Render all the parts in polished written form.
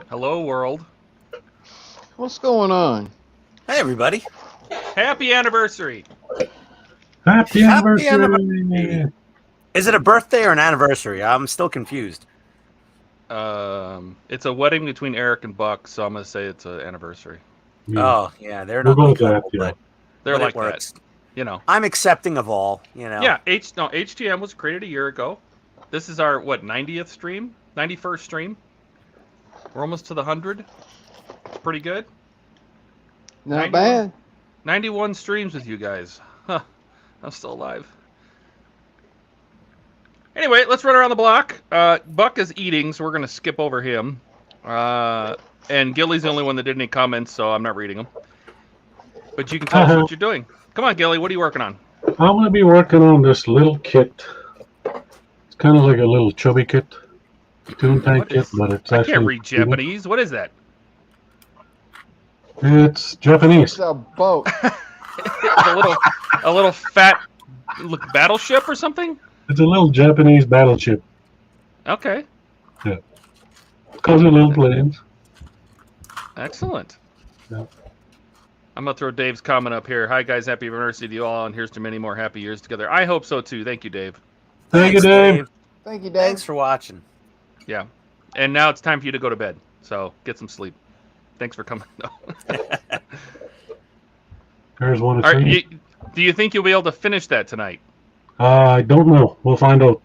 Hello, world. What's going on? Hey, everybody. Happy anniversary. Happy Happy anniversary! Is it a birthday or an anniversary? I'm still confused. It's a wedding between Eric and Buck, so I'm going to say it's an anniversary. Yeah. Oh, yeah, they're We'll not go my with that, couple, yeah. They're but like it works. that. You know. I'm accepting of all, you know. Yeah, HTM was created a year ago. This is our, 90th stream? 91st stream? We're almost to the 100. Pretty good. Not 91. bad. 91 streams with you guys. Huh. I'm still alive. Anyway, let's run around the block. Buck is eating, so we're going to skip over him. And Gilly's the only one that did any comments, so I'm not reading them. But you can tell us what you're doing. Come on, Gilly, what are you working on? I'm going to be working on this little kit. It's kind of like a little chubby kit. Toon tank kit, but it's I actually... can't read Japanese. What is that? It's Japanese. It's a boat. a little fat battleship or something? It's a little Japanese battleship. Okay. Yeah. It comes with little planes. Excellent. Yeah. I'm going to throw Dave's comment up here. Hi, guys. Happy anniversary to you all, and here's to many more happy years together. I hope so, too. Thank you, Dave. Thank you, Dave. Thank you, Dave. Thanks for watching. Yeah. And now it's time for you to go to bed, so get some sleep. Thanks for coming. Here's one. Do you think you'll be able to finish that tonight? I don't know. We'll find out.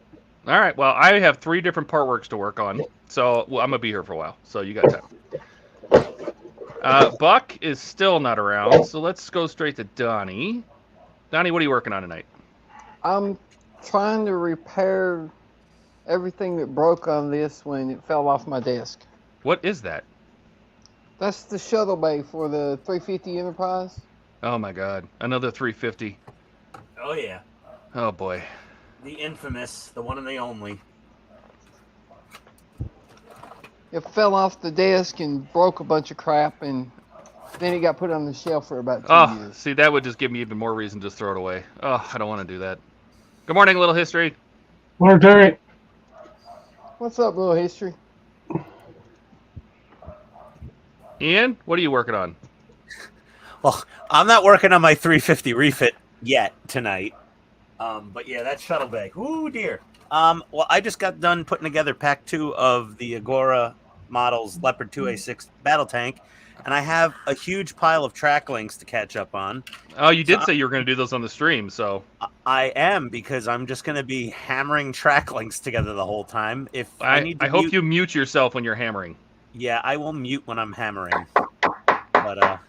All right. Well, I have 3 different part works to work on, so I'm going to be here for a while, so you got time. Buck is still not around, so let's go straight to Donnie. Donnie, what are you working on tonight? I'm trying to repair everything that broke on this when it fell off my desk. What is that? That's the shuttle bay for the 350 Enterprise. Oh, my God. Another 350. Oh, yeah. Oh, boy. The infamous, the one and the only. It fell off the desk and broke a bunch of crap, and then it got put on the shelf for about 2 years. See, that would just give me even more reason to throw it away. Oh, I don't want to do that. Good morning, Little History. Morning, Terry. What's up, little history? Ian, what are you working on? Well, I'm not working on my 350 refit yet tonight. But yeah, that shuttle bay. Ooh, dear. Well, I just got done putting together pack 2 of the Agora models Leopard 2A6 battle tank, and I have a huge pile of track links to catch up on. Oh, you did say you were going to do those on the stream, so... I am, because I'm just going to be hammering track links together the whole time. If I hope you mute yourself when you're hammering. Yeah, I will mute when I'm hammering. But,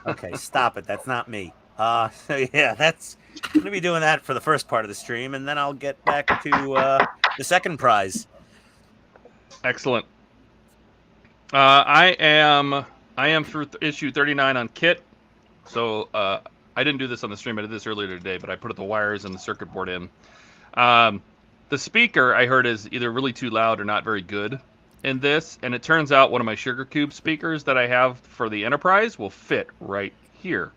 okay, stop it. That's not me. So yeah, that's... I'm going to be doing that for the first part of the stream, and then I'll get back to the second prize. Excellent. I am through issue 39 on kit, so I didn't do this on the stream. I did this earlier today, but I put the wires and the circuit board in. The speaker I heard is either really too loud or not very good in this, and it turns out one of my Sugar Cube speakers that I have for the Enterprise will fit right here.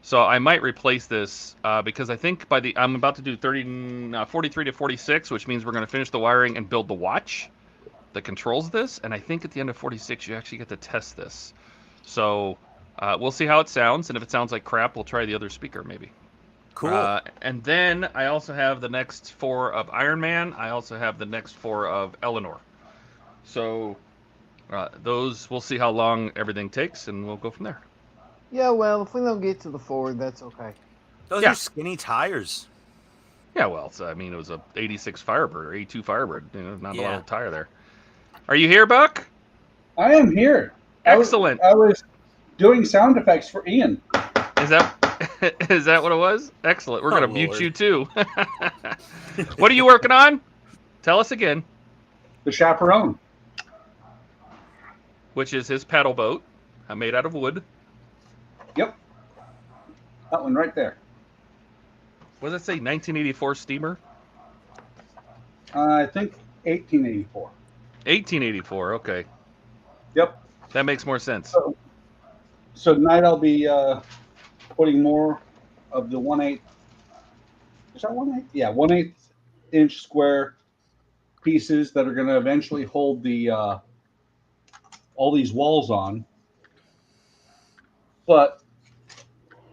So I might replace this because I think I'm about to do 43 to 46, which means we're going to finish the wiring and build the watch that controls this. And I think at the end of 46, you actually get to test this. So we'll see how it sounds. And if it sounds like crap, we'll try the other speaker maybe. Cool. And then I also have the next 4 of Iron Man. I also have the next 4 of Eleanor. So those, we'll see how long everything takes, and we'll go from there. Yeah, well, if we don't get to the Ford, that's okay. Those are skinny tires. Yeah, well, I mean, it was a 86 Firebird or 82 Firebird. You know, not a lot of tire there. Are you here, Buck? I am here. Excellent. I was doing sound effects for Ian. Is that what it was? Excellent. We're gonna mute you too. What are you working on? Tell us again. The Chaperone. Which is his paddle boat, made out of wood. Yep. That one right there. What does it say? 1984 steamer? I think 1884. 1884. Okay. Yep. That makes more sense. So tonight I'll be putting more of the 1/8. Is that 1/8? Yeah, 1/8 inch square pieces that are going to eventually hold the all these walls on. But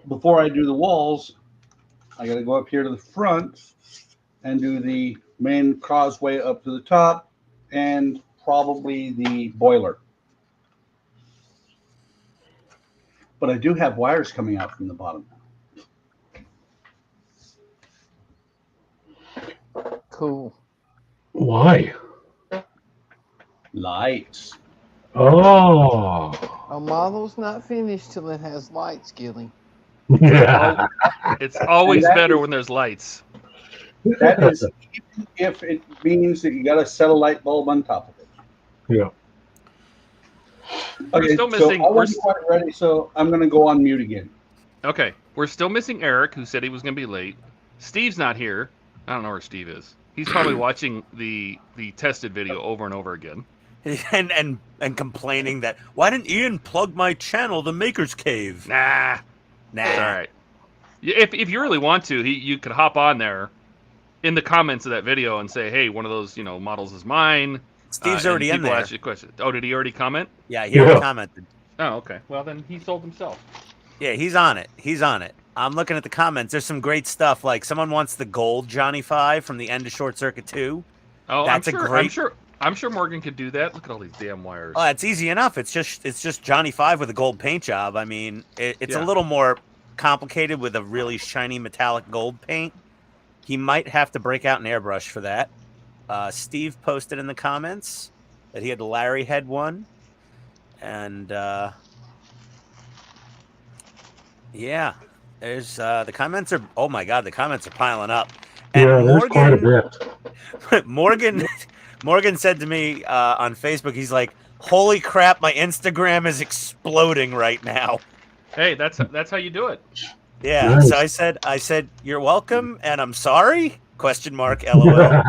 before I do the walls, I got to go up here to the front and do the main causeway up to the top and probably the boiler. But I do have wires coming out from the bottom. Cool. Why? Lights. Oh. A model's not finished till it has lights, Gilly. Yeah. It's always And that better is- when there's lights. That is even if it means that you got to set a light bulb on top of it. Yeah. We're Okay, still so missing- I we're wasn't quite ready, so I'm going to go on mute again. Okay, we're still missing Eric, who said he was going to be late. Steve's not here. I don't know where Steve is. He's probably watching the tested video over and over again. and complaining that why didn't Ian plug my channel, The Maker's Cave? Nah, Nah. it's all right. If you really want to, you could hop on there in the comments of that video and say, hey, one of those models is mine. Steve's and already in people there. ask you questions. Oh, did he already comment? Yeah, he already Yeah. commented. Oh, okay. Well, then he sold himself. Yeah, he's on it. He's on it. I'm looking at the comments. There's some great stuff. Like someone wants the gold Johnny 5 from the end of Short Circuit 2. Oh, That's a great- I'm sure Morgan could do that. Look at all these damn wires. Oh, it's easy enough. It's just Johnny 5 with a gold paint job. I mean, it's Yeah. a little more complicated with a really shiny metallic gold paint. He might have to break out an airbrush for that. Steve posted in the comments that he had the Larry head one. And yeah, there's the comments are, oh my God, the comments are piling up. And Yeah, there's quite a bit. Morgan said to me on Facebook, he's like, holy crap, my Instagram is exploding right now. Hey, that's how you do it. Yeah. Nice. So I said, you're welcome, and I'm sorry? Question mark, LOL.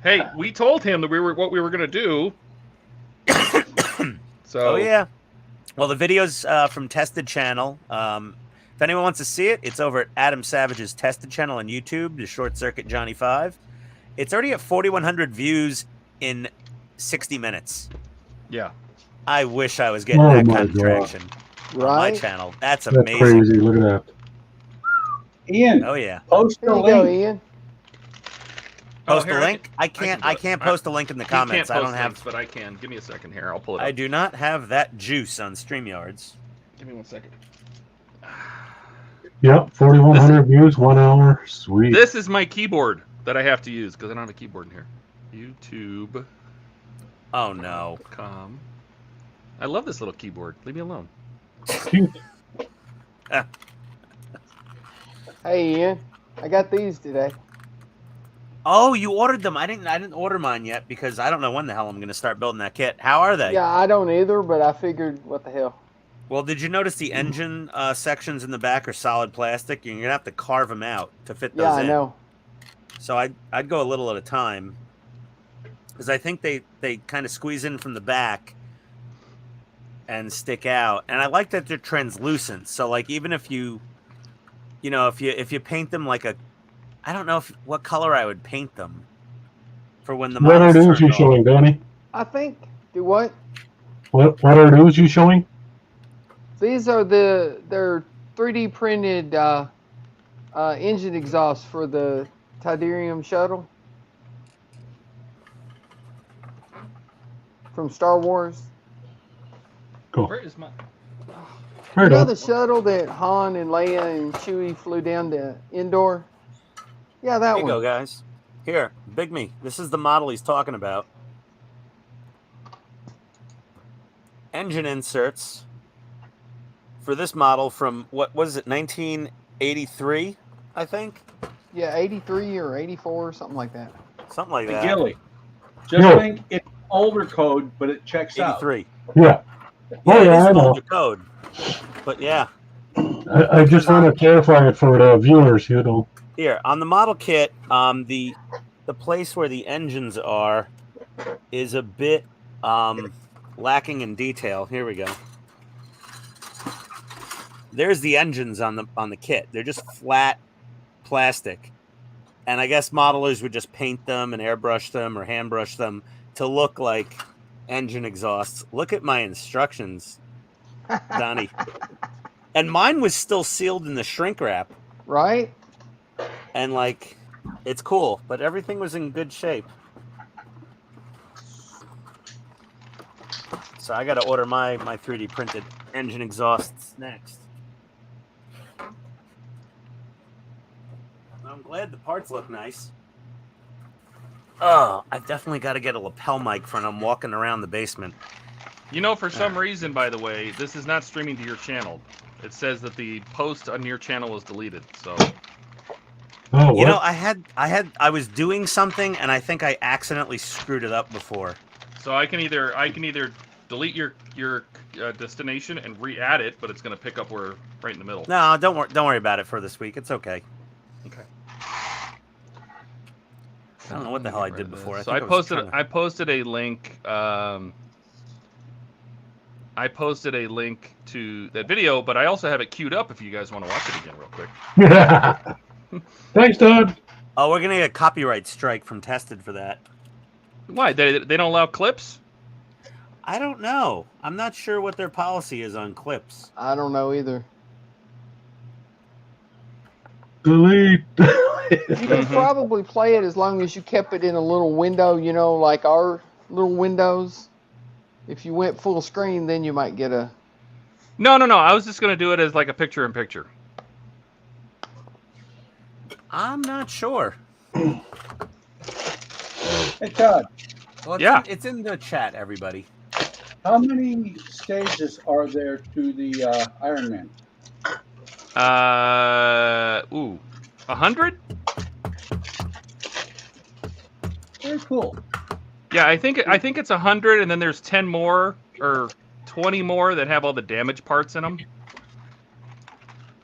Hey, we told him that what we were gonna do. So Oh yeah. Well, the video's from Tested Channel. If anyone wants to see it, it's over at Adam Savage's Tested Channel on YouTube, the Short Circuit Johnny 5. It's already at 4,100 views in 60 minutes. yeah. I wish I was getting Oh that my kind of God. traction on my Right? channel. That's That's amazing. crazy. Look at that. Ian, Oh yeah. post Here the you go, link. Ian. Post here, the link. I can can't post a link in the He can't comments. I post don't have. links, but I can. Give me a second here. I'll pull it up. I do not have that juice on StreamYards. Give me 1 second. Yep, 4,100 views, 1 hour. Sweet. This is my keyboard that I have to use because I don't have a keyboard in here. YouTube.com. Oh no. I love this little keyboard. Leave me alone. Cute. Hey, Ian. I got these today. Oh, you ordered them. I didn't order mine yet because I don't know when the hell I'm going to start building that kit. How are they? Yeah, I don't either, but I figured, what the hell. Well, did you notice the engine sections in the back are solid plastic? You're going to have to carve them out to fit those Yeah, I in. know. So I'd go a little at a time because I think they kind of squeeze in from the back and stick out. And I like that they're translucent. So like even if you if you paint them like I don't know what color I would paint them for when the What are models those you turned on. showing, Donnie? I think, do what? What are those you showing? These are they're 3D printed engine exhausts for the Tydirium shuttle from Star Wars. Cool. Where is my? You Right know on. the shuttle that Han and Leia and Chewie flew down to Endor? Yeah, that Here you one. go, guys. Here, Big Me. This is the model he's talking about. Engine inserts for this model from, what was it, 1983, I think? Yeah, 83 or 84 or something like that. Something like Hey, that. Gilly, just Yeah. think it's older code, but it checks out. 83. Yeah. Yeah, Oh, it yeah, is I an know. older code. But yeah. I just want to clarify it for the viewers, you know. Here, on the model kit, the place where the engines are is a bit lacking in detail. Here we go. There's the engines on the kit. They're just flat plastic. And I guess modelers would just paint them and airbrush them or hand brush them to look like engine exhausts. Look at my instructions, Donnie. And mine was still sealed in the shrink wrap. Right? And, like, it's cool. But everything was in good shape. So I got to order my 3D printed engine exhausts next. I'm glad the parts look nice. Oh, I definitely got to get a lapel mic for when I'm walking around the basement. You know, for some reason, by the way, this is not streaming to your channel. It says that the post on your channel was deleted. So. Oh, what? You know, I was doing something, and I think I accidentally screwed it up before. So I can either delete your destination and re-add it, but it's going to pick up where right in the middle. No, don't worry about it for this week. It's okay. Okay. I don't know what the hell I did before. So I posted a link. I posted a link to that video, but I also have it queued up if you guys want to watch it again real quick. Thanks, Todd. Oh, we're gonna get a copyright strike from Tested for that. Why? They don't allow clips? I don't know. I'm not sure what their policy is on clips. I don't know either. Delete. You could probably play it as long as you kept it in a little window, you know, like our little windows. If you went full screen, then you might get a... No. I was just going to do it as like a picture-in-picture. I'm not sure. Hey, Todd, Well, Yeah. It's in the chat, everybody. how many stages are there to the Iron Man? 100? Very cool. Yeah, I think it's 100, and then there's 10 more or 20 more that have all the damage parts in them.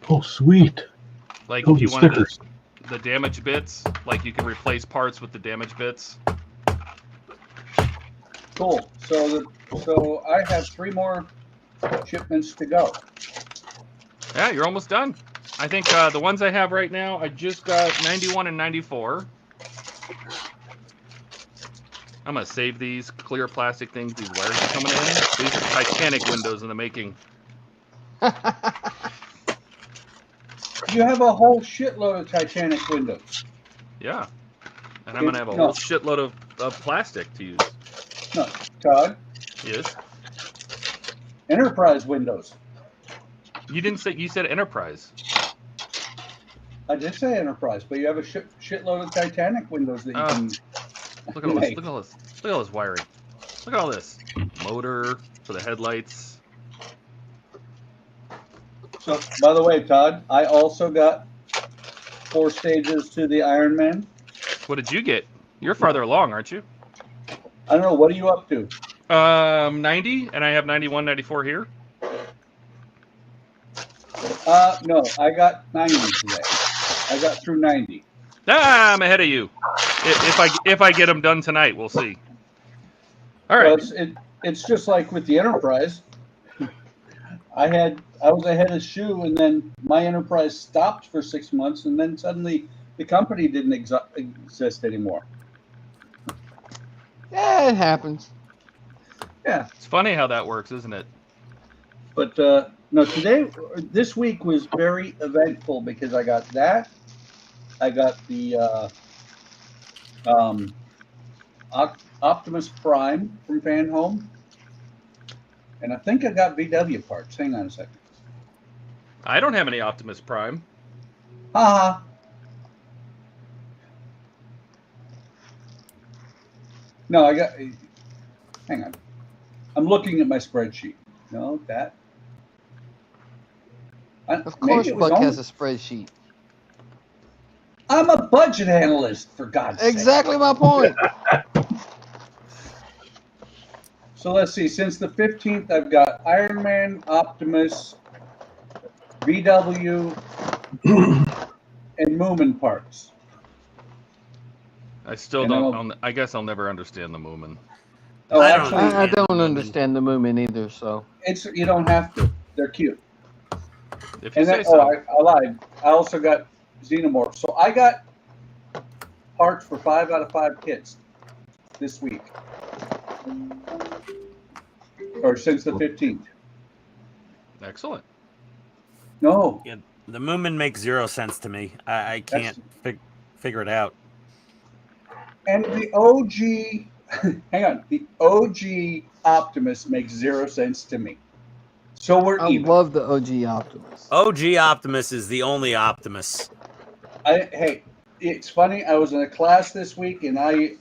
Oh, sweet. Like Oh, if you the wanted stickers. the damage bits, like you can replace parts with the damage bits. Cool. So I have 3 more shipments to go. Yeah, you're almost done. I think the ones I have right now, I just got 91 and 94. I'm going to save these clear plastic things. These wires are coming in. These are Titanic windows in the making. You have a whole shitload of Titanic windows. Yeah. And I'm going to have a whole shitload of plastic to use. No, Todd, Yes. Enterprise windows. You didn't say, you said Enterprise. I did say Enterprise, but you have a shitload of Titanic windows that you can Look at all this. make. Look at all this. Look at all this wiring. Look at all this. Motor for the headlights. So, by the way, Todd, I also got 4 stages to the Iron Man. What did you get? You're farther along, aren't you? I don't know. What are you up to? 90, and I have 91, 94 here. No, I got 90 today. I got through 90. Ah, I'm ahead of you. If I get them done tonight, we'll see. All right. Well, it's just like with the Enterprise. I was ahead of SCHUH, and then my Enterprise stopped for 6 months, and then suddenly the company didn't exist anymore. Yeah, it happens. Yeah, It's funny how that works, isn't it? but no, this week was very eventful because I got that. I got the Optimus Prime from Fan Home, and I think I got VW parts. Hang on a second. I don't have any Optimus Prime. Haha. No, I got. Hang on. I'm looking at my spreadsheet. No, that. Of course, Buck has a spreadsheet. I'm a budget analyst, for God's sake. Exactly my point. So let's see. Since the 15th, I've got Iron Man, Optimus, VW, and Moomin parts. I still And don't. I guess I'll never understand the Moomin. Oh, I don't actually, I don't understand the movement either, so. you don't have to. They're cute. If you And say then, so. I lied. I also got Xenomorph. So I got parts for 5 out of 5 kits this week. or since the 15th. Excellent. No, Yeah, the Moomin makes 0 sense to me. I can't figure it out. and the OG, hang on, the OG Optimus makes 0 sense to me. So we're I even. love the OG Optimus. OG Optimus is the only Optimus. Hey, it's funny. I was in a class this week, and I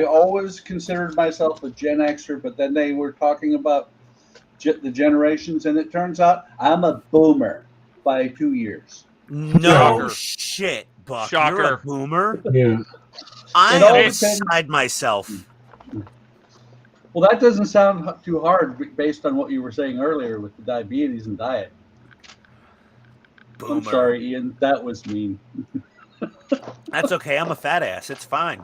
always considered myself a Gen Xer, but then they were talking about the generations, and it turns out I'm a boomer by 2 years. No Shocker. shit, Buck. Shocker. You're a boomer. Yeah. I It all am depends- beside myself. Well, that doesn't sound too hard based on what you were saying earlier with the diabetes and diet. Boomer. I'm sorry, Ian. That was mean. That's okay. I'm a fat ass. It's fine.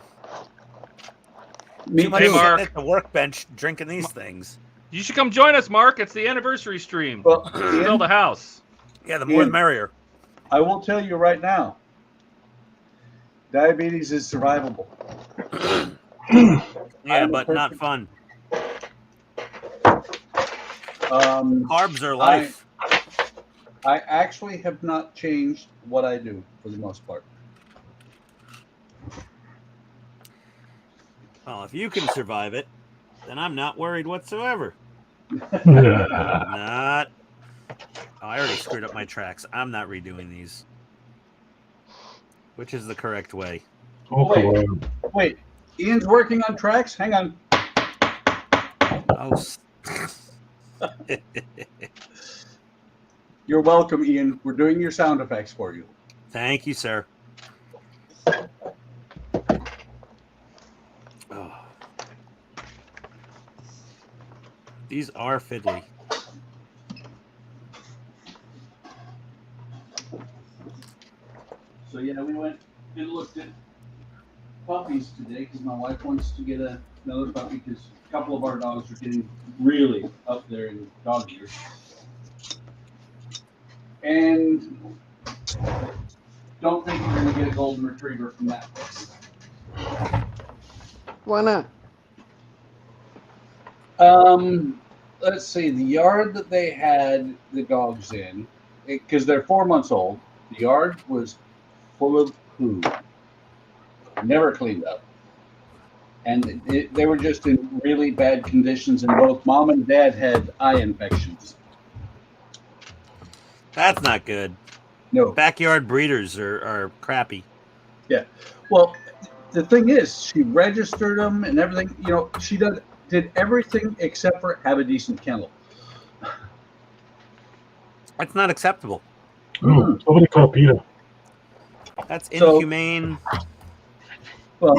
Me Too much Hey, too. Mark. sitting at the workbench drinking these things. You should come join us, Mark. It's the anniversary stream. Well, Build a Ian, house. Yeah, the more the Ian. merrier. I will tell you right now, diabetes is survivable. Yeah, I'm a but not perfect- fun. Carbs are life. I actually have not changed what I do for the most part. Well, if you can survive it, then I'm not worried whatsoever. Yeah. Not. Oh, I already screwed up my tracks. I'm not redoing these. Which is the correct way? Oh, Wait. wow. Wait, Ian's working on tracks? Hang on. Oh, You're welcome, Ian. We're doing your sound effects for you. thank you, sir. Oh. These are fiddly. So yeah, we went and looked at puppies today because my wife wants to get another puppy because a couple of our dogs are getting really up there in dog years. And don't think you're going to get a golden retriever from that place. Why not? Let's see, the yard that they had the dogs in, because they're 4 months old, the yard was full of poo. Never cleaned up. And they were just in really bad conditions, and both mom and dad had eye infections. That's not good. No. Backyard breeders are crappy. Well, the thing is, she registered them and everything. You know, she did everything except for have a decent kennel. That's not acceptable. Oh, somebody call Peter. That's So- inhumane. Well,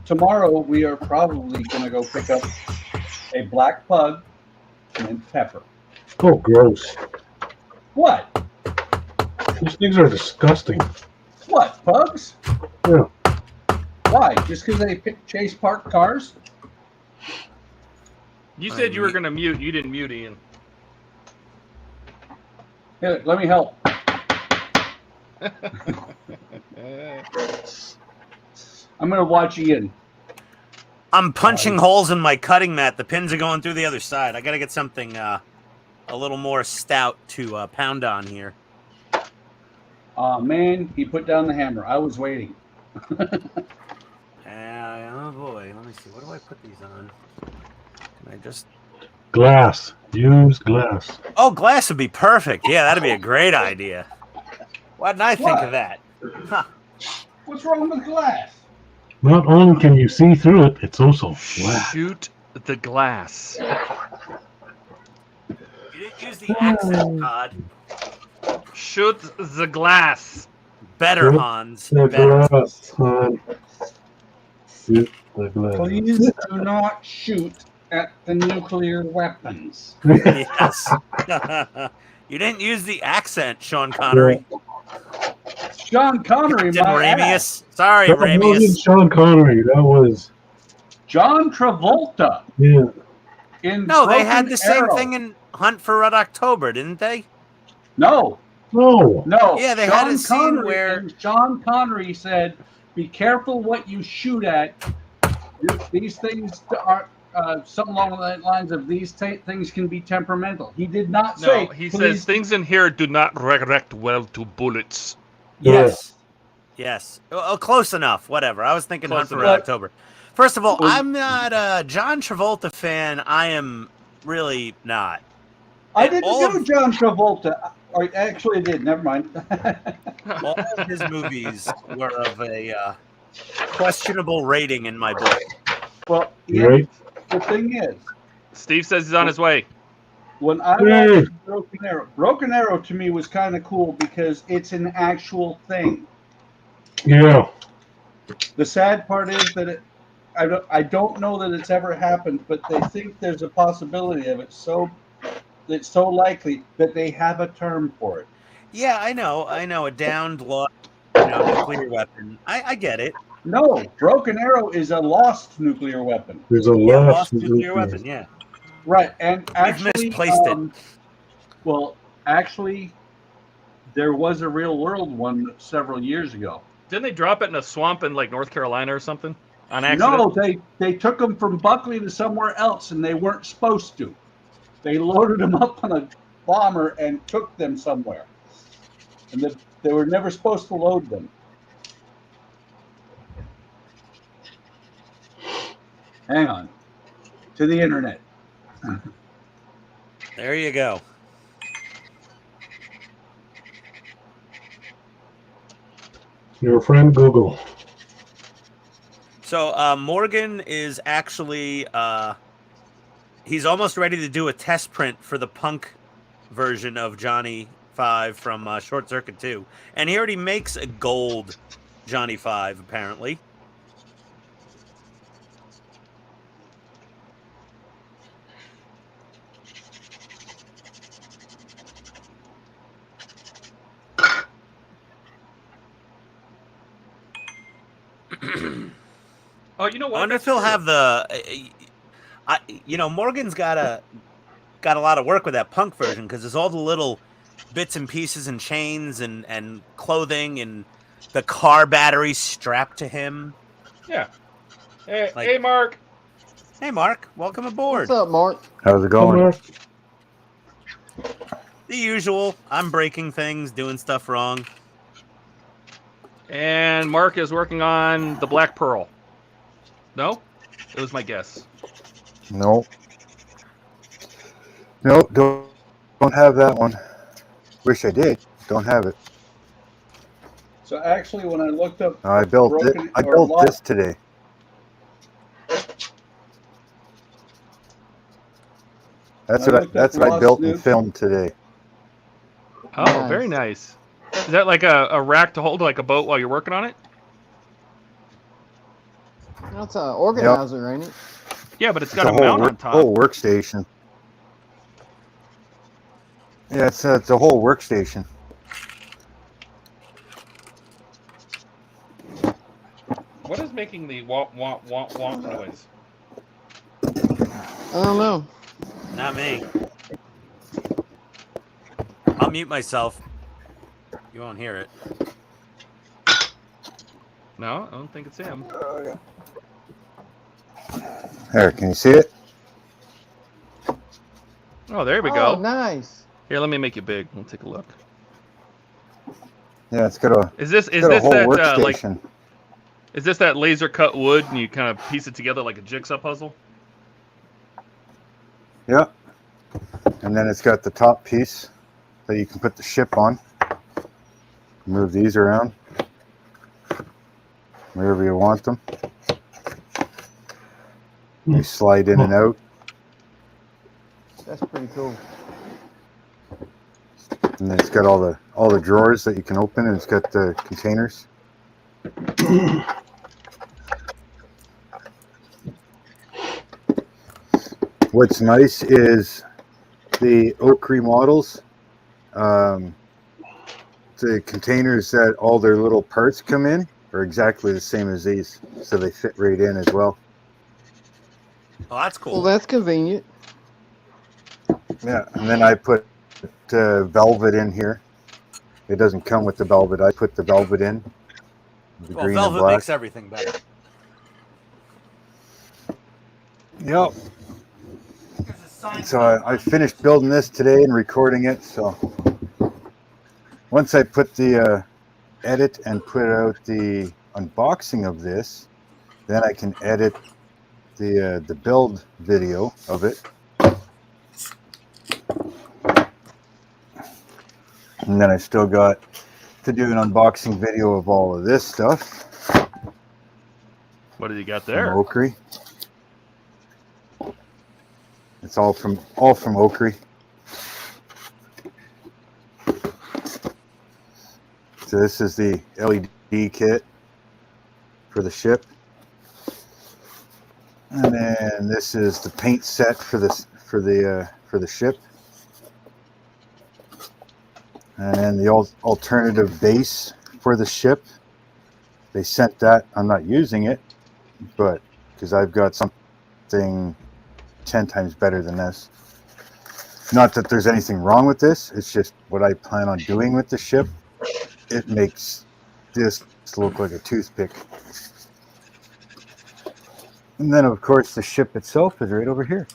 tomorrow we are probably going to go pick up a black pug and Pepper. Oh, gross. What? These things are disgusting. What? Pugs? Yeah. Why? Just because they chase parked cars? You said you were going to mute. You didn't mute, Ian. Here, let me help. I'm going to watch Ian. I'm punching holes in my cutting mat. The pins are going through the other side. I got to get something a little more stout to pound on here. Aw, man, he put down the hammer. I was waiting. Oh boy, let me see. What do I put these on? Can I just? Glass. Use glass. Oh, glass would be perfect. Yeah, that'd be a great idea. Why didn't I think What? of that? Huh. What's wrong with glass? Not only can you see through it, it's also flat. Shoot the glass. You didn't use the accent, Todd. Shoot the glass. Better, Shoot Hans. The Better. glass, hon. Shoot the glass. Please do not shoot at the nuclear weapons. Yes. You didn't use the accent, Sean Connery. Sean Connery, Captain my ass. Ramius. Sorry, That wasn't Ramius. Sean Connery. That was, John Travolta yeah. in No, they Broken had the same Arrow. thing in Hunt for Red October, didn't they? No, No. no. Yeah, they had a scene Connery, where- and Sean Connery said, "Be careful what you shoot at. These things something along the lines of these things can be temperamental. He did not No, say. he please. says things in here do not react well to bullets. Yes. Yes. Oh, close enough. Whatever. I was thinking Close Hunt for enough. Red October. First of all, Well, I'm not a John Travolta fan. I am really not. I And didn't all do of- John Travolta. Or actually, I did. Never mind. All of his movies were of a questionable rating in my book. Well, yeah, Right? the thing is, Steve says he's on his way. when I Yay. watched Broken Arrow to me was kind of cool because it's an actual thing. Yeah. The sad part is that I don't know that it's ever happened, but they think there's a possibility of it. So it's so likely that they have a term for it. Yeah, I know. A downed, lost, nuclear weapon. I get it. No, Broken Arrow is a lost nuclear weapon. There's a Yeah, lost lost nuclear weapon. Yeah. Right, and actually, misplaced it. Well, actually, there was a real world one several years ago. Didn't they drop it in a swamp in like North Carolina or something on accident? No, they took them from Buckley to somewhere else, and they weren't supposed to. They loaded them up on a bomber and took them somewhere, and they were never supposed to load them. Hang on, to the internet. There you go. Your friend Google. So Morgan is actually he's almost ready to do a test print for the punk version of Johnny 5 from Short Circuit 2, and he already makes a gold Johnny 5 apparently. Oh, you know what? I wonder if That's he'll true. have the. Morgan's got a lot of work with that punk version because there's all the little bits and pieces and chains and clothing and the car battery strapped to him. Yeah. Hey, Like- hey, Mark. Hey, Mark, welcome aboard. What's up, Mark? How's it Come going? on. The usual. I'm breaking things, doing stuff wrong. And Mark is working on the Black Pearl. No? It was my guess. No. Nope, don't have that one. Wish I did. Don't have it. So actually, when I looked up, I built it. Broken I or built lost- this today. That's I what I, looked up that's what I Lost built and Nuke. filmed today. Oh, Nice. very nice. Is that like a rack to hold like a boat while you're working on it? That's an organizer, ain't it? Yeah, but it's It's got a mount on top. whole workstation. Yeah, it's a whole workstation. What is making the womp womp womp womp noise? I don't know. Not me. I'll mute myself. You won't hear it. No, I don't think it's him. There, can you see it? Oh, there we Oh, go. nice. Here, let me make it big. We'll take a look. Yeah, it's got a Is this it's got a whole that workstation. is this that laser cut wood and you kind of piece it together like a jigsaw puzzle? Yeah. And then it's got the top piece that you can put the ship on. Move these around wherever you want them. They slide in and out. That's pretty cool. And then it's got all the drawers that you can open, and it's got the containers. What's nice is the Oaktree models. The containers that all their little parts come in are exactly the same as these, so they fit right in as well. Oh, that's cool. Well, that's convenient. Yeah, and then I put velvet in here. It doesn't come with the velvet. I put the velvet in. The Well, green velvet and black. makes everything better. Yep. So I finished building this today and recording it. So once I put the edit and put out the unboxing of this, then I can edit the build video of it. And then I still got to do an unboxing video of all of this stuff. What do you got there? From Oakery. It's all from Oakery. So this is the LED kit for the ship, and then this is the paint set for the ship, and then the alternative base for the ship. They sent that. I'm not using it, but because I've got something 10 times better than this. Not that there's anything wrong with this, it's just what I plan on doing with the ship. It makes this look like a toothpick. And then of course the ship itself is right over here.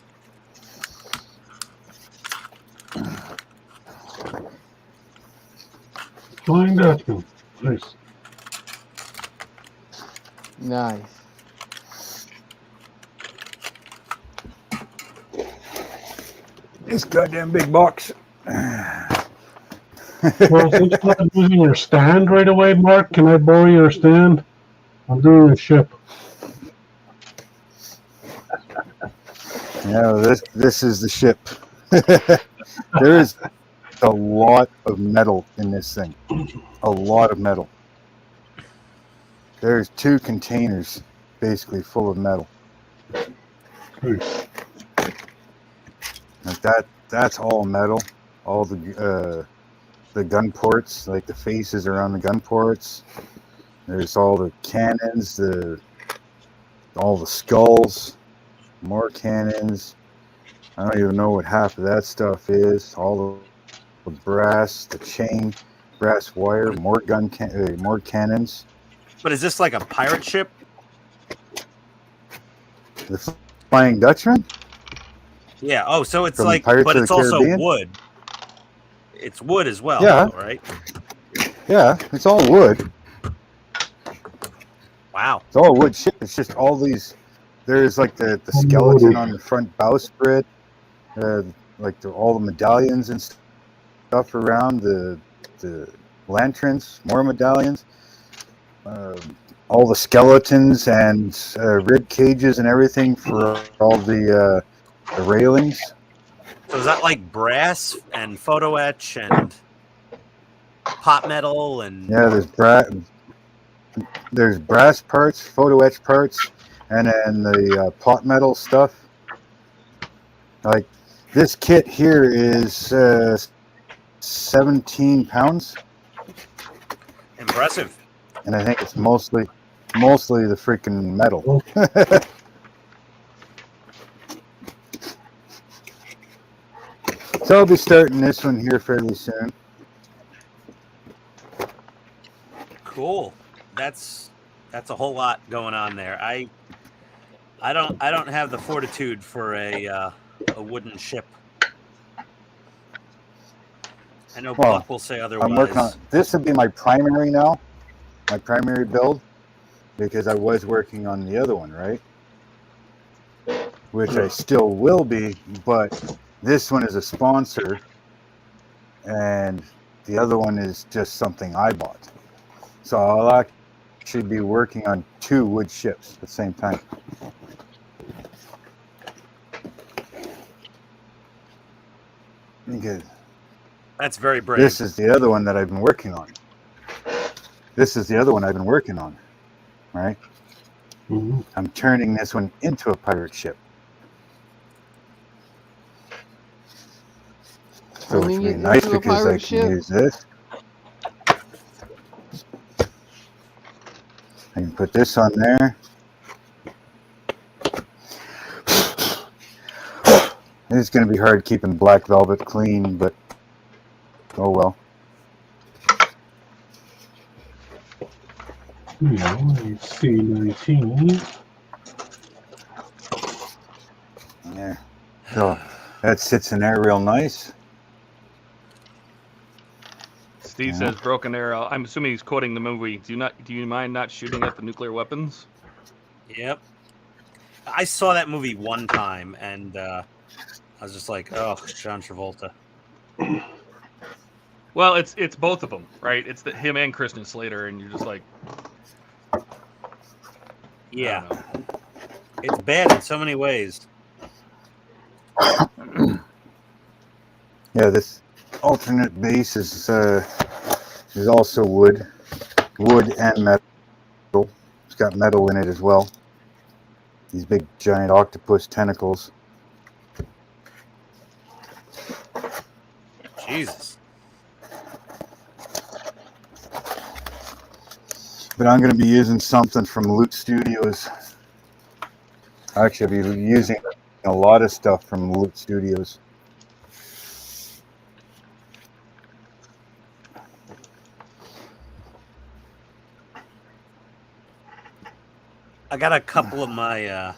Flying Dutchman. Nice. Nice. This goddamn big box. Well, since you're not using your stand right away, Mark, can I borrow your stand? I'm doing a ship. No, this is the ship. There is a lot of metal in this thing. A lot of metal. There's 2 containers basically full of metal. Nice. Like that's all metal. All the gun ports, like the faces around the gun ports. There's all the cannons, all the skulls, more cannons. I don't even know what half of that stuff is. All the brass, the chain, brass wire, more cannons. But is this like a pirate ship? The Flying Dutchman? Yeah. Oh, so it's From like, Pirates but of it's the also Caribbean? wood. It's wood as well, Yeah. though, right? Yeah, it's all wood. Wow. It's all wood ship. It's just all these. There's like the skeleton on the front bowsprit, like all the medallions and stuff around the lanterns, more medallions, all the skeletons and rib cages and everything for all the railings. So is that like brass and photo etch and pot metal and? Yeah, there's brass parts, photo etch parts, and then the pot metal stuff. Like this kit here is 17 pounds. Impressive. And I think it's mostly the freaking metal. So I'll be starting this one here fairly soon. Cool. That's a whole lot going on there. I don't have the fortitude for a wooden ship. I know Well, Buck will say otherwise. I'm working on this. Would be my primary now, my primary build, because I was working on the other one, right? Which I still will be, but this one is a sponsor, and the other one is just something I bought. So I'll actually be working on 2 wood ships at the same time. Because That's very brave. this is the other one that I've been working on. This is the other one I've been working on, right? Mhm. I'm turning this one into a pirate ship. So which would be nice into a because I pirate can ship? use this. I can put this on there. It's going to be hard keeping black velvet clean, but oh well. Yeah, C19. So that sits in there real nice. Steve says broken arrow. I'm assuming he's quoting the movie. Do you mind not shooting at the nuclear weapons? Yep. I saw that movie one time, and I was just like, oh, John Travolta. Well, it's both of them, right? It's him and Christian Slater, and you're just like, yeah, it's bad in so many ways. Yeah, this alternate base is also wood and metal. It's got metal in it as well. These big giant octopus tentacles. Jesus. But I'm going to be using something from Loot Studios. Actually, I'll be using a lot of stuff from Loot Studios. I got a couple of my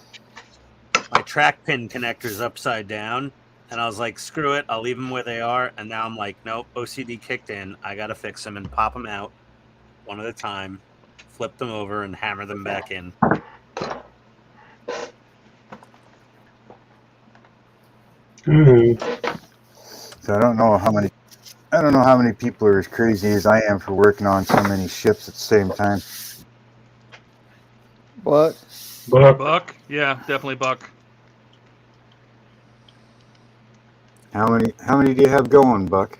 my track pin connectors upside down, and I was like, screw it, I'll leave them where they are. And now I'm like, nope, OCD kicked in. I got to fix them and pop them out one at a time, flip them over, and hammer them back in. So I don't know how many people are as crazy as I am for working on so many ships at the same time. But Buck? Yeah, definitely Buck. How many do you have going, Buck?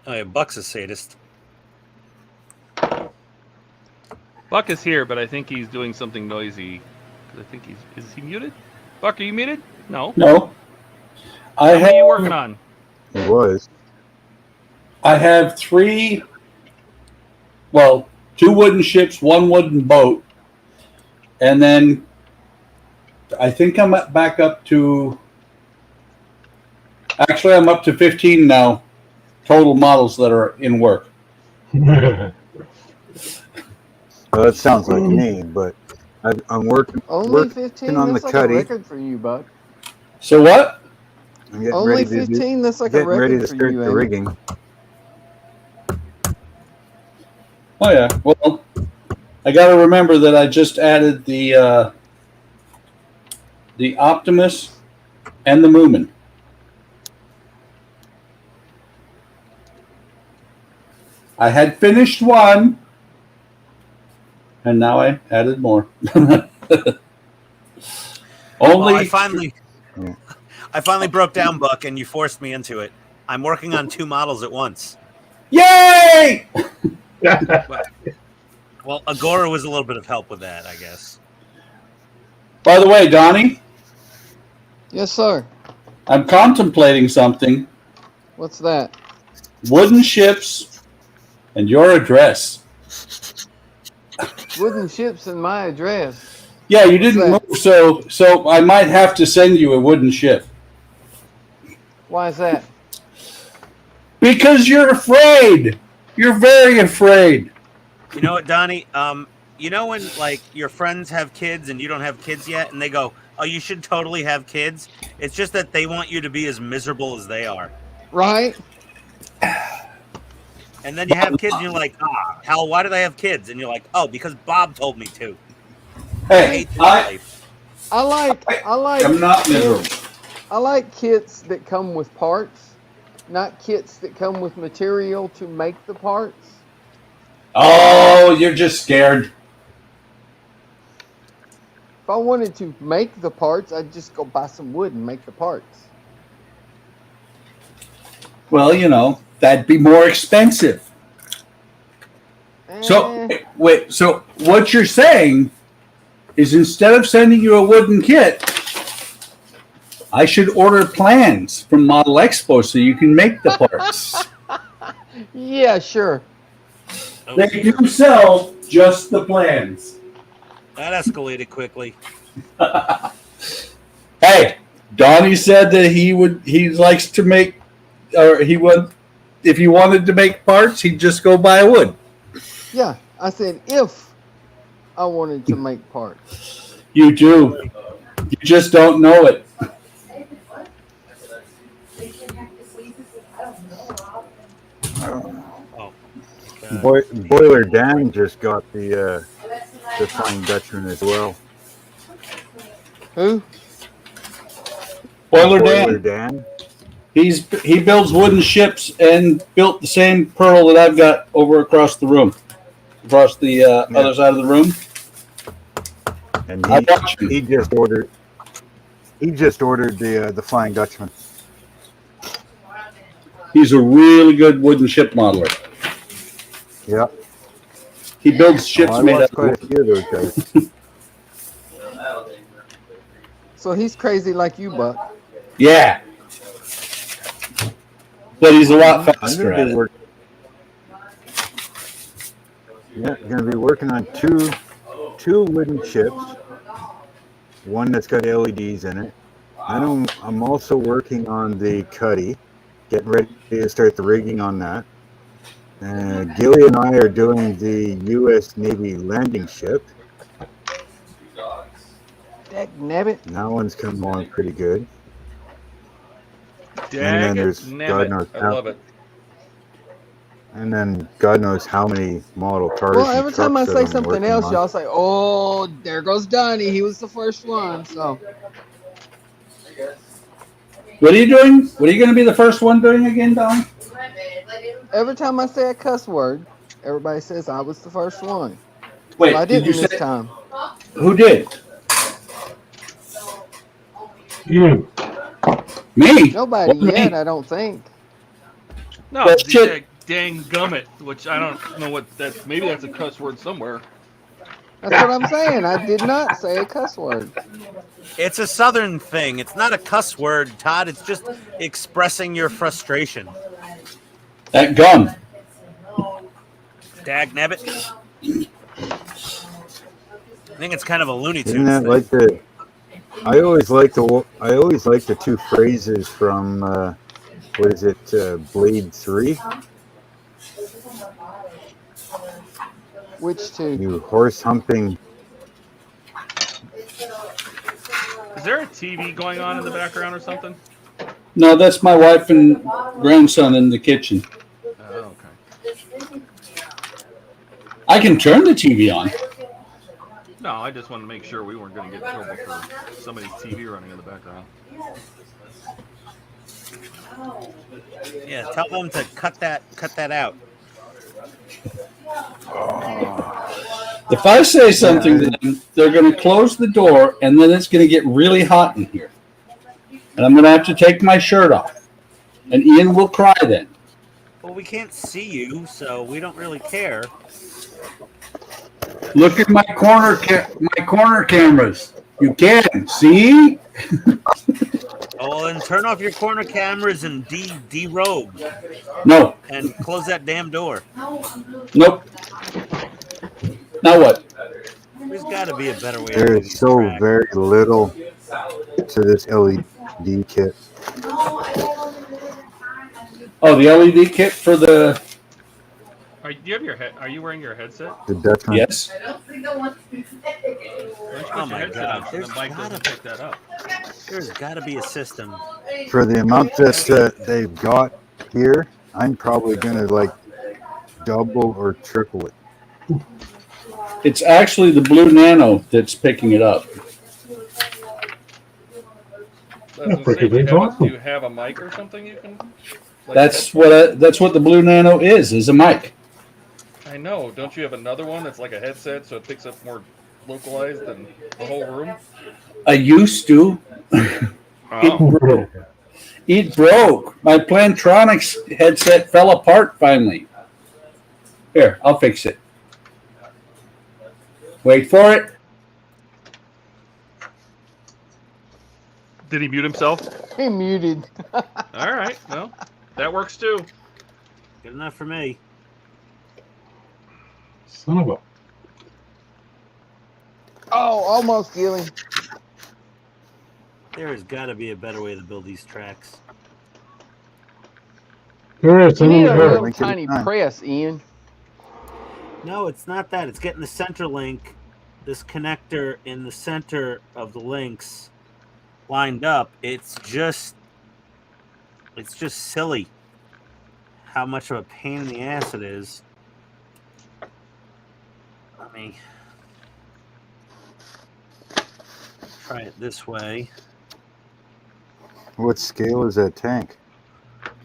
Oh yeah, Buck's a sadist. Buck is here, but I think he's doing something noisy. I think is he muted? Buck, are you muted? No. No. What are you working on? He was. I have 2 wooden ships, 1 wooden boat, and then I think I'm back up to. Actually, I'm up to 15 now, total models that are in work. Well, that sounds like me, but I'm working. only 15. on That's the like cutty. a record for you, Buck. So what? I'm getting Only ready to 15. That's like a getting ready record to for start you, the ain't it? rigging. Oh yeah. Well, I got to remember that I just added the Optimus and the Moomin. I had finished one, and now I added more. Only I finally broke down, Buck, and you forced me into it. I'm working on 2 models at once. Yay! Well, Agora was a little bit of help with that, I guess. By the way, Donnie, Yes, sir. I'm contemplating something. What's that? Wooden ships and your address. Wooden ships in my address. Yeah, you didn't What's that? move, so I might have to send you a wooden ship. Why is that? Because you're afraid. You're very afraid. You know what, Donnie? You know when like your friends have kids and you don't have kids yet, and they go, "Oh, you should totally have kids." It's just that they want you to be as miserable as they are. Right? And then you have kids, and you're like, hell, why did I have kids? And you're like, oh, because Bob told me to. I Hey, hate this life. I like I'm not miserable. I like kits that come with parts, not kits that come with material to make the parts. Oh, you're just scared. If I wanted to make the parts, I'd just go buy some wood and make the parts. Well, that'd be more expensive. So, wait, so what you're saying is instead of sending you a wooden kit, I should order plans from Model Expo so you can make the parts. Yeah, sure. They do sell just the plans. That escalated quickly. Hey, Donnie said that he likes to make, or if he wanted to make parts, he'd just go buy wood. Yeah, I said if I wanted to make parts. You do. You just don't know it. Boiler Dan just got the Flying Dutchman as well. Who? Boiler Dan. He builds wooden ships and built the same pearl that I've got over across the room, across the other side of the room. And he just ordered. He just ordered the Flying Dutchman. He's a really good wooden ship modeler. Yeah. He builds ships made up of quite a few of those guys. So he's crazy like you, Buck. Yeah. But he's a lot faster at it. Yeah, going to be working on two wooden ships. One that's got LEDs in it. I'm also working on the Cuddy, getting ready to start the rigging on that. Gilly and I are doing the U.S. Navy landing ship. Dagnabbit. That one's coming along pretty good. Dang, and then there's God knows I love it. And then God knows how many model cars. Well, every time I trucks say that I'm something working else, on. y'all say, "Oh, there goes Donnie. He was the first one." So, What are you doing? What are you going to be the first one doing again, Don? every time I say a cuss word, everybody says I was the first one. Wait, Well, I did didn't you this say time. who did? You. Me? Nobody What, yet, me? I don't think. No, Well, the shit. dang gummit, which I don't know what that. Maybe that's a cuss word somewhere. That's what I'm saying. I did not say a cuss word. It's a Southern thing. It's not a cuss word, Todd. It's just expressing your frustration. That gum. Dagnabbit. I think it's kind of a Looney Tunes Isn't that thing. like the? I always like the two phrases from what is it? Blade 3. Which two? You horse humping. Is there a TV going on in the background or something? No, that's my wife and grandson in the kitchen. Oh, okay. I can turn the TV on. No, I just wanted to make sure we weren't going to get in trouble for somebody's TV running in the background. Yeah, tell them to cut that out. If I say something to them, they're going to close the door, and then it's going to get really hot in here. And I'm going to have to take my shirt off. And Ian will cry then. Well, we can't see you, so we don't really care. Look at my corner cameras. You can see. Oh, well, then turn off your corner cameras and de-robe No. and close that damn door. Nope. Now what? There's got to be a better way. There is so very little to this LED kit. Oh, the LED kit for the. Do you have your head? Are you wearing your headset? The Dutchman. Yes. Why don't you put your my headset God, on so there's the mic gotta doesn't pick that up? There's got to be a system. For the amount that they've got here, I'm probably gonna like double or triple it. It's actually the Blue Nano that's picking it up. Do you have a mic or something you can? Like That's what the Blue Nano is a mic. I know. Don't you have another one that's like a headset, so it picks up more localized than the whole room? I used to. Oh. It broke. My Plantronics headset fell apart finally. Here, I'll fix it. Wait for it. Did he mute himself? He muted. All right. Well, that works too. Good enough for me. Son of a. Oh, almost, Gilly. There has got to be a better way to build these tracks. There is. You need a Sure. little Link tiny anytime. press, Ian. No, it's not that. It's getting the center link, this connector in the center of the links, lined up. It's just silly how much of a pain in the ass it is. Let me try it this way. What scale is that tank?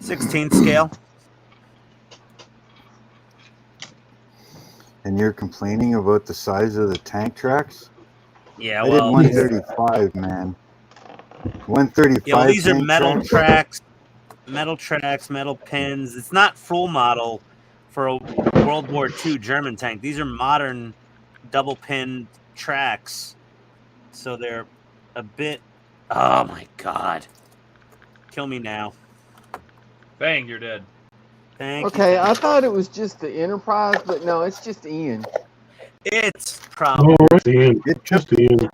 16 scale. And you're complaining about the size of the tank tracks? Yeah, I did well, 135, man. 135. yeah, well, these are tank metal tracks? tracks, metal pins. It's not full model for a World War II German tank. These are modern double pinned tracks, so they're a bit. Oh my god! Kill me now. Bang, you're dead. Thank you. Okay, I thought it was just the Enterprise, but no, it's just Ian. It's probably. Oh, it's the end. It Just the end.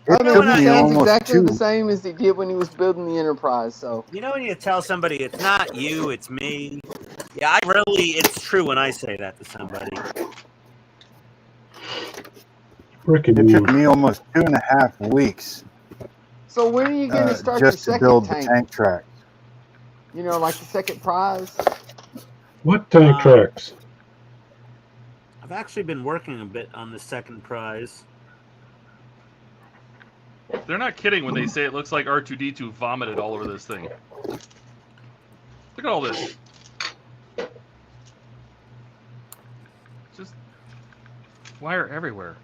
Oh It no, took it me sounds almost exactly the two. same as it did when he was building the Enterprise. So You know when you tell somebody it's not you, it's me. Yeah, it's true when I say that to somebody. Frickin' It took Ian. me almost 2.5 weeks so when are you going to start your just to second build tank? the tank track. You know, like the second prize. What tank tracks? I've actually been working a bit on the second prize. They're not kidding when they say it looks like R2-D2 vomited all over this thing. Look at all this. Just wire everywhere.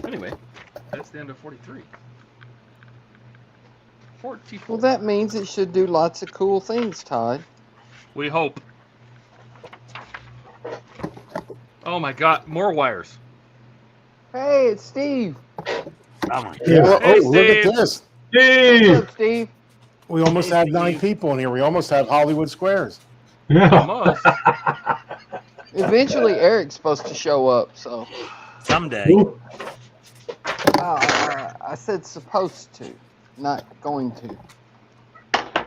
Anyway, that's the end of 43. 44. Well, that means it should do lots of cool things, Todd. We hope. Oh my god, more wires. Hey, it's Steve. Oh my god. Yeah. Well, Hey, oh, look at Steve. this. What's Hey! up, Steve? We almost Hey, have 9 Steve. people in here. We almost have Hollywood Squares. Yeah. Almost. Eventually, Eric's supposed to show up. So Someday. Ooh, I said supposed to, not going to.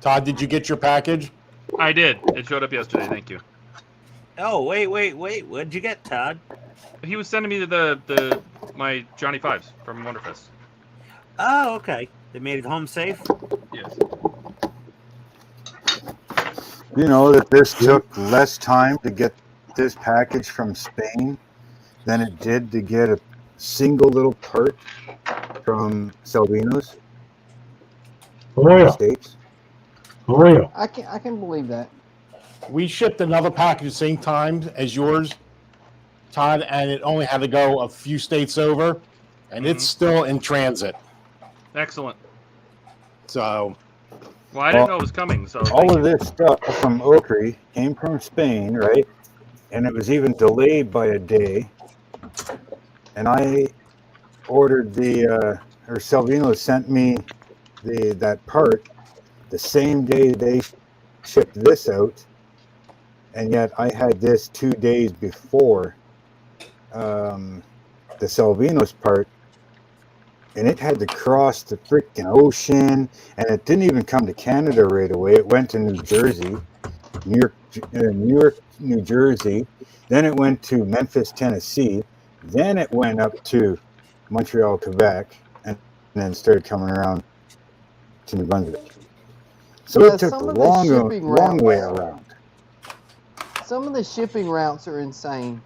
Todd, did you get your package? I did. It showed up yesterday. Thank you. Oh, wait. What'd you get, Todd? He was sending me my Johnny Fives from Wonderfest. Oh, okay. They made it home safe? Yes. You know that this took less time to get this package from Spain than it did to get a single little part from Salvino's oh yeah. States. Oh yeah. I can believe that. We shipped another package the same time as yours, Todd, and it only had to go a few states over, and it's still in transit. Excellent. So, Well, I didn't know it was coming, so All of this stuff from Okri came from Spain, right? And it was even delayed by a day. And I ordered or Salvino sent me that part the same day they shipped this out. And yet I had this 2 days before the Salvino's part. And it had to cross the freaking ocean, and it didn't even come to Canada right away. It went to New Jersey, New York, New Jersey. Then it went to Memphis, Tennessee. Then it went up to Montreal, Quebec, and then started coming around to New Brunswick. So Yeah, it took a some of the long shipping way routes- around. Some of the shipping routes are insane.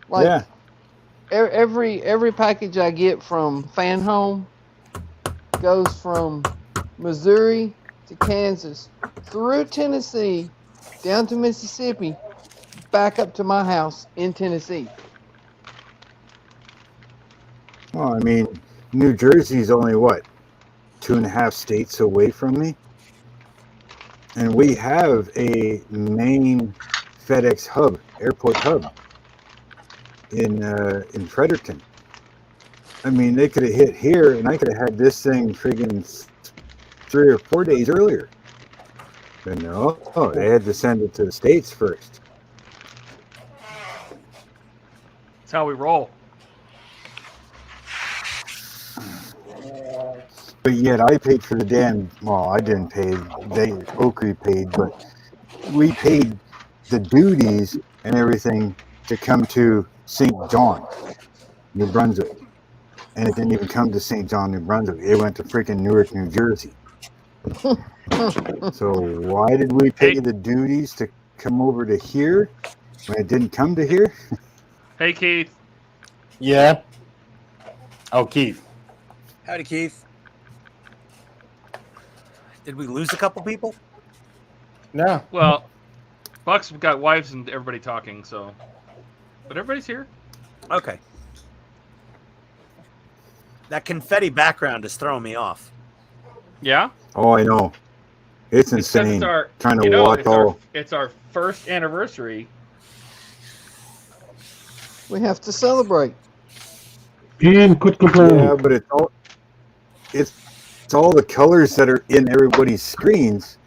Like Yeah. every package I get from Fan Home goes from Missouri to Kansas, through Tennessee, down to Mississippi, back up to my house in Tennessee. Well, I mean, New Jersey's only what, 2.5 states away from me, and we have a main FedEx hub, airport hub in Fredericton. I mean, they could have hit here, and I could have had this thing friggin' 3 or 4 days earlier. But no, they had to send it to the States first. that's how we roll. But yet I paid for the damn, well, I didn't pay, Okri paid, but we paid the duties and everything to come to St. John, New Brunswick. and it didn't even come to St. John, New Brunswick. It went to freaking Newark, New Jersey. So why did we pay Hey. the duties to come over to here when it didn't come to here? Hey, Keith. Yeah. Oh, Keith. Howdy, Keith. Did we lose a couple people? No. Well, Buck's got wives and everybody talking, so. But everybody's here. Okay. That confetti background is throwing me off. Yeah? Oh, I know. It's insane. It's our, Trying to you know, walk it's all. our, it's our first anniversary. We have to celebrate. Ian, quit complaining. Yeah, but it's all the colors that are in everybody's screens.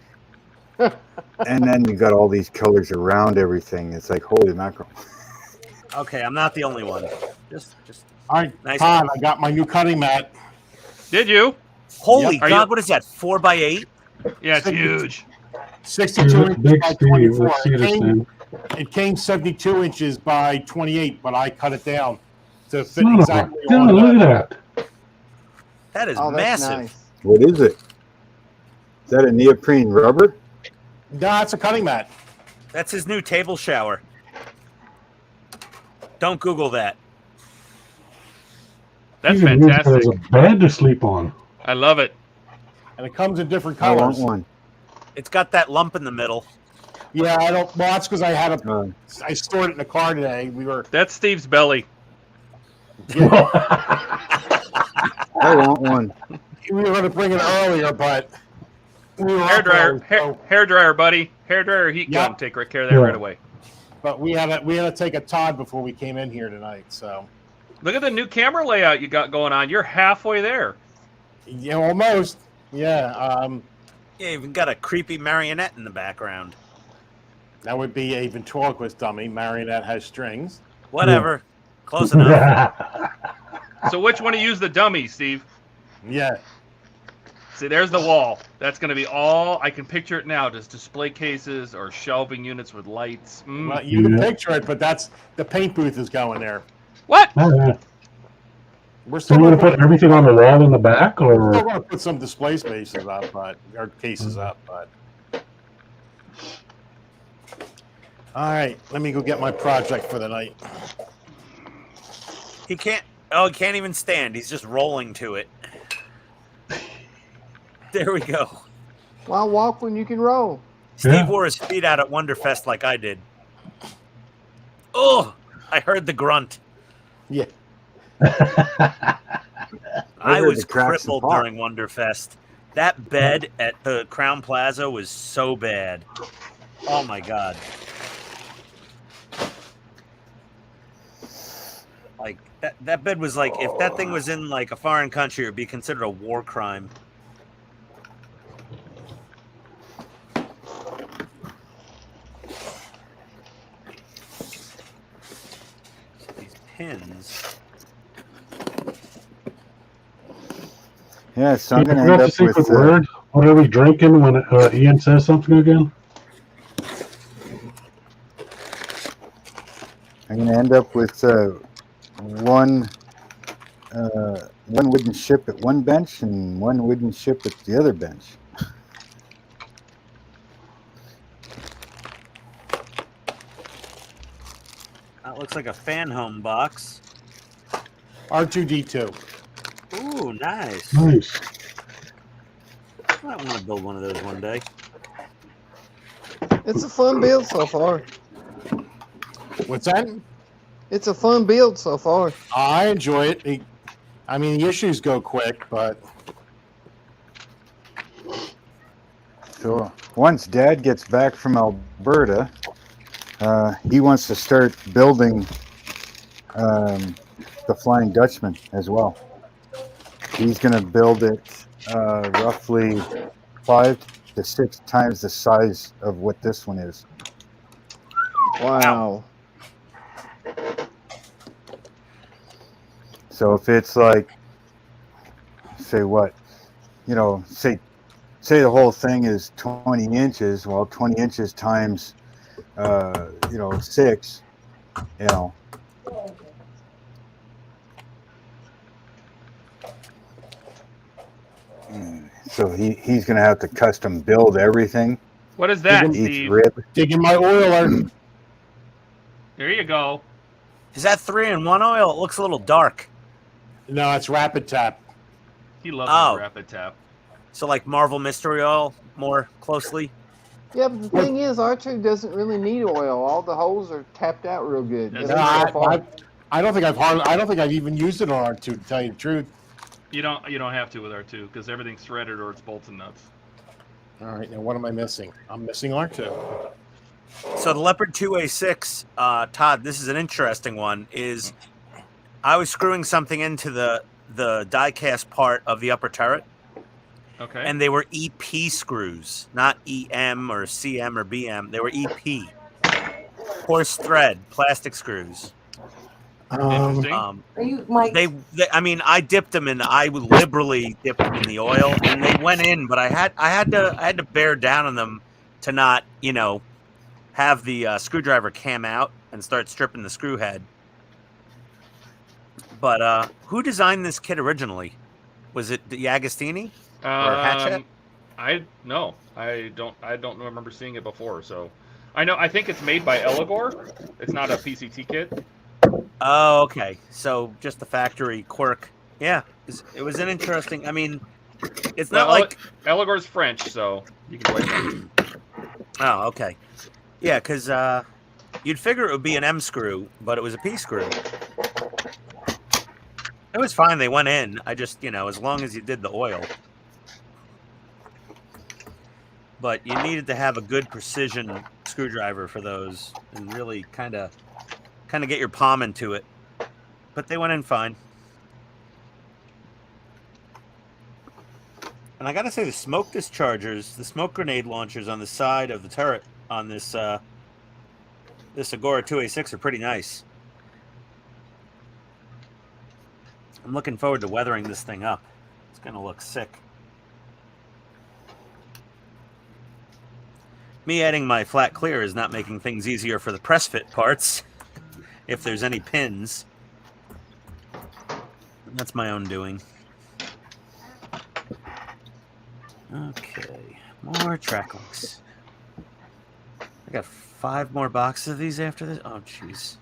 And then you got all these colors around everything. It's like, holy mackerel. Okay, I'm not the only one. Just All right, Nice. Todd, I got my new cutting mat. Did you? holy Yep. Are God! you- What is that? 4x8? Yeah, it's huge. 62 inches Big by Steve, 24. let's see this thing. It came 72 inches by 28, but I cut it down to fit Son of a exactly gun, on look that. at that. That is Oh, that's massive. nice. What is it? Is that a neoprene rubber? No, it's a cutting mat. That's his new table shower. Don't Google that. That's You can use that fantastic. as a bed to sleep on. I love it. And it comes in different I want colors. one. It's got that lump in the middle. Yeah, I don't. Well, that's because I had a. Uh, I stored it in the car today. We were. That's Steve's belly. I want one. We were going to bring it earlier, but we were Hair up dryer, early, hair dryer, buddy. Hair dryer, heat gun. Yep. Take care of that Yeah. right away. but we had to take a Todd before we came in here tonight. So Look at the new camera layout you got going on. You're halfway there. yeah, almost. Yeah, Yeah, even got a creepy marionette in the background. that would be a ventriloquist dummy. Marionette has strings. Whatever. Close enough. So which one to use the dummy, Steve? Yeah, See, there's the wall. That's going to be all. I can picture it now. Just display cases or shelving units with lights. well, you can Yeah. picture it, but that's the paint booth is going there. What? We're So still we're going gonna put everything on the wall in the back, or to put some display spaces up, but or cases up, but. All right, let me go get my project for the night. He can't. Oh, he can't even stand. He's just rolling to it. There we go. Why walk when you can roll? Steve Yeah. wore his feet out at Wonderfest like I did. Oh, I heard the grunt. Yeah. I heard was the cracks and crippled pop. during Wonderfest. That bed at the Crown Plaza was so bad. Oh my God. Like that bed was like, if that thing was in like a foreign country, it would be considered a war crime. These pins. Yeah, so I'm you going to forgot end the up with. secret word? What are we drinking when Ian says something again? I'm going to end up with one wooden ship at one bench and one wooden ship at the other bench. That looks like a fan home box. R2D2. Ooh, nice. Nice. I might want to build one of those one day. It's a fun build so far. What's that? It's a fun build so far. I enjoy it. I mean, the issues go quick, but So once Dad gets back from Alberta, he wants to start building the Flying Dutchman as well. He's going to build it roughly 5 to 6 times the size of what this one is. Wow. So if it's like, say what, say the whole thing is 20 inches, well, 20 inches times, 6, So he's going to have to custom build everything. What is that, Each Steve? Rib. Digging my oiler. There you go. Is that 3-in-1 oil? It looks a little dark. No, it's rapid tap. He loves Oh. his rapid tap. So like Marvel Mystery Oil more closely. Yeah, but the thing is, our tube doesn't really need oil. All the holes are tapped out real good. That's Every right. so far. I don't think I've even used it on R2, to tell you the truth. You don't have to with R2 because everything's threaded or it's bolts and nuts. All right, now what am I missing? I'm missing R2. So the Leopard 2A6, Todd, this is an interesting one. Is I was screwing something into the die-cast part of the upper turret, Okay. and they were EP screws, not EM or CM or BM. They were EP, coarse thread, plastic screws. Interesting. Are you, Mike? They, I mean, I dipped them in. I would liberally dip them in the oil, and they went in. But I had to bear down on them to not, have the screwdriver cam out and start stripping the screw head. But who designed this kit originally? Was it the Agostini or Hatchet? I don't remember seeing it before. So, I think it's made by Eligor. It's not a PCT kit. Oh, okay. So just the factory quirk. Yeah, it was an interesting. I mean, it's not like Eligor's French, so you can blame him. Oh, okay. Yeah, because you'd figure it would be an M screw, but it was a P screw. It was fine. They went in. I just, as long as you did the oil. But you needed to have a good precision screwdriver for those and really kind of get your palm into it. But they went in fine. And I gotta say, the smoke dischargers, the smoke grenade launchers on the side of the turret on this this Agora 2A6 are pretty nice. I'm looking forward to weathering this thing up. It's gonna look sick. Me adding my flat clear is not making things easier for the press fit parts. If there's any pins. That's my own doing. Okay, more track links. I got 5 more boxes of these after this. Oh, jeez.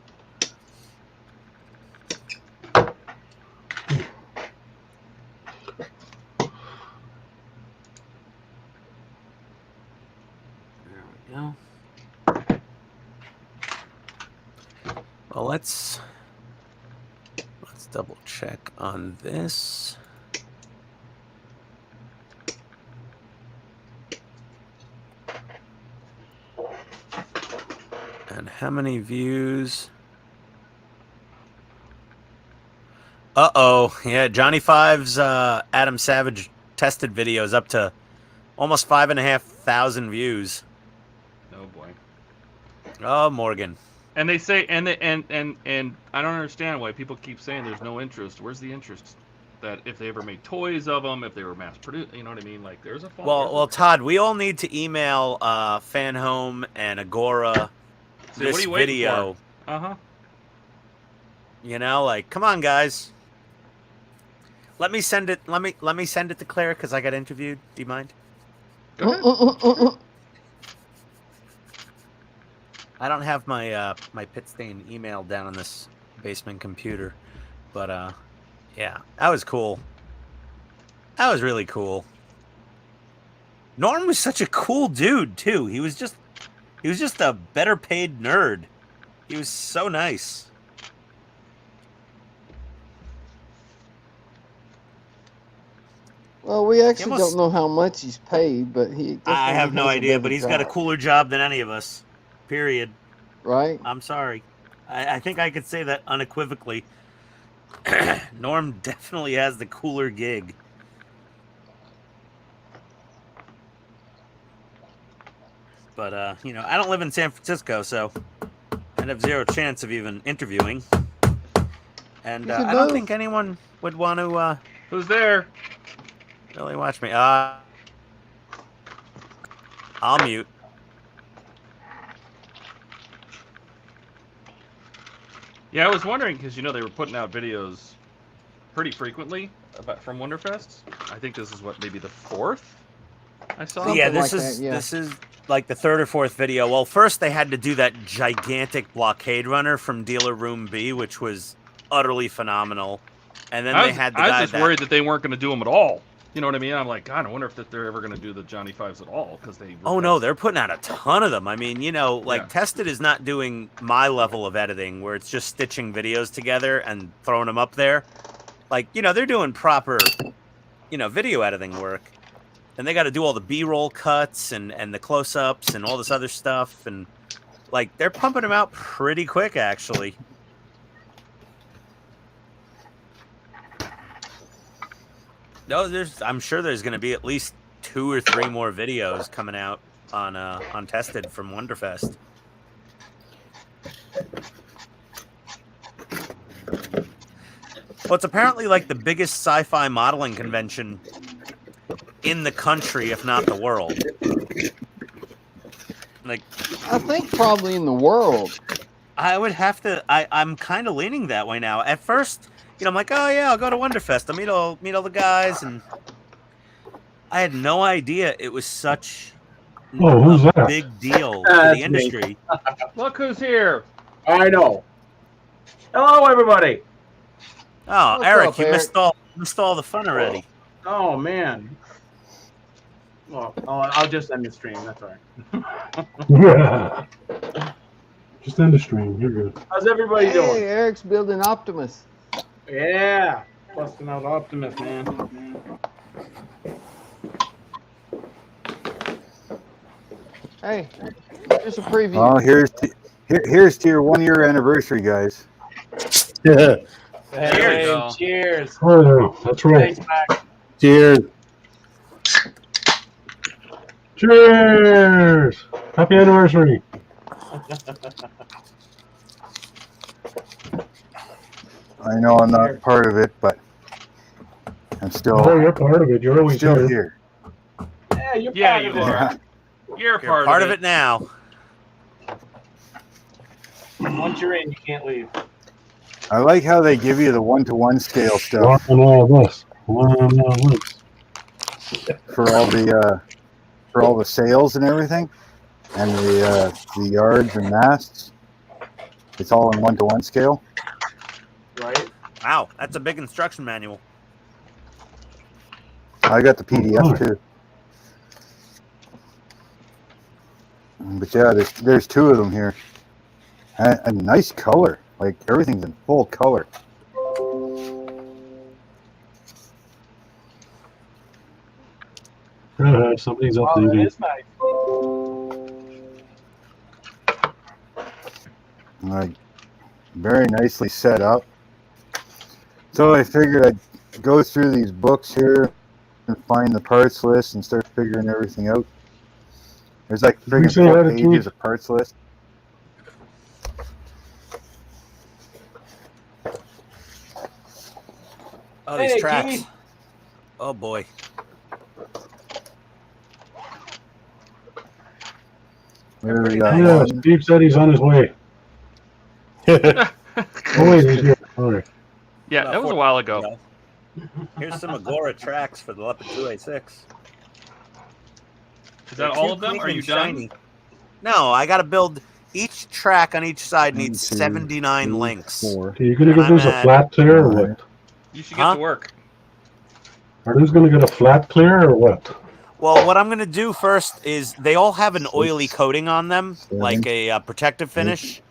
There we go. Well, let's double check on this. And how many views? Uh-oh. Yeah, Johnny Five's Adam Savage tested video is up to almost 5,500 views. Oh boy. Oh, Morgan. And they say, and I don't understand why people keep saying there's no interest. Where's the interest? That if they ever made toys of them, if they were mass produced, you know what I mean? Like, there's a phone. Well, Todd, we all need to email Fan Home and Agora what are this you waiting video. for? Uh-huh. Like, come on, guys. Let me send it. Let me send it to Claire because I got interviewed. Do you mind? Go ahead. I don't have my my PITSTAIN email down on this basement computer, but yeah, that was cool. That was really cool. Norm was such a cool dude too. He was just a better paid nerd. He was so nice. Well, we actually almost- don't know how much he's paid, but he. I have definitely no has idea, better but he's got a job, cooler job than any of us. Period. right? I'm sorry. I think I could say that unequivocally. Norm definitely has the cooler gig. But, I don't live in San Francisco, so I'd have zero chance of even interviewing. And You could I don't move. think anyone would want to Who's there? really watch me. I'll mute. Yeah, I was wondering because they were putting out videos pretty frequently from Wonderfest. I think this is what, maybe the 4th I saw. Something Yeah, like that, yeah. this is like the 3rd or 4th video. Well, first they had to do that gigantic blockade runner from Dealer Room B, which was utterly phenomenal. And then they had the I guy was just worried that they weren't going to do them at all. You know what I mean? I'm like, God, I wonder if they're ever going to do the Johnny Fives at all, because they. Oh no, they're putting out a ton of them. I mean, you know, like Yeah. Tested is not doing my level of editing where it's just stitching videos together and throwing them up there. Like, you know, they're doing proper, you know, video editing work. And they got to do all the B-roll cuts and the close-ups and all this other stuff. And, like, they're pumping them out pretty quick, actually. No, I'm sure there's going to be at least 2 or 3 more videos coming out on Tested from Wonderfest. Well, it's apparently like the biggest sci-fi modeling convention in the country, if not the world. Like, I think probably in the world. I would have to. I'm kind of leaning that way now. At first, you know, I'm like, oh yeah, I'll go to Wonderfest. I'll meet all the guys, and I had no idea it was such who's a that? big deal for That's the me. industry. Look who's here. I know. Hello, everybody. Oh, What's Eric, up, you Eric? missed all the fun already. Oh man. Well, I'll just end the stream. That's all right. Yeah. Just end the stream. You're good. How's everybody Hey, doing? Eric's building Optimus. Yeah. Busting out Optimus, man. Hey, just a preview. Well, here's to your 1-year anniversary, guys. Hey, There you go. cheers. Oh, yeah, that's right. Thanks, Mac. Cheers. Cheers! Happy anniversary. I know I'm not part of it, but I'm Oh, still you're part of it. You're always still here. here. Yeah, you're Yeah, part you of it. are. You're You're part of it now. Once you're in, you can't leave. I like how they give you the 1-to-1 scale stuff One on all this. One on all this. for all the sails and everything, and the yards and masts. It's all in 1-to-1 scale. Right? Wow, that's a big instruction manual. I got the PDF Oh, too. But yeah, there's 2 of them here. And a nice color. Like everything's in full color. Somebody's Oh, that updating. is nice. Like very nicely set up. So I figured I'd go through these books here and find the parts list and start figuring everything out. There's like Did we friggin' say 4 that, pages Keith? of parts list. Oh, these Hey, tracks. Keith. Oh boy. There we got Yeah, one. Steve said he's on his way. Oh, wait, he's here. All right. Yeah, that was a while ago. Here's some Agora tracks for the Leopard 2A6. Is that all of them? Are you done? No, I got to build each track on each side One, needs two, 79 three, links. 4. Okay, you gonna give I'm this a at- flat clear or what? You should get Huh? to work. Are these gonna get a flat clear or what? Well, what I'm going to do first is they all have an oily coating on them, Seven, like a protective finish.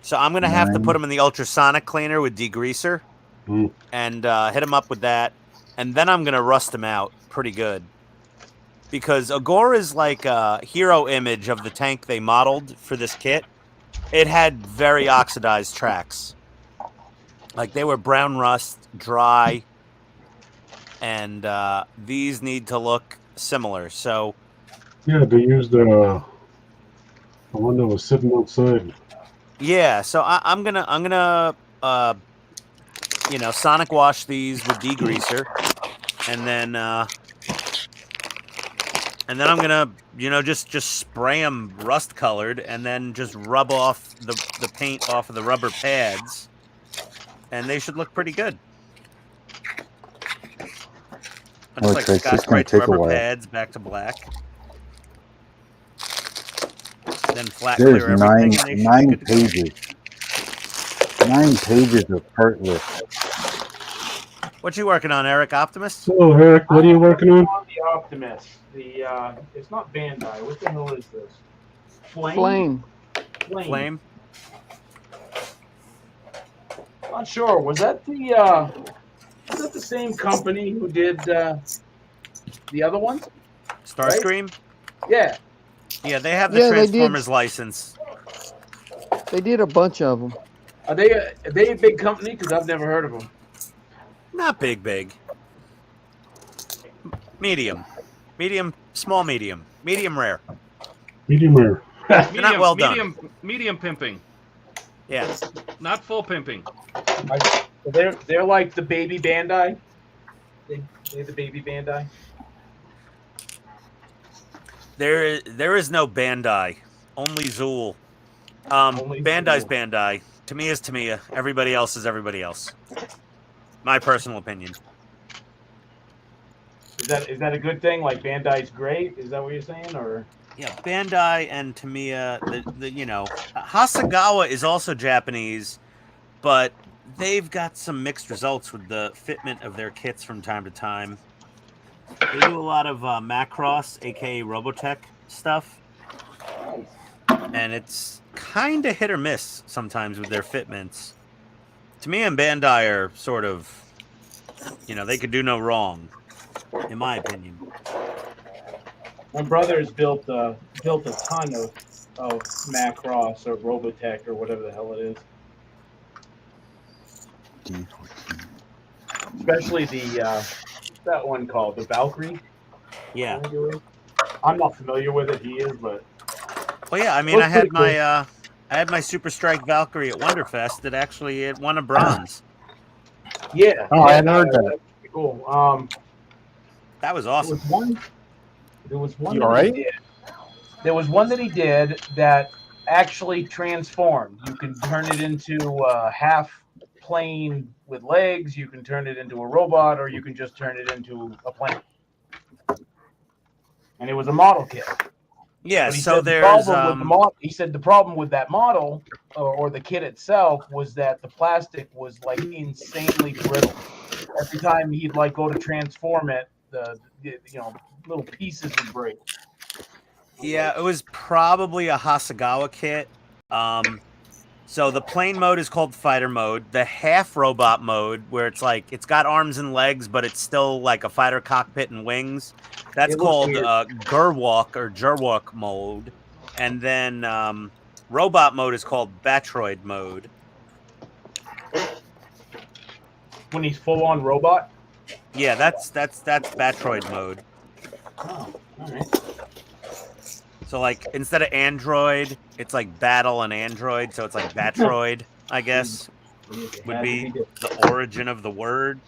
So I'm going to have to nine. put them in the ultrasonic cleaner with degreaser Mm. and hit them up with that. And then I'm going to rust them out pretty good. Because Agora is like a hero image of the tank they modeled for this kit. It had very oxidized tracks. Like they were brown rust, dry, and these need to look similar. So Yeah, they used the one that was sitting outside. yeah, so I'm gonna you know, sonic wash these with degreaser, and then I'm gonna, you know, just spray them rust colored, and then just rub off the paint off of the rubber pads, and they should look pretty good. Oh, like it's just gonna Scotch-Brite's take a rubber while. pads back to black. Then flat There's clear everything, and they should be nine good to go. pages. 9 pages of part list. What you working on, Eric? Optimus? So, Eric, what are you working on? The Optimus. It's not Bandai. What the hell is this? Flame. Flame? Not sure. Was that the same company who did the other ones? Starscream? Yeah. Yeah, they have the Yeah, they did. Transformers license. They did a bunch of them. Are they a big company? Because I've never heard of them. Not big. Medium. Small medium. Medium rare. Medium rare. They're not well done. Medium pimping, Yeah. not full pimping. They're like the baby Bandai. They're the baby Bandai. There is no Bandai. Only Zool. Only Bandai's Zool. Bandai. Tamiya's Tamiya. Everybody else is everybody else. My personal opinion. Is that a good thing? Like Bandai's great? Is that what you're saying? Or Yeah, Bandai and Tamiya, Hasegawa is also Japanese, but they've got some mixed results with the fitment of their kits from time to time. They do a lot of Macross, aka Robotech stuff, and it's kind of hit or miss sometimes with their fitments. Tamiya and Bandai are sort of, they could do no wrong, in my opinion. my brother has built a ton of Macross or Robotech or whatever the hell it is. Especially that one called the Valkyrie. Yeah. I'm not familiar with it. He is, but Well, yeah. I mean, I had my Super Strike Valkyrie at Wonderfest that actually it won a bronze. yeah. Oh, I hadn't heard that. That's pretty cool. That was awesome. There was one. You that all he right? did. There was one that he did that actually transformed. You can turn it into half plane with legs. You can turn it into a robot, or you can just turn it into a plane. And it was a model kit. Yeah. But he So said the there's problem with he said the problem with that model or the kit itself was that the plastic was like insanely brittle. Every time he'd like go to transform it, the little pieces would break. Yeah, it was probably a Hasegawa kit. So the plane mode is called fighter mode. The half robot mode, where it's like it's got arms and legs, but it's still like a fighter cockpit and wings. That's It looks called weird. Gerwalk or Jerwalk mode. And then robot mode is called Batroid mode. When he's full on robot. Yeah, that's Batroid mode. Oh, all right. So like instead of Android, it's like Battle and Android, so it's like Batroid, I guess, would be the origin of the word.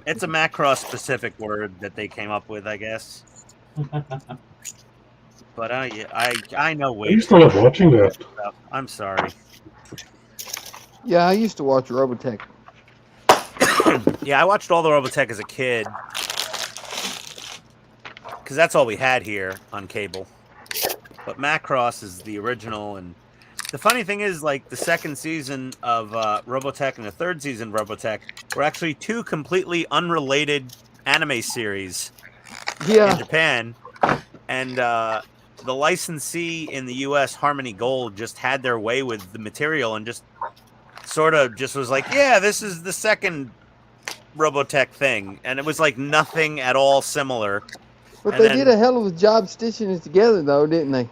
It's a Macross specific word that they came up with, I guess. But I know I way used to love watching that. stuff. I'm sorry. Yeah, I used to watch Robotech. Yeah, I watched all the Robotech as a kid because that's all we had here on cable. But Macross is the original, and the funny thing is, like, the second season of Robotech and the third season of Robotech were actually two completely unrelated anime series in Yeah, Japan, and the licensee in the U.S., Harmony Gold, just had their way with the material and just sort of just was like, yeah, this is the second Robotech thing, and it was like nothing at all similar. but And they then- did a hell of a job stitching it together, though, didn't they?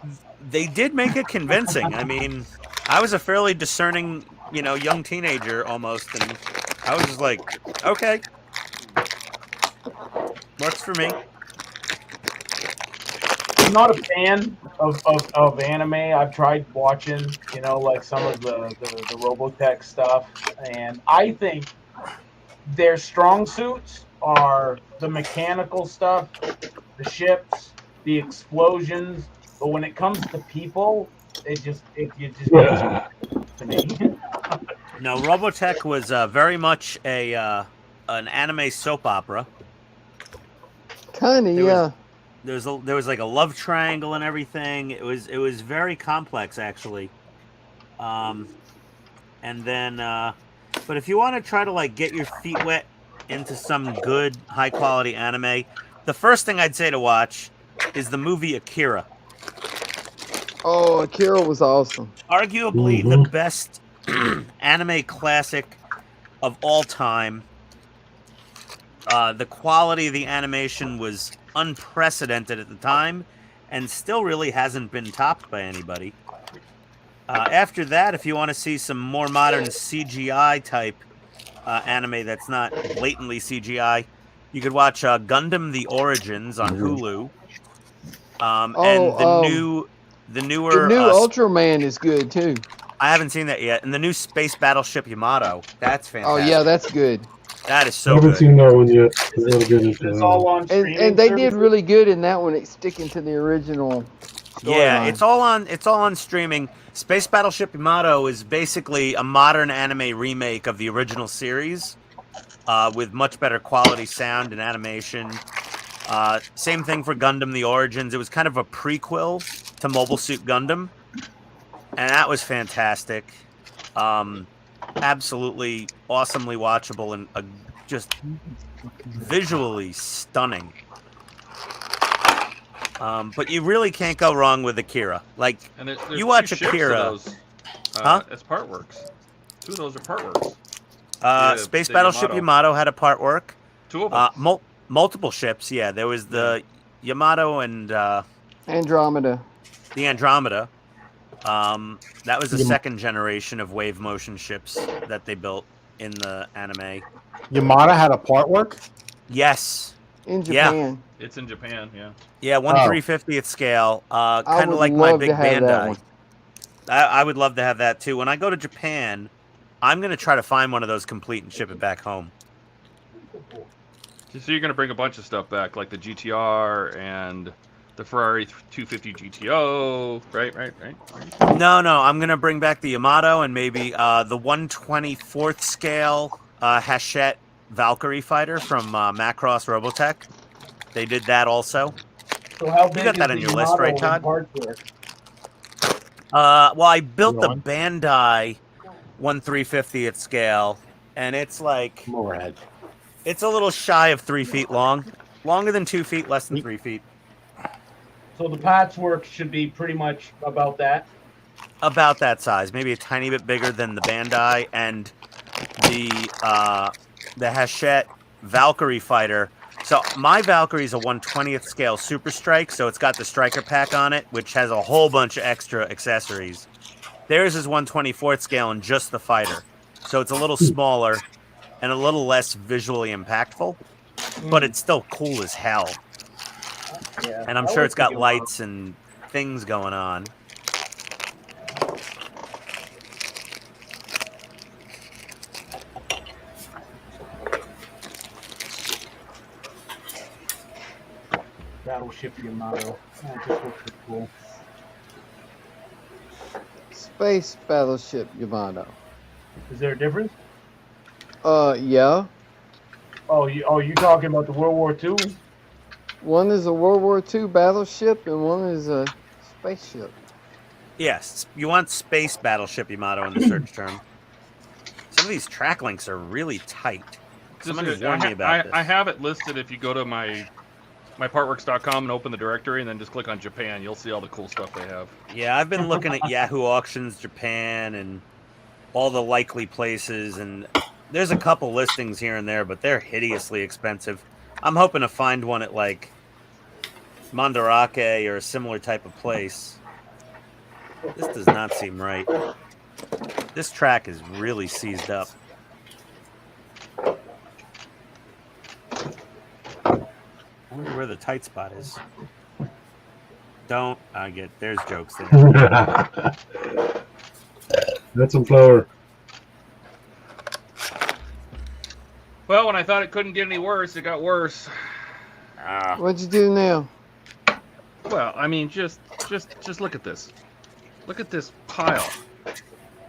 They did make it convincing. I mean, I was a fairly discerning, young teenager almost, and I was just like, okay, works for me. I'm not a fan of anime. I've tried watching, like some of the Robotech stuff, and I think their strong suits are the mechanical stuff, the ships, the explosions. But when it comes to people, it just gets to me. No, Robotech was very much an anime soap opera. Kinda, There yeah. There was like a love triangle and everything. It was very complex actually. And then, but if you want to try to like get your feet wet into some good high quality anime, the first thing I'd say to watch is the movie Akira. Oh, Akira was awesome. Arguably the best anime classic of all time. The quality of the animation was unprecedented at the time and still really hasn't been topped by anybody. After that, if you want to see some more modern CGI type anime that's not blatantly CGI, you could watch Gundam The Origins on Hulu. And the newer Ultraman is good too. I haven't seen that yet. And the new Space Battleship Yamato, that's fantastic. Oh yeah, that's good. That is I so haven't good. seen that one yet. I gotta get into It's that all one. on streaming And they did services? really good in that one. It's sticking to the original. Yeah, storyline. it's all on streaming. Space Battleship Yamato is basically a modern anime remake of the original series, with much better quality sound and animation. Same thing for Gundam The Origins. It was kind of a prequel to Mobile Suit Gundam, and that was fantastic. Absolutely awesomely watchable and just visually stunning. But you really can't go wrong with Akira. Like, And there's you watch two ships of Akira, those, huh? As part works. Two of those are part works. Space the Battleship Yamato had a part work. Two of them. Multiple ships, yeah. There was the Yamato and Andromeda. the Andromeda. That was the second generation of wave motion ships that they built in the anime. Yamada had a part work? Yes. In Japan. It's in Japan, yeah. Yeah, 1/350th scale. Kind of like my big Bandai. I would love to have that too. When I go to Japan, I'm going to try to find one of those complete and ship it back home. So you're going to bring a bunch of stuff back, like the GTR and the Ferrari 250 GTO, right? No, I'm going to bring back the Yamato and maybe the 1/24th scale Hachette Valkyrie fighter from Macross Robotech. They did that also. So how You big got is that the on your list, Yamato right, in Todd? parts work? Well, I built the Go on. Bandai 1/350th scale, and it's like Overhead. it's a little shy of 3 feet long, longer than 2 feet, less than 3 feet. So the patchwork should be pretty much about that. About that size, maybe a tiny bit bigger than the Bandai, and the Hachette Valkyrie fighter. So my Valkyrie is a 1/20th scale Super Strike, so it's got the striker pack on it, which has a whole bunch of extra accessories. Theirs is 1/24th scale and just the fighter, so it's a little smaller and a little less visually impactful, but it's still cool as hell. Yeah. And I'm I sure like it's got the Yamato. lights and things going on. Battleship Yamato. That just looks cool. Space Battleship Yamato. Is there a difference? Yeah. Oh, you talking about the World War II? One is a World War II battleship and one is a spaceship. Yes, you want Space Battleship Yamato in the search term. Some of these track links are really tight. Somebody warned me about this. I have it listed. If you go to my partworks.com and open the directory and then just click on Japan, you'll see all the cool stuff they have. Yeah, I've been looking at Yahoo Auctions Japan and all the likely places, and there's a couple listings here and there, but they're hideously expensive. I'm hoping to find one at like Mandarake or a similar type of place. This does not seem right. This track is really seized up. I wonder where the tight spot is. There's jokes there. That's some flour. Well, when I thought it couldn't get any worse, it got worse. What'd you do now? Well, I mean, just look at this. Look at this pile.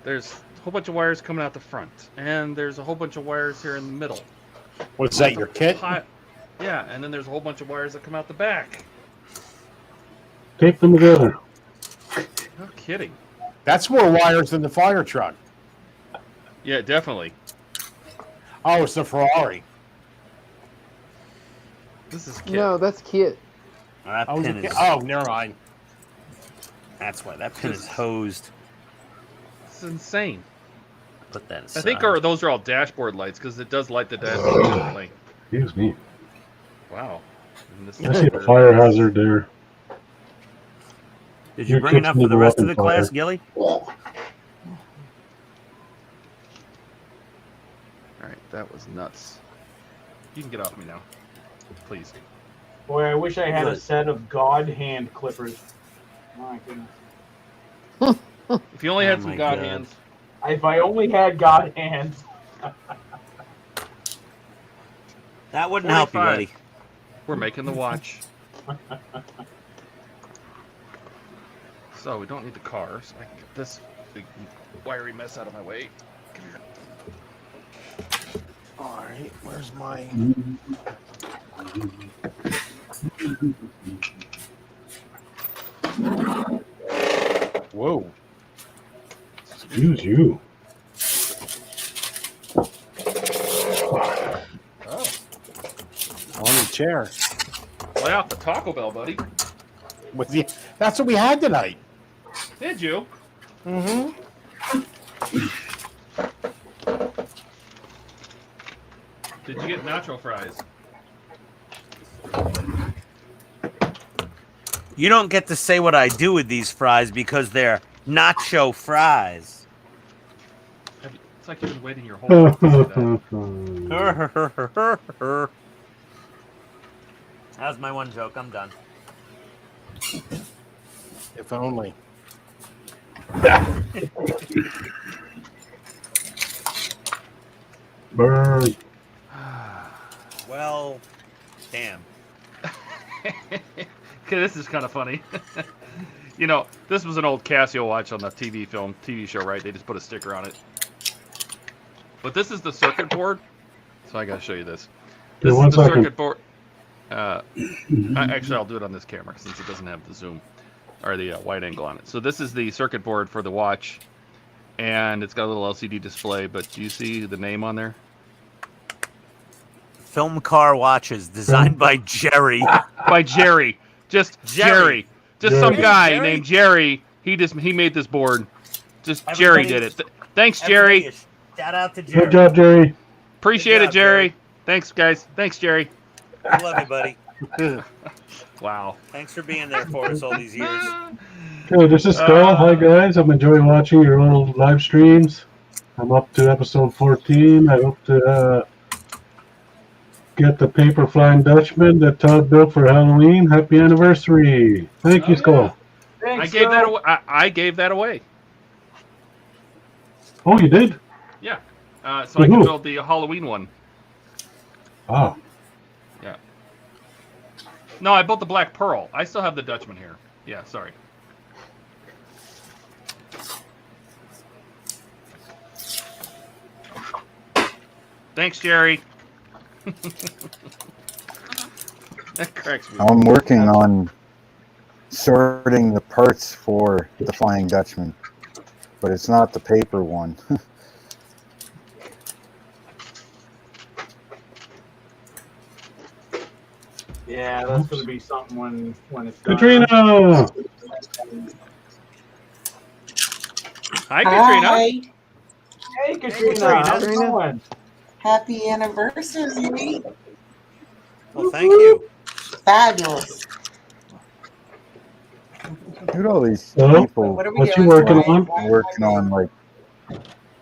There's a whole bunch of wires coming out the front, and there's a whole bunch of wires here in the middle. What's that, your kit? Yeah, and then there's a whole bunch of wires that come out the back. Tape them together. No kidding. That's more wires than the fire truck. Yeah, definitely. Oh, it's the Ferrari. This is Kit. No, that's Kit. That Oh, pin is, never mind. that's why that pin is hosed. This is insane. Put that I aside. think those are all dashboard lights because it does light the dashboard differently. Excuse me. Wow. And this I see a fire hazard there. Did you Your bring enough kitchen for the is rest of open the class, fire. Gilly? All right, that was nuts. You can get off me now, please. Boy, I wish I had a Good. set of God hand clippers. My goodness. If you only had Oh some my God God. hands. If I only had God hands. That wouldn't help you, 45. buddy. We're making the watch. So we don't need the car, so I can get this big wiry mess out of my way. Come here. All right, where's my... Whoa. Excuse you. On the chair. Lay off the Taco Bell, buddy. With the... That's what we had tonight. Did you? Mm-hmm. Did you get nacho fries? You don't get to say what I do with these fries because they're nacho fries. It's like you've been waiting your whole life to say that. That was my one joke. I'm done. If only. Burn. Well, damn. Okay, this is kind of funny. You know, this was an old Casio watch on the TV show, right? They just put a sticker on it. But this is the circuit board. So I gotta show you this. This one is the second. circuit board. Actually, I'll do it on this camera since it doesn't have the zoom or the wide angle on it. So this is the circuit board for the watch, and it's got a little LCD display. But do you see the name on there? Film car watches designed by Jerry. By Jerry. Just Jerry. Just Jerry. some guy Jerry? named Jerry. He made this board. Just Jerry did it. Thanks, Jerry. Everybody, shout out to Jerry. Good job, Jerry. Appreciate Good it, job, Jerry. Thanks, guys. Thanks, Jerry. I love you, buddy. Wow. Thanks for being there for us all these years. Okay, this is Skull. Hi, guys. I'm enjoying watching your old live streams. I'm up to episode 14. I hope to get the paper Flying Dutchman that Todd built for Halloween. Happy anniversary. Thank you, Oh, Skull. Thanks, I gave that Phil. away. I gave that away. Oh, you did? Yeah. So I can Woohoo. build the Halloween one. Ah. Yeah. No, I built the Black Pearl. I still have the Dutchman here. Yeah, sorry. Thanks, Jerry. That cracks me. I'm working on sorting the parts for the Flying Dutchman, but it's not the paper one. Yeah, that's going to be something when it's done. Katrina! Hi, Katrina. Hi. Hey, Katrina. Katrina. How's it going? Happy anniversary. Well, thank you. Fabulous. Look at all these Hello? people What are we What you doing? working Why- on? why- working on like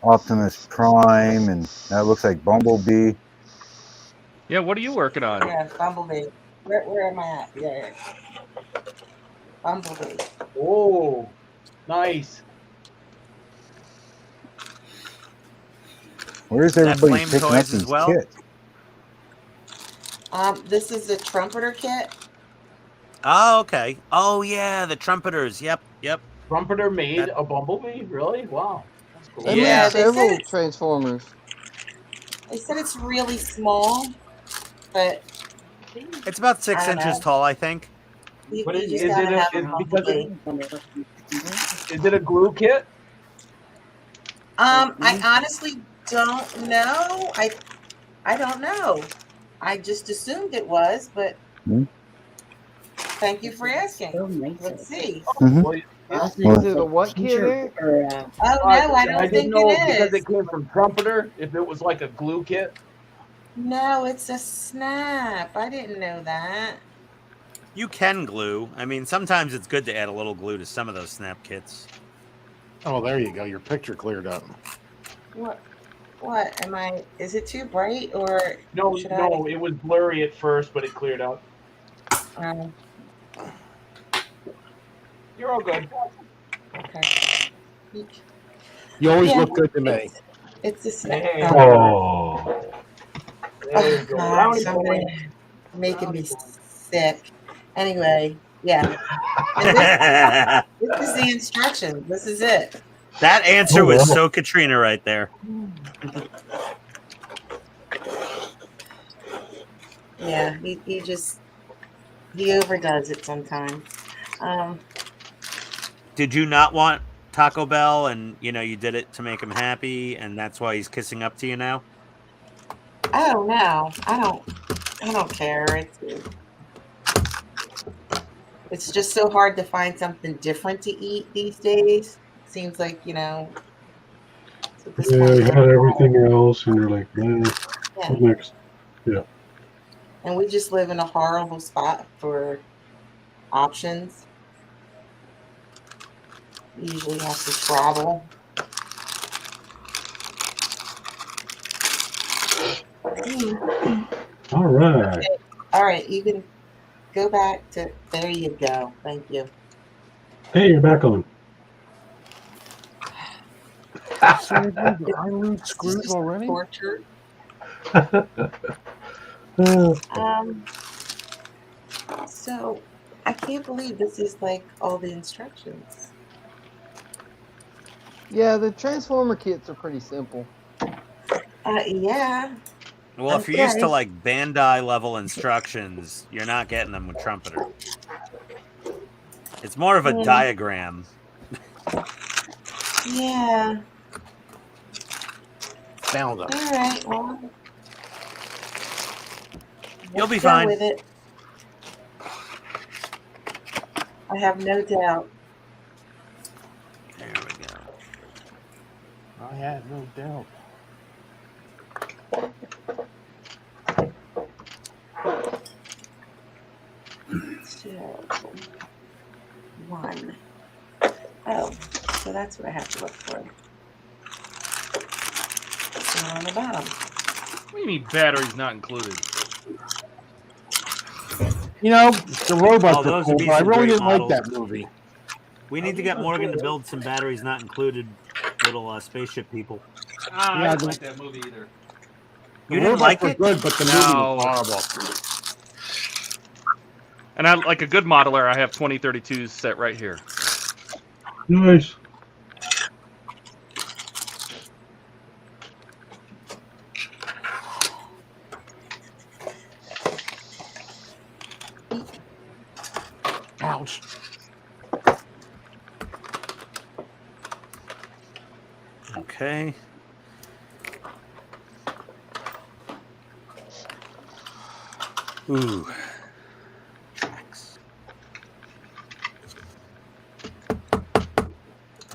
Optimus Prime, and that looks like Bumblebee. Yeah, what are you working on? Yeah, Bumblebee. Where am I at? Yeah. Bumblebee. Oh, nice. Where's That everybody flame picking up toys as these well? kits? This is the trumpeter kit. Oh, okay. Oh, yeah, the trumpeters. Yep. Trumpeter made That- a Bumblebee? Really? Wow. That's cool. They Yeah. made They several said- Transformers. They said it's really small, but It's about 6 I don't inches know. tall, I think. You, But you is just it gotta a, have is, them because healthy. is it a glue kit? I honestly don't know. I don't know. I just assumed it was, but Hmm? thank you for asking. Let's see. Mm-hmm. Well, Is it a what kid, Eric? Oh no, I don't didn't think know it because is. it came from Trumpeter. If it was like a glue kit. No, it's a snap. I didn't know that. You can glue. I mean, sometimes it's good to add a little glue to some of those snap kits. Oh, there you go. Your picture cleared up. What? What am I? Is it too bright or No, should no, it was blurry at first, but it cleared up. I? You're all good. Okay. You always Yeah, look good to me. it's a snap. Hey. Oh. There you go. God, Brownie somebody points. making me Brownie points. sick. Anyway, yeah. And That this is the instructions. This is it. answer Oh, was wow. so Katrina right there. Yeah, he overdoes it sometimes. Did you not want Taco Bell and, you did it to make him happy and that's why he's kissing up to you now? Oh no, I don't care. It's just so hard to find something different to eat these days. Seems like, so this Yeah, kind you of had everything else, and you're like, man, yeah. what next? Yeah. And we just live in a horrible spot for options. We usually have to travel. All right. Okay. All right, you can go back to there you go. Thank you. Hey, you're back on. Did I lose This screws is just already? torture. So I can't believe this is like all the instructions. Yeah, the Transformer kits are pretty simple. Yeah. Well, if you're used to Okay. like Bandai level instructions, you're not getting them with Trumpeter. It's more of a Yeah. diagram. Yeah. Found them. All right. Well, You'll be let's go fine. with it. I have no doubt. There we go. I have no doubt. So, 1. Oh, so that's what I have to look for. So on the bottom. What do you mean batteries not included? The robots Oh, were those cool, would be but I some really great didn't like models. that movie. We need to get Morgan to build some batteries not included little spaceship people. I Yeah, didn't like that movie either. You didn't like were it? good, but the movie No. was horrible. And I like a good modeler. I have 2032s set right here. Nice. Ouch. Okay. Ooh. Tracks.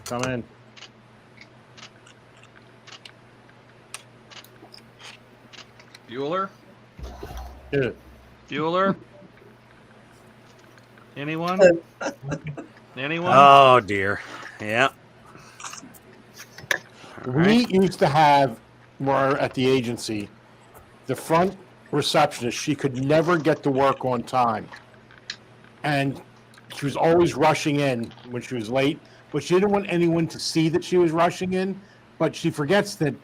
Come in. Bueller? Dude. Bueller? Anyone? Anyone? Oh dear. Yeah. We used to have, where at the agency, the front receptionist, she could never get to work on time. And she was always rushing in when she was late, but she didn't want anyone to see that she was rushing in. But she forgets that,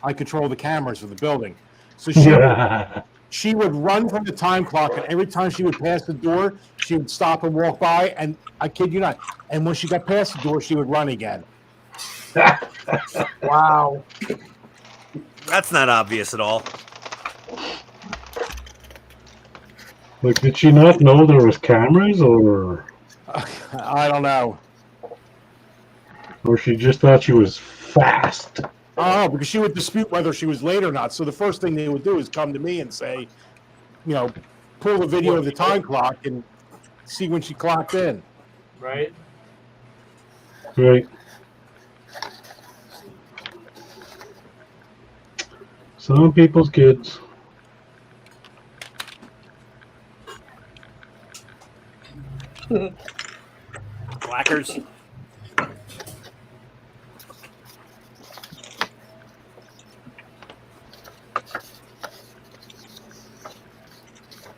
I control the cameras for the building. So she would run from the time clock, and every time she would pass the door, she would stop and walk by, and I kid you not. And when she got past the door, she would run again. Wow. That's not obvious at all. Like, did she not know there was cameras, or I don't know. she just thought she was fast? Oh, because she would dispute whether she was late or not. So the first thing they would do is come to me and say, you know, pull the video of the time clock and see when she clocked in. Right? Right. Some people's kids. Blackers.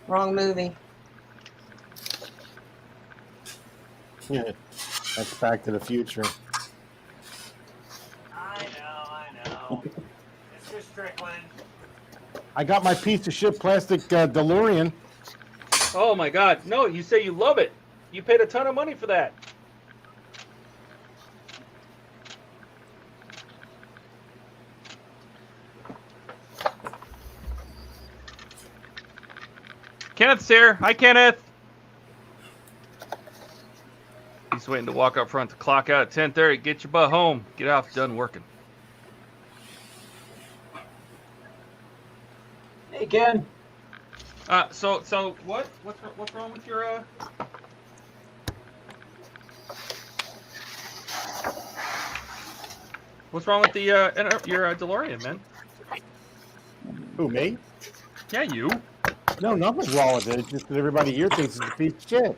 Wrong movie. Yeah, that's Back to the Future. I know. Mr. Strickland. I got my piece of shit plastic DeLorean. Oh my God! No, you say you love it. You paid a ton of money for that. Kenneth's here. Hi, Kenneth. He's waiting to walk up front to clock out at 10:30. Get your butt home. Get off. Done working. Hey, Ken. So what's wrong with your What's wrong with the your DeLorean, man? Who, me? Yeah, you. No, nothing's wrong with it. It's just that everybody here thinks it's a piece of shit.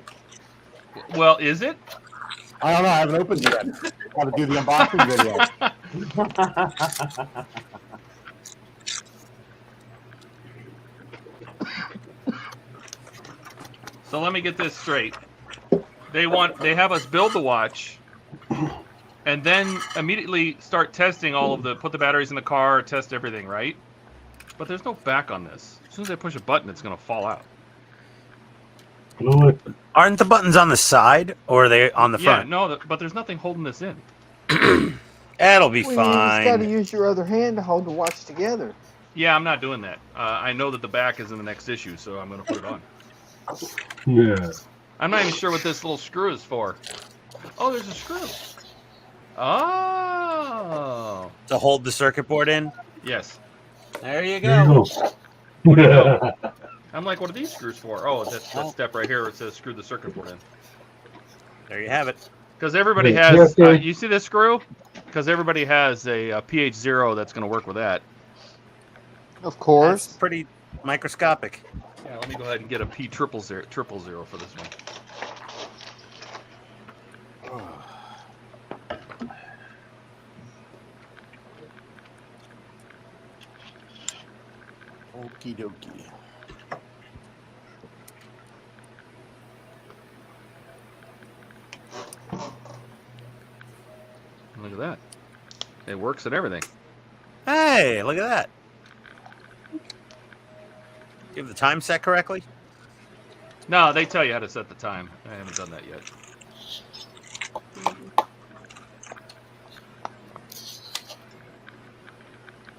Well, is it? I don't know. I haven't opened it yet. Got to do the unboxing video. So let me get this straight. They have us build the watch, and then immediately start testing all of put the batteries in the car, test everything, right? But there's no back on this. As soon as I push a button, it's gonna fall out. You know what? Aren't the buttons on the side, or are they on the Yeah, front? no, but there's nothing holding this in. That'll be Well, you just got to fine. use your other hand to hold the watch together. Yeah, I'm not doing that. I know that the back is in the next issue, so I'm gonna put it on. Yeah. I'm not even sure what this little screw is for. Oh, there's a screw. Oh. To hold the circuit board in. Yes. There you There go. you go. I'm like, what are these screws for? Oh, that's that step right here where it says screw the circuit board in. There you have it. Because everybody Yeah, has, yeah. you see this screw? Because everybody has a PH0 that's going to work with that. Of That's course. pretty microscopic. Yeah, let me go ahead and get a P000 for this one. Okie dokie. Look at that. It works and everything. Hey, look at that. You have the time set correctly? No, they tell you how to set the time. I haven't done that yet.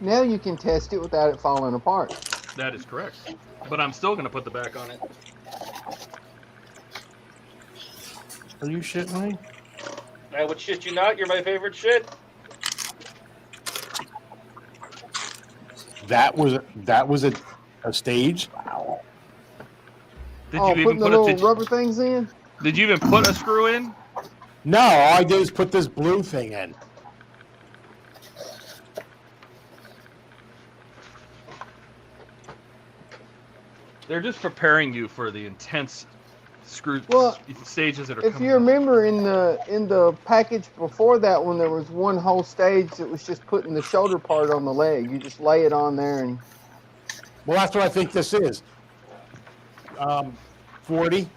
Now you can test it without it falling apart. That is correct. But I'm still going to put the back on it. Are you shitting me? I would shit you not. You're my favorite shit. That was a stage. Did Oh, you even putting the put little rubber things in? Did you even put a screw in? No, all I did is put this blue thing in. They're just preparing you for the intense screw Well, stages that are If coming you up. remember in the package before that one, there was one whole stage that was just putting the shoulder part on the leg. You just lay it on there and Well, that's what I think this is. 40.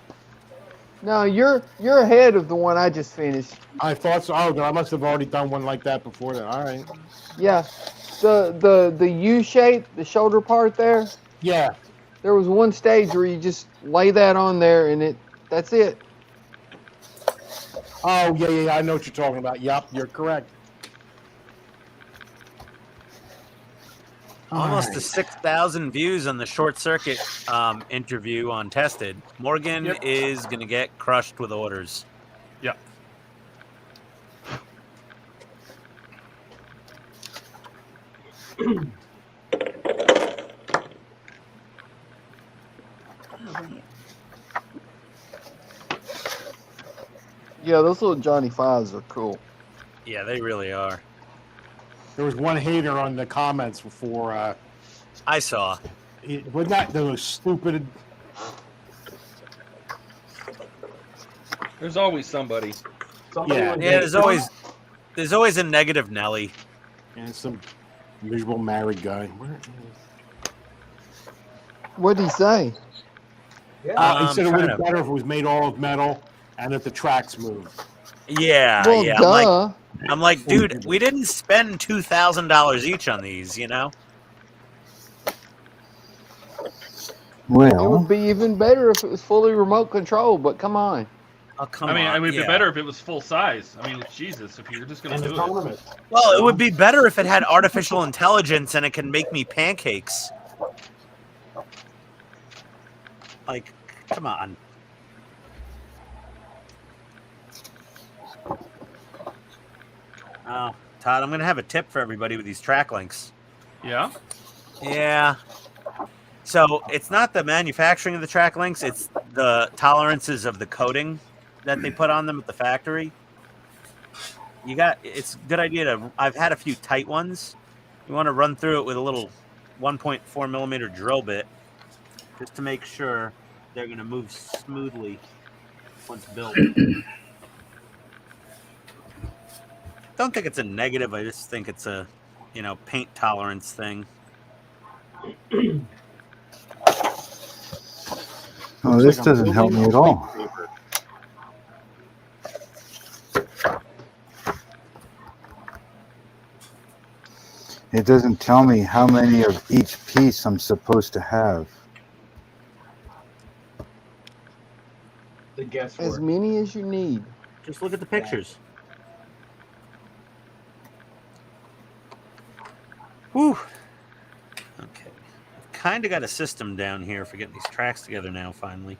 no, you're ahead of the one I just finished. I thought so. Oh, I must have already done one like that before then. All right. Yeah, the U shape, the shoulder part there. Yeah. There was one stage where you just lay that on there and that's it. Oh, yeah. I know what you're talking about. Yep, you're correct. Almost to Alright. 6,000 views on the short circuit interview on Tested. Morgan Yep. is going to get crushed with orders. Yeah. Yeah, those little Johnny Fives are cool. Yeah, they really are. There was one hater on the comments before. I saw. Wasn't that those stupid? There's always somebody. Somebody Yeah. was Yeah, there's always a negative Nelly. And some miserable married guy. What'd he say? Yeah. He said it trying would to- have better if it was made all of metal and if the tracks moved. Yeah, Well, yeah. duh. I'm like, dude, we didn't spend $2,000 each on these, you know? It Well, would be even better if it was fully remote controlled, but come on. Oh, come I mean, on. it would yeah. be better if it was full size. I mean, Jesus, if you're just going And to the do it. tournament. Well, it would be better if it had artificial intelligence and it can make me pancakes. Like, come on. Oh, Todd, I'm going to have a tip for everybody with these track links. Yeah? Yeah. So it's not the manufacturing of the track links, it's the tolerances of the coating that they put on them at the factory. It's a good idea to, I've had a few tight ones. You want to run through it with a little 1.4 millimeter drill bit just to make sure they're going to move smoothly once built. Don't think it's a negative. I just think it's a, paint tolerance thing. oh, this doesn't help me at all. It doesn't tell me how many of each piece I'm supposed to have. The As guesswork. many as you need. Just look at the pictures. Whew. Okay. I've kind of got a system down here for getting these tracks together now, finally.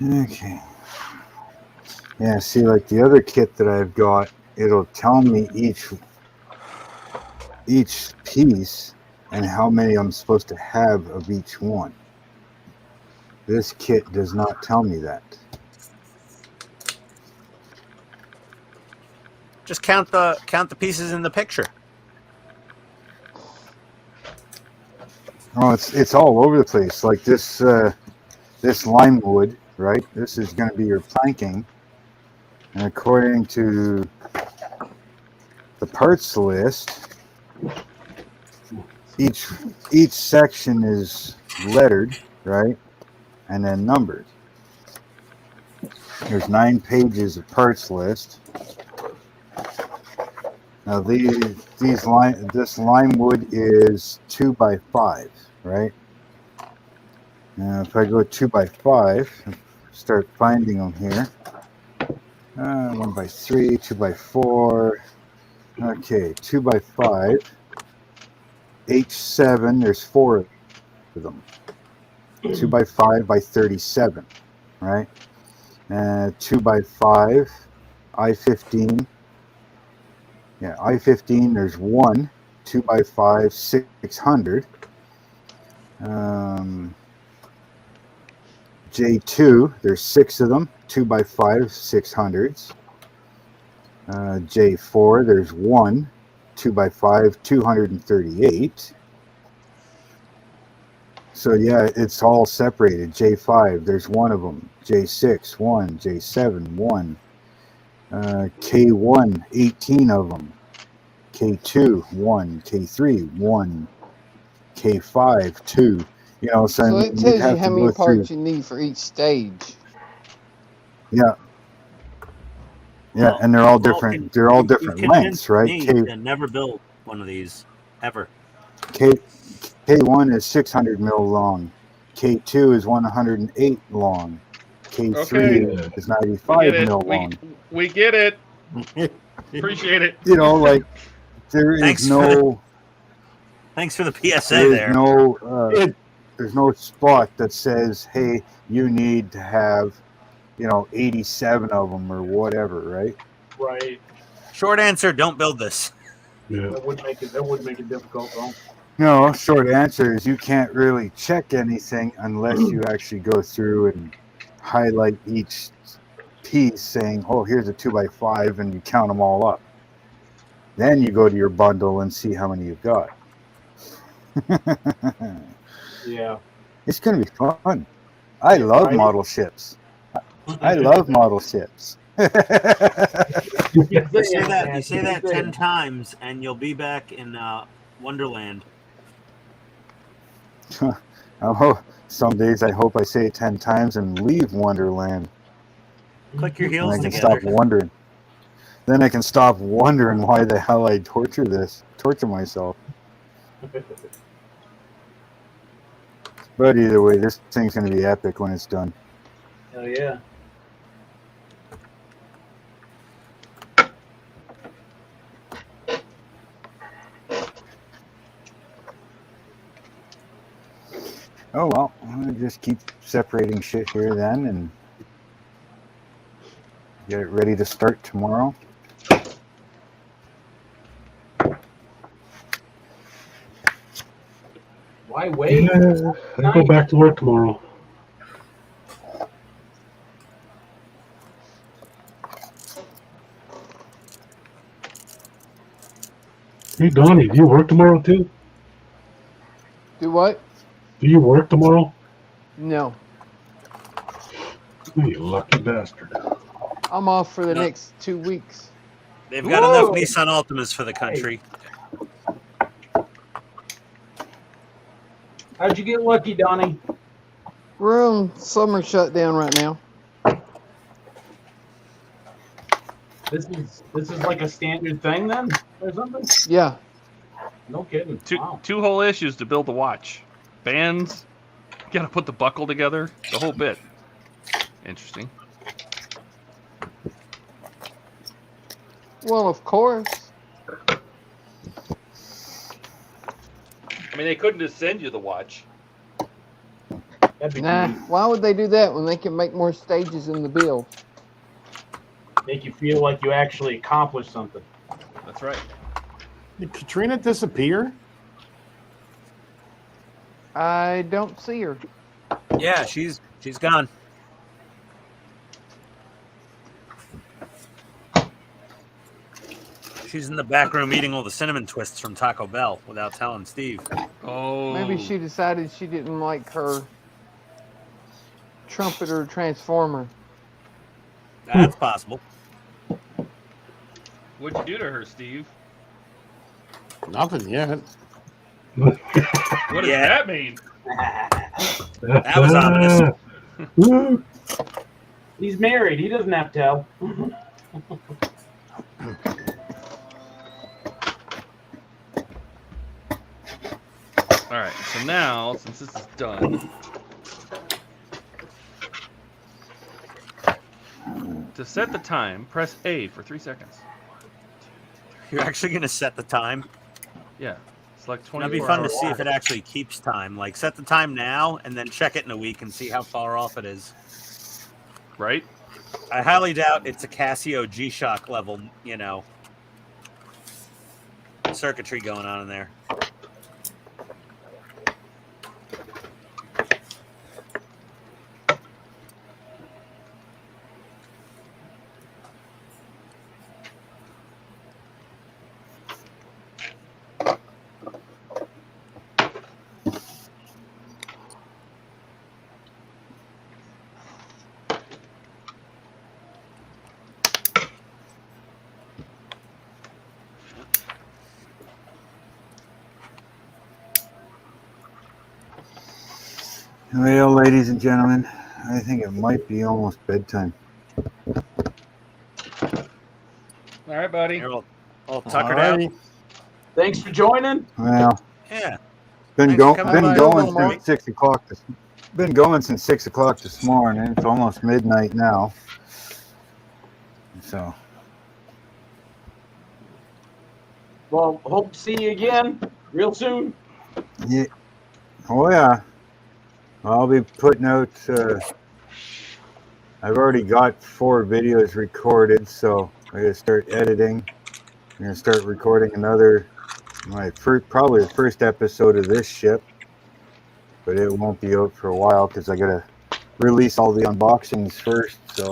Okay. Yeah, see, like the other kit that I've got, it'll tell me each piece and how many I'm supposed to have of each one. This kit does not tell me that. Just count the pieces in the picture. Oh, it's all over the place. Like this this lime wood, right? This is going to be your planking, and according to the parts list, each section is lettered, right, and then numbered. There's 9 pages of parts list. Now this lime wood is 2x5, right? Now if I go 2x5, start finding them here. 1x3, 2x4. Okay, 2x5. H7. There's 4 of them. 2x5 by 37, right? 2x5. I-15. Yeah, I-15, there's 1, 2x5, 600. J2, there's 6 of them, 2x5, 600s. J4, there's 1, 2x5, 238. So yeah, it's all separated. J5, there's 1 of them. J6, 1. J7, 1. K1, 18 of them. K2, 1. K3, 1. K5, 2. So it tells you how many parts you need for each stage. Yeah. Yeah, Well, and they're all different. They're all different lengths, right? To never build one of these ever. K1 is 600 mil long. K2 is 108 long. K3 is 95 mil long. We get it. Appreciate it. You know, like there is Thanks for the PSA there's there. There's no spot that says, hey, you need to have, 87 of them or whatever, right? Right. Short answer, don't build this. Yeah. That would make it difficult, though. No, short answer is you can't really check anything unless you actually go through and highlight each piece saying, oh, here's a 2x5, and you count them all up. Then you go to your bundle and see how many you've got. Yeah. It's going to be fun. I love model ships. I love model ships. You say that 10 times, and you'll be back in Wonderland. Some days I hope I say it 10 times and leave Wonderland. Click your And heels I can together. stop wondering. Then I can stop wondering why the hell I torture myself. But either way, this thing's going to be epic when it's done. Hell yeah. Oh well, I'll just keep separating shit here then and get it ready to start tomorrow. Why wait? Yeah, I go back to work tomorrow. Hey Donnie, do you work tomorrow too? Do what? Do you work tomorrow? No. You lucky bastard. I'm off for the No. next 2 weeks. They've got enough Nissan Altimas for the country. How'd you get lucky, Donnie? We're on summer shutdown right now. This is like a standard thing then, or something? Yeah. No kidding. Wow. Two whole issues to build the watch. Bands, gotta put the buckle together, the whole bit. Interesting. Well, of course. I mean, they couldn't just send you the watch. That'd be Nah. neat. Why would they do that when they can make more stages in the build? Make you feel like you actually accomplished something. That's right. Did Katrina disappear? I don't see her. Yeah, she's gone. She's in the back room eating all the cinnamon twists from Taco Bell without telling Steve. Oh. Maybe she decided she didn't like her trumpeter transformer. That's possible. What'd you do to her, Steve? Nothing yet. What does Yeah. that mean? That was ominous. Woo. He's married. He doesn't have to tell. All right. So now, since this is done, to set the time, press A for 3 seconds. You're actually going to set the time? Yeah. Select 24 That'd be fun to hours. see if it actually keeps time. Like, set the time now and then check it in a week and see how far off it is. Right? I highly doubt it's a Casio G-Shock level, circuitry going on in there. Well, ladies and gentlemen, I think it might be almost bedtime. All right, buddy. Here, I'll tuck it out. Alrighty. Thanks for joining. Well, Yeah. been Thanks for coming going by. going Tomorrow. since 6 o'clock been going since 6 o'clock this morning. It's almost midnight now. So. Well, hope to see you again real soon. Yeah. Oh yeah. I'll be putting out. I've already got 4 videos recorded, so I gotta start editing. I'm gonna start recording another. Probably the first episode of this ship, but it won't be out for a while because I gotta release all the unboxings first. So.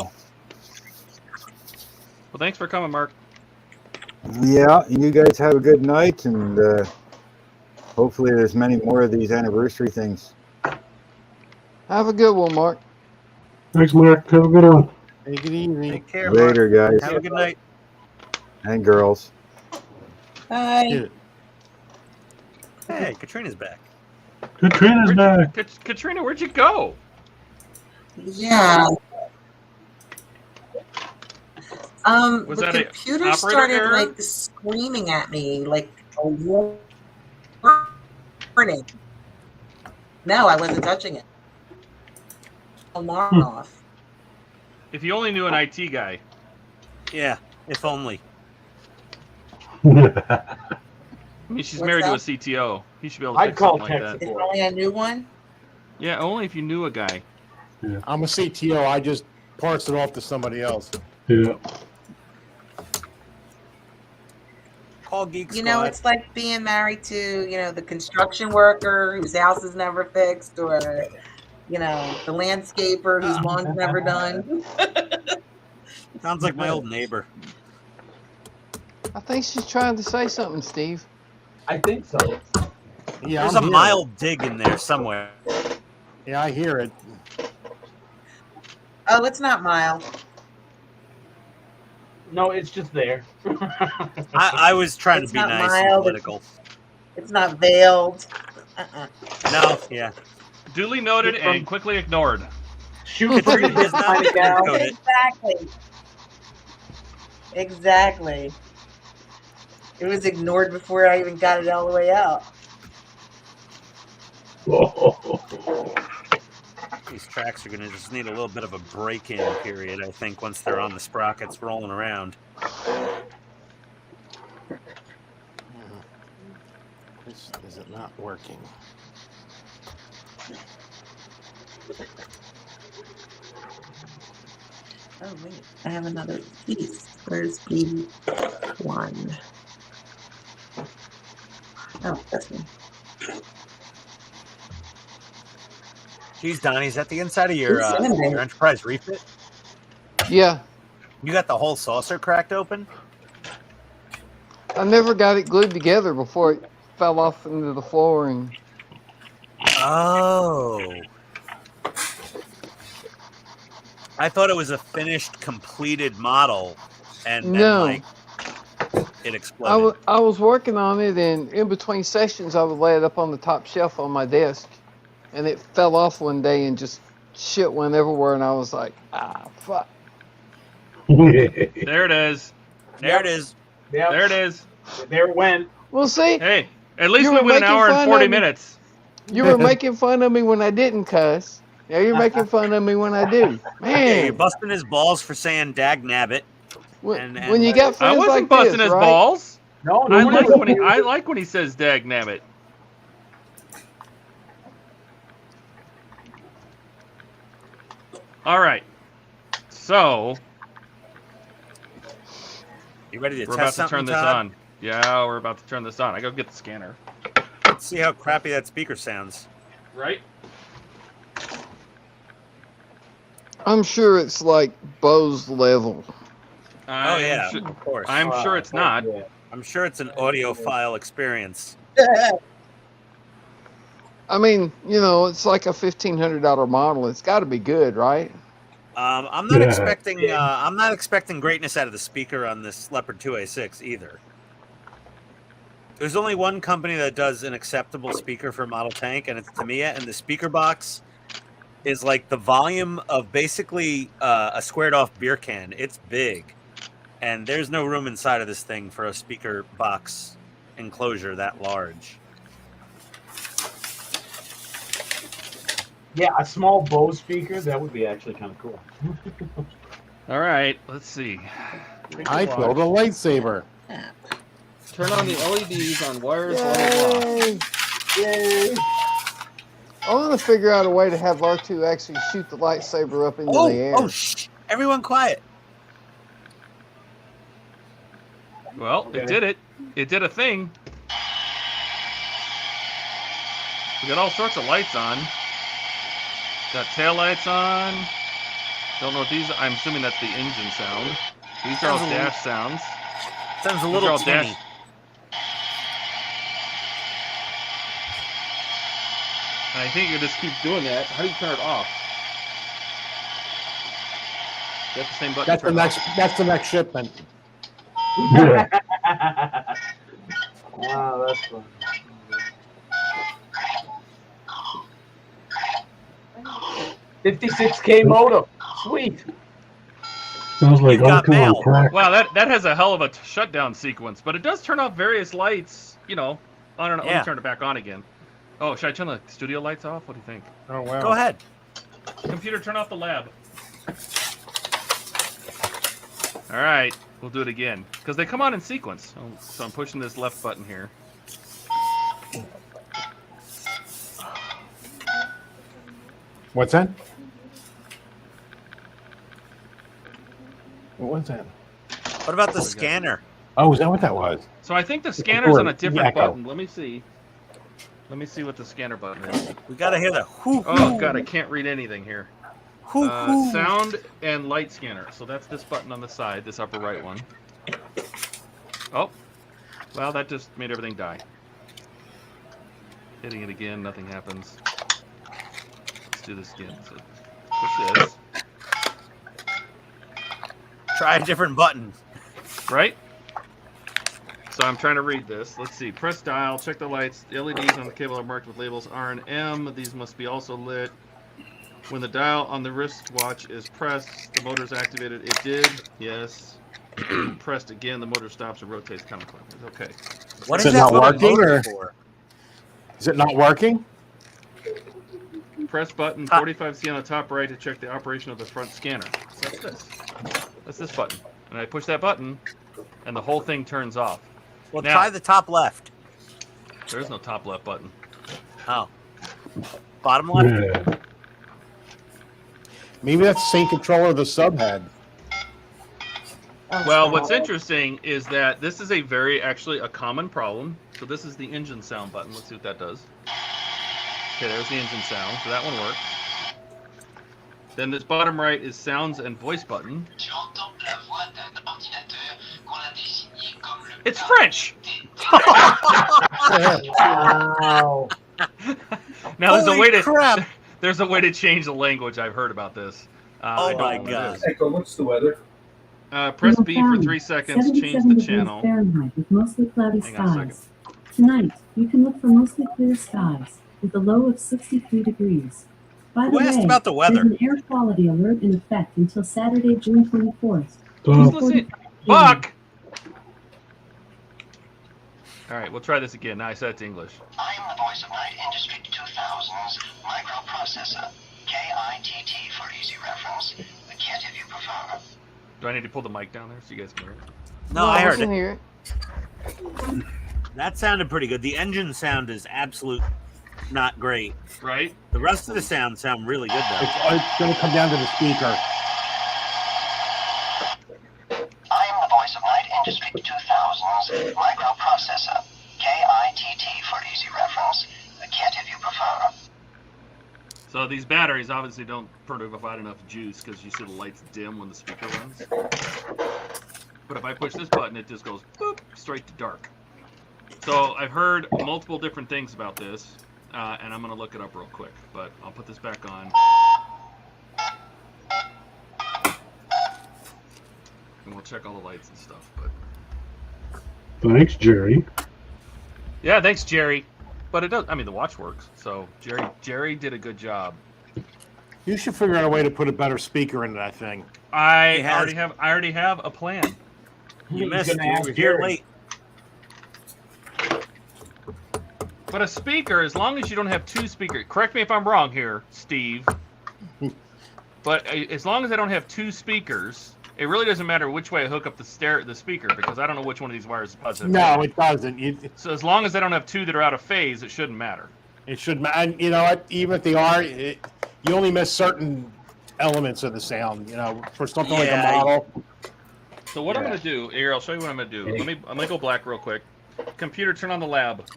Well, thanks for coming, Mark. Yeah, you guys have a good night, and hopefully there's many more of these anniversary things. Have a good one, Mark. Thanks, Mark. Have a good one. Take it easy. Take care, Later, Mark. guys. Have a good night. And girls. Bye. Hey, Katrina's back. Katrina's back. Katrina, where'd you go? Yeah. Was the that a computer operator started error? like screaming at me like a warning. No, I wasn't touching it. Alarm off. If you only knew an IT guy. Yeah, if only. I mean, she's What's married that? to a CTO. He should be able to I'd fix call something like tech that. If only I knew one. Yeah, only if you knew a guy. I'm a CTO. I just parse it off to somebody else. Yeah. Call Geek You know, Squad. it's like being married to, the construction worker whose house is never fixed, or, the landscaper whose lawn's never done. Sounds like my old neighbor. I think she's trying to say something, Steve. I think so. Yeah, There's I'm a here. mild dig in there somewhere. Yeah, I hear it. Oh, it's not mild. No, it's just there. I was trying It's to be not nice and mild. political. It's not veiled. No, yeah. Duly noted and quickly ignored. Shoot for Katrina does not kind of gal. sugarcoat it. Exactly. It was ignored before I even got it all the way out. These tracks are going to just need a little bit of a break-in period, I think, once they're on the sprockets rolling around. This is it not working? Oh, wait. I have another piece. Where's B1? Oh, that's me. Geez, Donnie, is that the inside of your Who's in there? Enterprise refit? Yeah, You got the whole saucer cracked open? I never got it glued together before it fell off into the flooring. Oh. I thought it was a finished, completed model, and No. then, it exploded. I was working on it, and in between sessions, I would lay it up on the top shelf on my desk, and it fell off one day and just shit went everywhere, and I was like, fuck. There it is. There it is. Yep. There it is. There it went. Well, see, Hey, at least You we were went an making hour and fun 40 of me. minutes. you were making fun of me when I didn't cuss. Now you're making fun of me when I do. Yeah, you're Man, busting his balls for saying dag nabbit. when, and- when you got I friends wasn't like busting this, his right? balls. No, I nobody. like when he says dag nabbit. All right. So You ready to we're about test to turn something, this Todd? on. Yeah, we're about to turn this on. I go get the scanner. Let's see how crappy that speaker sounds. Right? I'm sure it's like Bose level. Oh, yeah, Su- of course. I'm sure it's not. Yeah. I'm sure it's an audiophile experience. I mean, it's like a $1,500 model. It's got to be good, right? I'm not Yeah. expecting. I'm not expecting greatness out of the speaker on this Leopard 2A6 either. There's only one company that does an acceptable speaker for model tank, and it's Tamiya. And the speaker box is like the volume of basically a squared-off beer can. It's big, and there's no room inside of this thing for a speaker box enclosure that large. Yeah, a small Bose speaker, that would be actually kind of cool. All right, let's see. Take the I watch. built a lightsaber. Turn on the LEDs on wires. Blah, blah, blah. Yay! Yay! I want to figure out a way to have R2 actually shoot the lightsaber up into Oh, the air. oh, shh! Everyone, quiet. Well, Okay. it did it. It did a thing. We got all sorts of lights on. Got tail lights on. Don't know what these. I'm assuming that's the engine sound. These are all Sounds a dash sounds. Sounds a These are little all tinny. dash. And I think it just keeps doing that. How do you turn it off? That's the same button. That's to the turn it next. off. That's the next shipment. Yeah. Wow, that's fun. $56K modem. Sweet. Sounds like You've got R2 on mail. crack. Wow, that has a hell of a shutdown sequence, but it does turn off various lights. You know, on and let Yeah. me turn it back on again. Oh, should I turn the studio lights off? What do you think? Oh wow. Go ahead. Computer, turn off the lab. All right, we'll do it again because they come on in sequence. So I'm pushing this left button here. What's that? What was that? What about the scanner? Oh, is that what that was? So I think the scanner's on a different Echo. button. Let me see. Let me see what the scanner button is. We gotta hear the whoo. Oh god, I can't read anything here. Whoo, whoo. Sound and light scanner. So that's this button on the side, this upper right one. Oh, well, that just made everything die. Hitting it again, nothing happens. Let's do this again. So push this. Try a different button. Right? So I'm trying to read this. Let's see. Press dial, check the lights. The LEDs on the cable are marked with labels R and M. These must be also lit. When the dial on the wristwatch is pressed, the motor is activated. It did. Yes. Pressed again, the motor stops and rotates counterclockwise. Okay. What Is is it that not button working, voted or- for? Is it not working? Press button 45C on the top right to check the operation of the front scanner. So that's this. That's this button. And I push that button, and the whole thing turns off. Well, Now- try the top left. There's no top left button. Oh. Bottom left? Yeah. Maybe that's the same controller the sub had. Well, what's interesting is that this is actually a common problem. So this is the engine sound button. Let's see what that does. Okay, there's the engine sound. So that one works. Then this bottom right is sounds and voice button. It's French! Wow. Now there's a Holy way to crap! there's a way to change the language. I've heard about this. I Oh don't my know what it god. is. Echo, what's the weather? Press B for 3 seconds. Change the channel. Fahrenheit with mostly cloudy Hang on a skies. Tonight, you can look for mostly clear skies with a low of 63 degrees. By the Who asked way, about the weather? there's an air quality alert in effect until Saturday, June 24th. Who's So, listening? Buck! All right, we'll try this again. Now I said it to English. I am the voice of my Industry 2000's microprocessor, KITT for easy reference. The kit if you prefer. Do I need to pull the mic down there so you guys can hear it? No, I heard can it. hear it. That sounded pretty good. The engine sound is absolute not great. Right? The rest of the sound really good though. It's going to come down to the speaker. I am the voice of my Industry 2000's microprocessor, KITT for easy reference. The kit if you prefer. So these batteries obviously don't provide enough juice because you see the lights dim when the speaker runs. But if I push this button, it just goes boop, straight to dark. So I've heard multiple different things about this, and I'm going to look it up real quick. But I'll put this back on. And we'll check all the lights and stuff. But thanks, Jerry. yeah, thanks, Jerry. But it does. I mean, the watch works. So Jerry did a good job. You should figure out a way to put a better speaker into that thing. I has- already have a plan. You He's missed. gonna You ask were here Jerry. late. But a speaker, as long as you don't have two speakers, correct me if I'm wrong here, Steve. But as long as I don't have two speakers, it really doesn't matter which way I hook up the speaker, because I don't know which one of these wires is positive. No, it doesn't. So as long as I don't have two that are out of phase, it shouldn't matter. It should, and you know what? Even if they are, you only miss certain elements of the sound. You know, for something like a model. So what I'm going to do here, I'll show you what I'm going to do. I'm going to go black real quick. Computer, turn on the lab.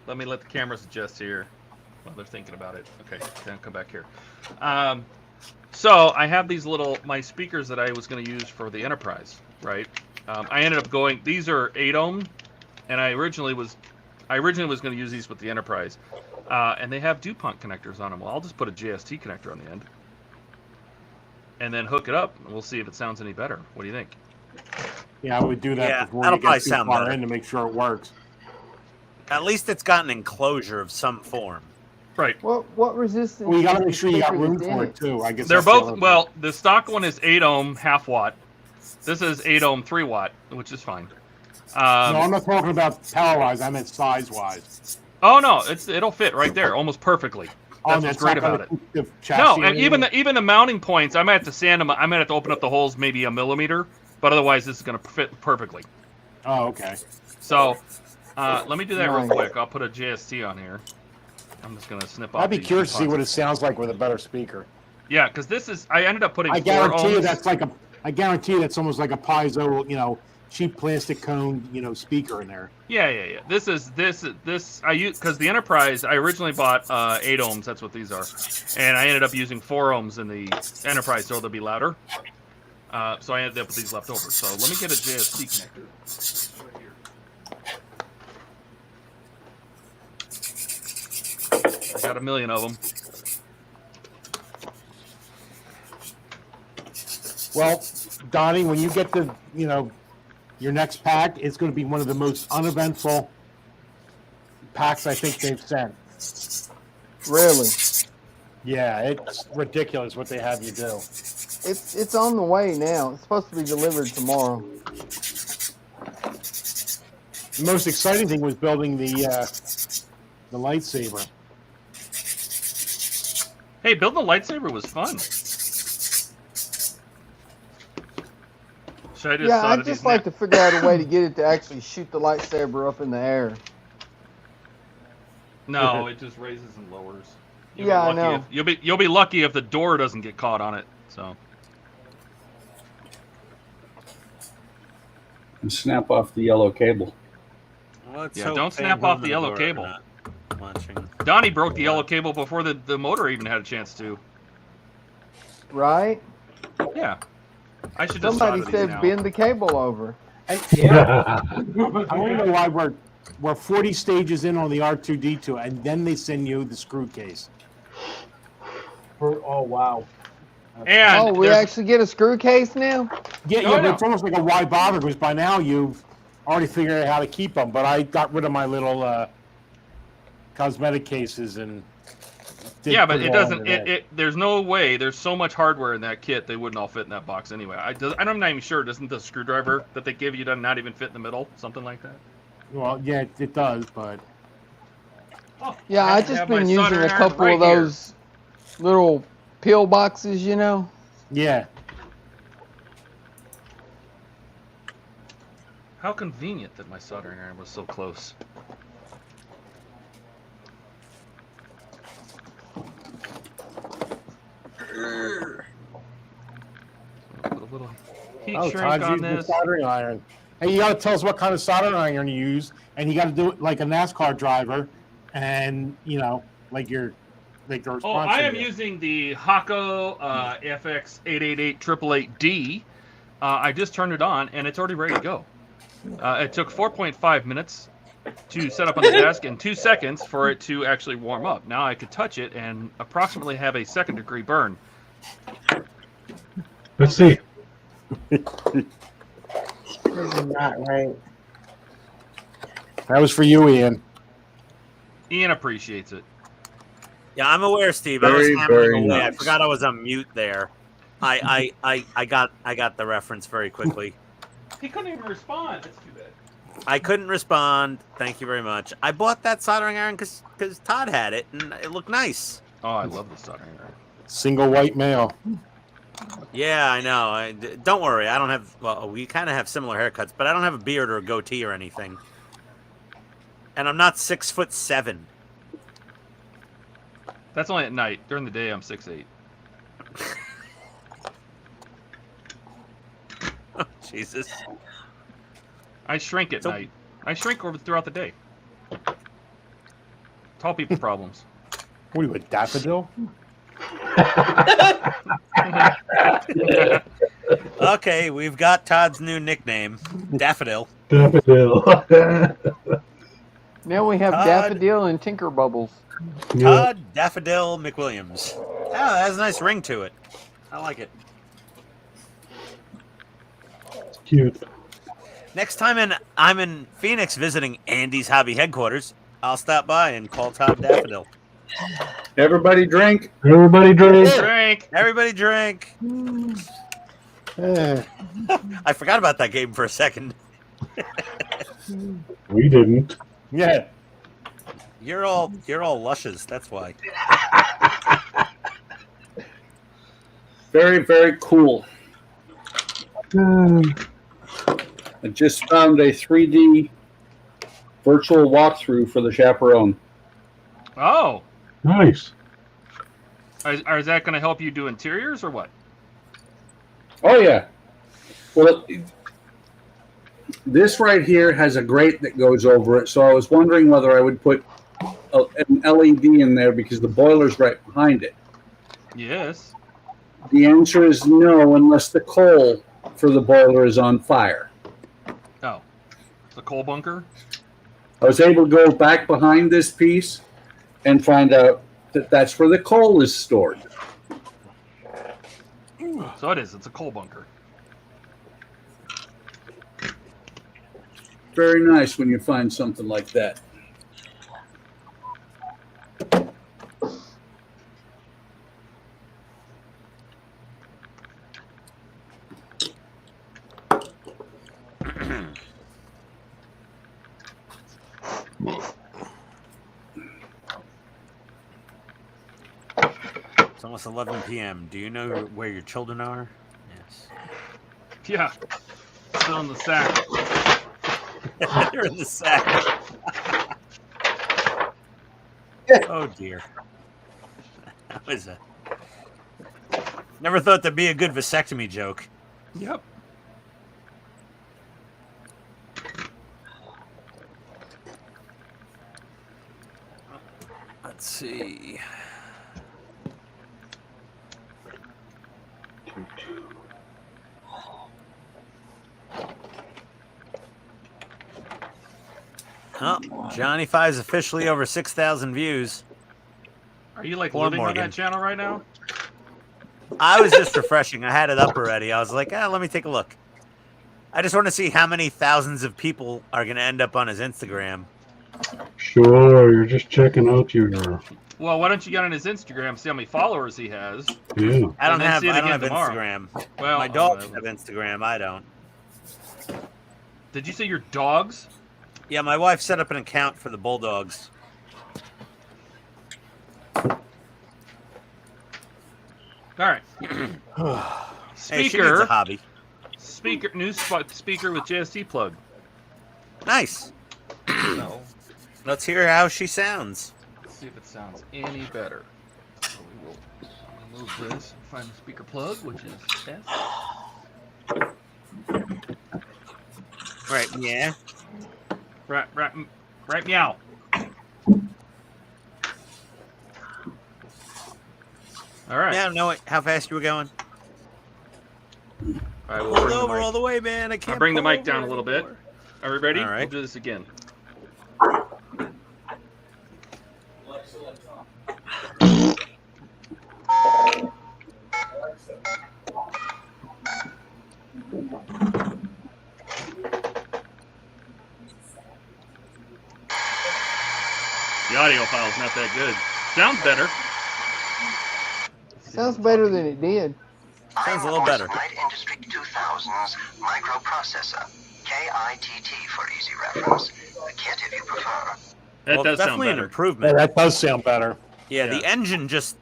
Let me let the cameras adjust here while they're thinking about it. Okay, then come back here. So I have these my speakers that I was going to use for the Enterprise, right? I ended up going. These are 8 ohm, and I originally was going to use these with the Enterprise, and they have DuPont connectors on them. Well, I'll just put a JST connector on the end, and then hook it up, and we'll see if it sounds any better. What do you think? Yeah, I would do that before you get too far in to make sure it works. At least it's got an enclosure of some form. Right. What resistance? Well, you got to make sure you got room for it too. I guess they're both. Well, the stock one is 8 ohm, half watt. This is 8 ohm, 3 watt, which is fine. No, I'm not talking about power wise. I meant size wise. Oh no, it'll fit right there, almost perfectly. That's what's great about it. No, and even the mounting points, I might have to sand them. I might have to open up the holes maybe a millimeter, but otherwise this is going to fit perfectly. Oh, okay. So let me do that real quick. I'll put a JST on here. I'm just going to snip off. I'd be curious to see what it sounds like with a better speaker. Yeah, because this is. I ended up putting. I guarantee you that's like a. I guarantee you that's almost like a piezo, you know, cheap plastic cone, you know, speaker in there. Yeah. This I use because the Enterprise. I originally bought 8 ohms. That's what these are, and I ended up using 4 ohms in the Enterprise, so they'll be louder. So I ended up with these left over. So let me get a JST connector. I got a million of them. Well, Donnie, when you get the, you know, your next pack, it's going to be one of the most uneventful packs I think they've sent. Really? Yeah, it's ridiculous what they have you do. It's on the way now. It's supposed to be delivered tomorrow. The most exciting thing was building the lightsaber. Hey, building a lightsaber was fun. I'd just like to figure out a way to get it to actually shoot the lightsaber up in the air. No, it just raises and lowers. I know. You'll be lucky if the door doesn't get caught on it. So. And snap off the yellow cable. Don't snap off the yellow cable. Donnie broke the yellow cable before the motor even had a chance to. Right? Yeah. I should just Somebody said bend the cable over. Yeah. I want to know why we're 40 stages in on the R2D2, and then they send you the screw case. Oh wow. And we actually get a screw case now? Yeah, but it's almost like a why bother, because by now you've already figured out how to keep them. But I got rid of my little cosmetic cases and. But it doesn't. There's no way. There's so much hardware in that kit. They wouldn't all fit in that box anyway. I'm not even sure. Doesn't the screwdriver that they give you not even fit in the middle? Something like that. Well, yeah, it does, but. Yeah, I just been using a couple of those little pill boxes, you know. Yeah. How convenient that my soldering iron was so close. Put a little heat shrink on this. Soldering iron. Hey, you got to tell us what kind of soldering iron you use, and you got to do it like a NASCAR driver, and you know, like the response. Oh, I am using the Hako FX 888-888D. I just turned it on, and it's already ready to go. It took 4.5 minutes to set up on the desk and 2 seconds for it to actually warm up. Now I could touch it and approximately have a 2nd degree burn. Let's see. This is not right. That was for you, Ian. Ian appreciates it. Yeah, I'm aware, Steve. I was hammering away. Nice. I forgot I was on mute there. I got the reference very quickly. He couldn't even respond. That's too bad. I couldn't respond. Thank you very much. I bought that soldering iron because Todd had it, and it looked nice. Oh, I love the soldering iron. Single white male. Yeah, I know. Don't worry. I don't have... Well, we kind of have similar haircuts, but I don't have a beard or a goatee or anything. And I'm not 6'7". That's only at night. During the day, I'm 6'8". Oh, Jesus. I shrink at night. I shrink throughout the day. Tall people problems. What are you, a daffodil? Okay, we've got Todd's new nickname, Daffodil. Daffodil. Now we have Todd. Daffodil and Tinker Bubbles. Todd Daffodil McWilliams. Oh, that has a nice ring to it. I like it. Cute. Next time I'm in Phoenix visiting Andy's Hobby headquarters, I'll stop by and call Todd Daffodil. Everybody drink. Everybody drink. Drink. Everybody drink. I forgot about that game for a second. We didn't. Yeah. You're all lushes, that's why. Very, very cool. I just found a 3D virtual walkthrough for the chaperone. Oh. Nice. Is that going to help you do interiors or what? Oh, yeah. Well, this right here has a grate that goes over it, so I was wondering whether I would put an LED in there because the boiler's right behind it. Yes. The answer is no, unless the coal for the boiler is on fire. Oh. The coal bunker? I was able to go back behind this piece and find out that that's where the coal is stored. So it is. It's a coal bunker. Very nice when you find something like that. It's almost 11 p.m. Do you know where your children are? Yes. Yeah. Still in the sack. They're in the sack. Oh, dear. That was a... Never thought that'd be a good vasectomy joke. Yep. Let's see. Oh, Johnny Five's officially over 6,000 views. Are you like Poor living on Morgan. that channel right now? I was just refreshing. I had it up already. I was like, let me take a look. I just want to see how many thousands of people are going to end up on his Instagram. Sure, you're just checking out your... Well, why don't you get on his Instagram, see how many followers he has? Yeah. I don't And then have see it again tomorrow. Instagram. Well, My dogs have Instagram. I don't. Did you say your dogs? Yeah, my wife set up an account for the Bulldogs. All right. Hey, she needs a hobby. New speaker with JST plug. Nice. Let's hear how she sounds. Let's see if it sounds any better. So we will remove this and find the speaker plug, which is S. Right, yeah. Right, meow. All right. Yeah, know how fast you were going. All right, we'll Pulled bring the over mic. all the way, man. I can't. I'll bring the pull mic over down a little bit. anymore. Are we ready? All right. We'll do this again. The audio file's not that good. Sounds better. Sounds better than it did. Sounds a little better. Light Industry 2000's microprocessor, KITT KITT for easy reference. A kit if you prefer. That Well, does it's sound definitely an better. Yeah, improvement. that does sound better. Yeah, Yeah.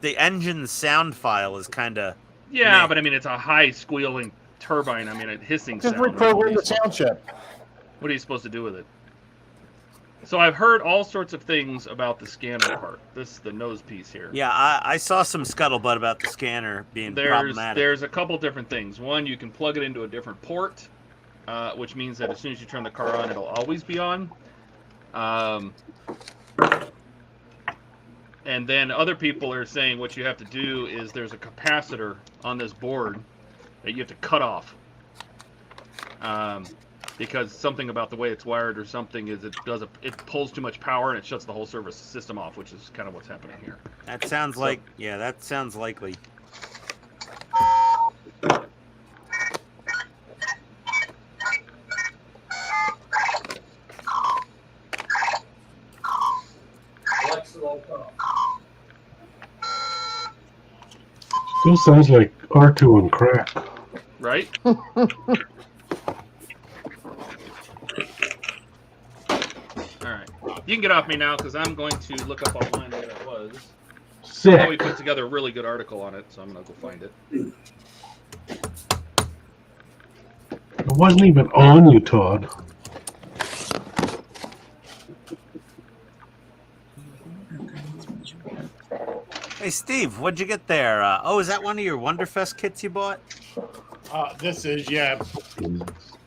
the engine sound file is kind of Yeah, but I mean, it's a high squealing turbine. I mean, a hissing Just sound. reprogram the sound chip. What are you supposed to do with it? So I've heard all sorts of things about the scanner part. This is the nose piece here. Yeah, I saw some scuttlebutt about the scanner being problematic. There's a couple different things. One, you can plug it into a different port, which means that as soon as you turn the car on, it'll always be on. And then other people are saying what you have to do is there's a capacitor on this board that you have to cut off. Because something about the way it's wired or something is it pulls too much power and it shuts the whole service system off, which is kind of what's happening here. That sounds like, yeah, that sounds likely. Still sounds like R2 on crack. Right? Alright. You can get off me now because I'm going to look up online where that was. Sick. Chloe put together a really good article on it, so I'm going to go find it. It wasn't even on you, Todd. Hey, Steve, what'd you get there? Oh, is that one of your Wonderfest kits you bought? This is, yeah.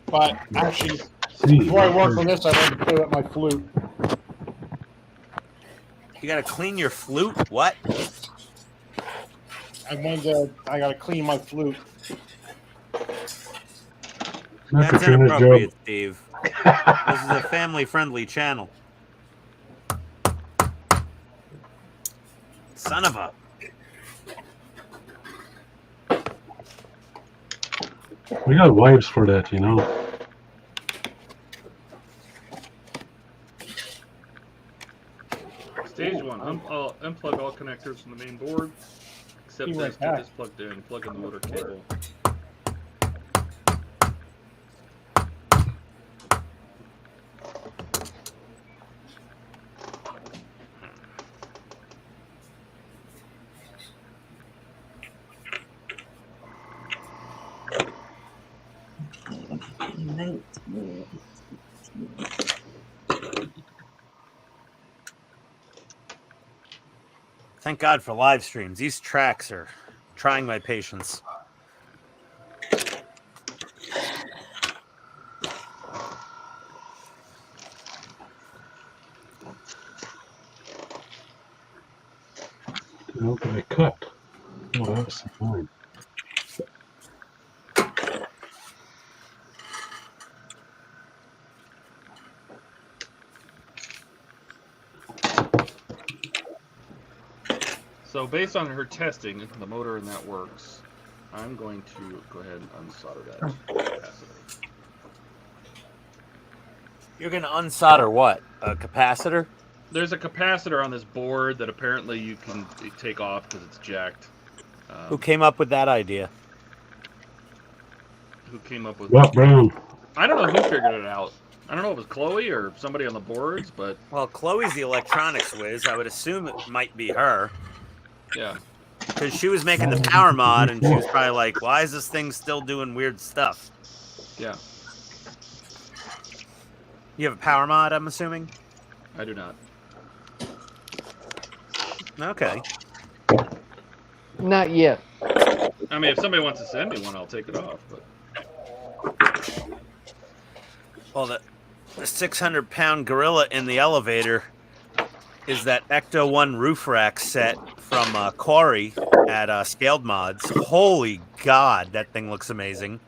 But actually, See, before I work on this, I want to clear up my flute. You gotta clean your flute? What? I gotta clean my flute. not That's Katrina's inappropriate, job. Steve. This is a family-friendly channel. Son of a... We got wives for that, you know. Stage 1. Unplug all connectors from the main board. Except He this, went keep back. this plugged in. Plug in the motor cable. Thank God for live streams. These tracks are trying my patience. How can I cut? Oh, that's fine. So based on her testing, the motor and that works, I'm going to go ahead and unsolder that capacitor. You're gonna unsolder what? A capacitor? There's a capacitor on this board that apparently you can take off because it's jacked. Who came up with that idea? Who came up with Rock Brown. I don't know who figured it out. I don't know if it was Chloe or somebody on the boards, but Well, Chloe's the electronics whiz. I would assume it might be her. yeah. Because she was making the power mod, and she was probably like, why is this thing still doing weird stuff? Yeah, You have a power mod, I'm assuming? I do not. Okay. Not yet. I mean, if somebody wants to send me one, I'll take it off. But Well, the 600-pound gorilla in the elevator is that Ecto 1 roof rack set from Corey at Scaled Mods. Holy God, that thing looks amazing.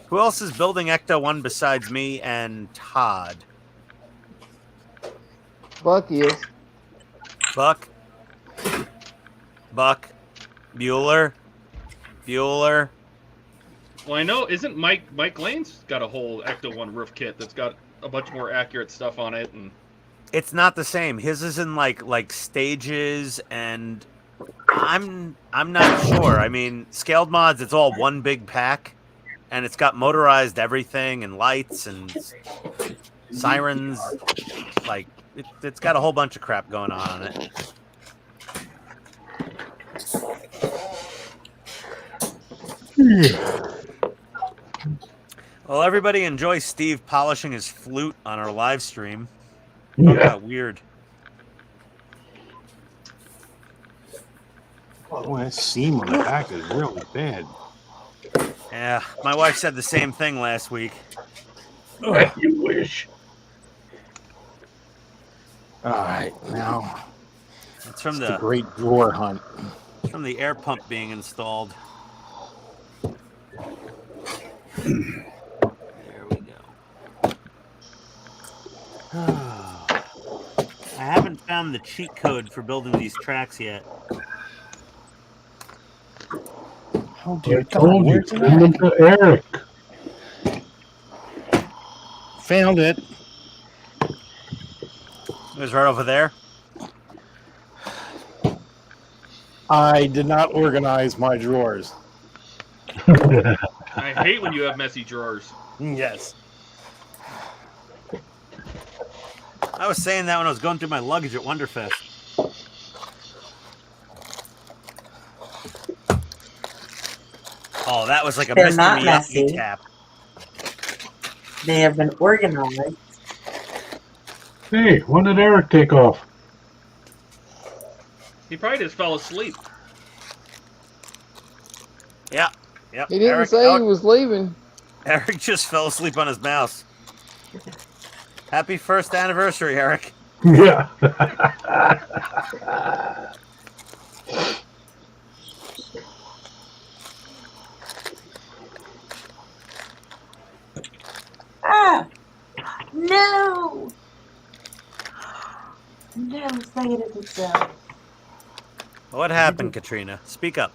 Who else is building Ecto 1 besides me and Todd? Buck is. Buck, Bueller. well, I know isn't Mike Lane's got a whole Ecto 1 roof kit that's got a bunch more accurate stuff on it, and It's not the same. His is in like stages, and I'm not sure. I mean, Scaled Mods, it's all one big pack. and it's got motorized everything and lights and sirens. Like it's got a whole bunch of crap going on it. Well, everybody enjoy Steve polishing his flute on our live stream. Oh, that weird. Oh, that seam on the back is really bad. Yeah, my wife said the same thing last week. Oh, you wish. All right, now It's from the the great drawer hunt. from the air pump being installed. There we go. I haven't found the cheat code for building these tracks yet. Oh I dear God, told you, where's it send them at? to Eric. Found it. It was right over there. I did not organize my drawers. I hate when you have messy drawers. Yes. I was saying that when I was going through my luggage at Wonderfest. Oh, that was like a They're Mr. not Miyagi messy. tap. They have been organized. Hey, when did Eric take off? He probably just fell asleep. Yeah. Yep. He didn't Eric, say he was leaving. Eric just fell asleep on his mouse. Happy first anniversary, Eric. Yeah. Ah! No! No, say it as itself. What happened, Katrina? Speak up.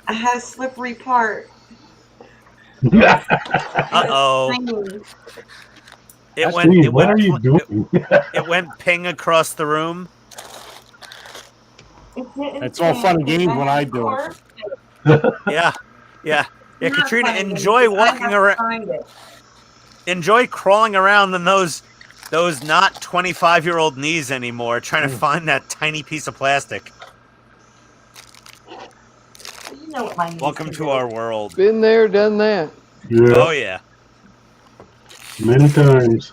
I had a slippery part. Uh-oh. It went. Steve, It what went. are you doing? It went ping across the room. It's all fun and games when I do it. Yeah, yeah, yeah. Not Katrina, fun and enjoy games. I walking have to around. find it. Enjoy crawling around in those not 25-year-old knees anymore, trying to find that tiny piece of plastic. You know what my knees Welcome can to do. our world. Been there, done that. Yeah, Oh yeah. many times.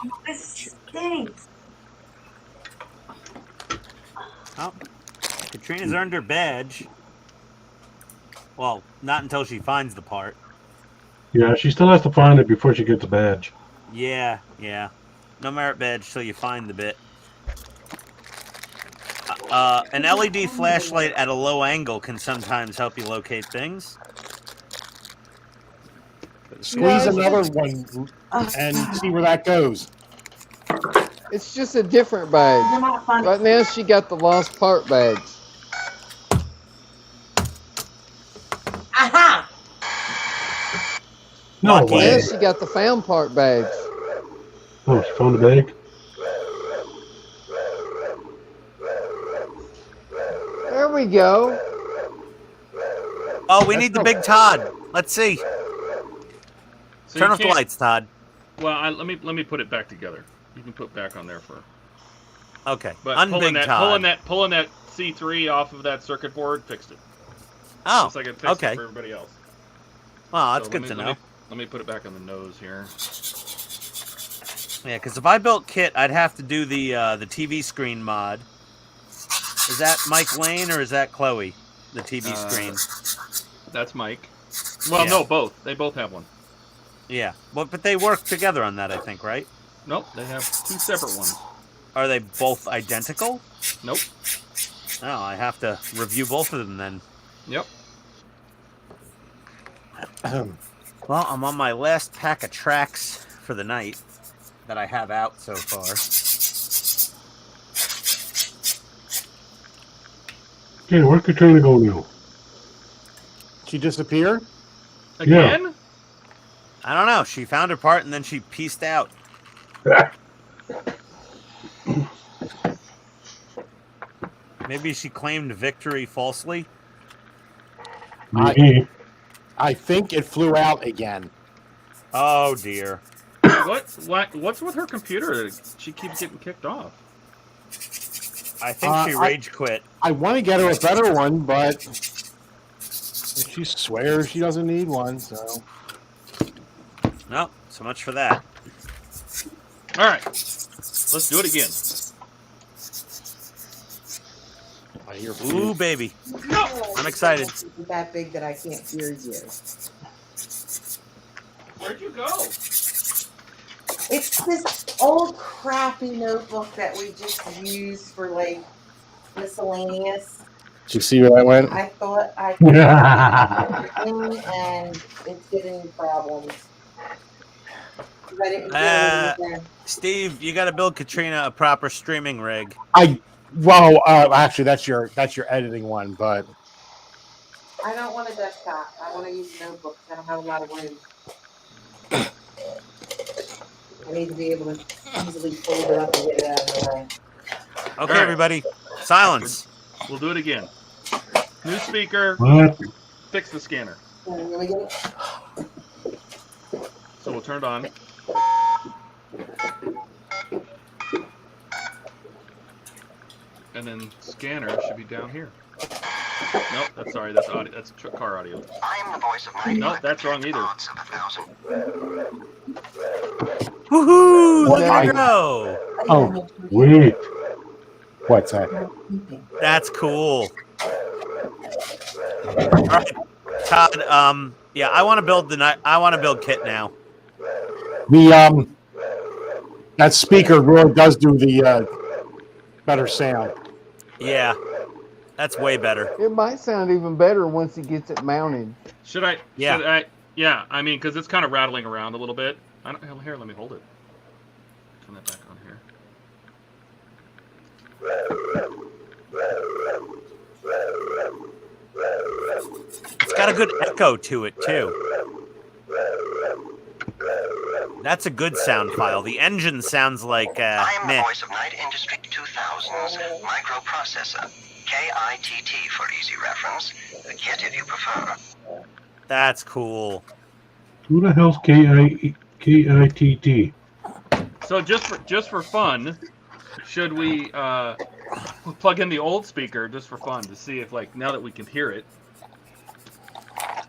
Oh, this stinks. Oh, Katrina's earned her badge. Well, not until she finds the part. Yeah, she still has to find it before she gets a badge. Yeah, yeah. No merit badge till you find the bit. An LED flashlight at a low angle can sometimes help you locate things. Squeeze No, another one and see where that goes. It's just a different badge. They're not fun. Right now, she got the lost part badge. Aha! No Lucky. Now way. she got the found part badge. Oh, she found the bag? There we go. Oh, we need the big Todd. Let's see. So Turn you off the can't- lights, Todd. Well, let me put it back together. You can put back on there for. Okay. But Unbig Todd. pulling that C3 off of that circuit board fixed it. Oh, Just like it fixed okay. it for everybody else. Well, that's So good to know. Let me put it back on the nose here. Yeah, because if I built Kit, I'd have to do the TV screen mod. Is that Mike Lane or is that Chloe? The TV screen. That's Mike. Well, Yeah. no, both. They both have one. Yeah. Well, but they work together on that, I think, right? Nope, they have two separate ones. Are they both identical? Nope. Oh, I have to review both of them then. Yep. Well, I'm on my last pack of tracks for the night that I have out so far. Okay, where's Katrina go now? She disappear? Again? I don't know. She found her part and then she pieced out. Maybe she claimed victory falsely. Maybe. I think it flew out again. Oh dear. What's with her computer? She keeps getting kicked off. I think she rage quit. I want to get her a better one, but she swears she doesn't need one, so. No, so much for that. All right, let's do it again. I hear Ooh, baby. No. I'm excited. It's that big that I can't hear you. Where'd you go? It's this old crappy notebook that we just use for like miscellaneous. Did you see where I went? I thought I could and it's giving me problems. I didn't do anything. Steve, you got to build Katrina a proper streaming rig. Actually, that's your editing one, but I don't want a desktop. I want to use notebooks. I don't have a lot of room. I need to be able to easily fold it up and get it out of the way. Okay, everybody, silence. We'll do it again. New speaker. What? Fix the scanner. Let me get it. So we'll turn it on. And then scanner should be down here. Nope, that's audio. That's car audio. I am the voice of my Nope, that's wrong either. Woohoo! What? There you go. Oh, Wait. what's that? That's cool. All right, Todd. Yeah, I want to build Kit now. That speaker really does do the better sound. Yeah, that's way better. It might sound even better once he gets it mounted. Should I? Yeah. Yeah. I mean, because it's kind of rattling around a little bit. Here, let me hold it. Turn that back on here. It's got a good echo to it too. That's a good sound file. The engine sounds like I am the meh. voice of Night Industry 2000's microprocessor. KITT for easy reference. The kit if you prefer. That's cool. Who the hell's KITT? So just for fun, should we plug in the old speaker just for fun to see if now that we can hear it,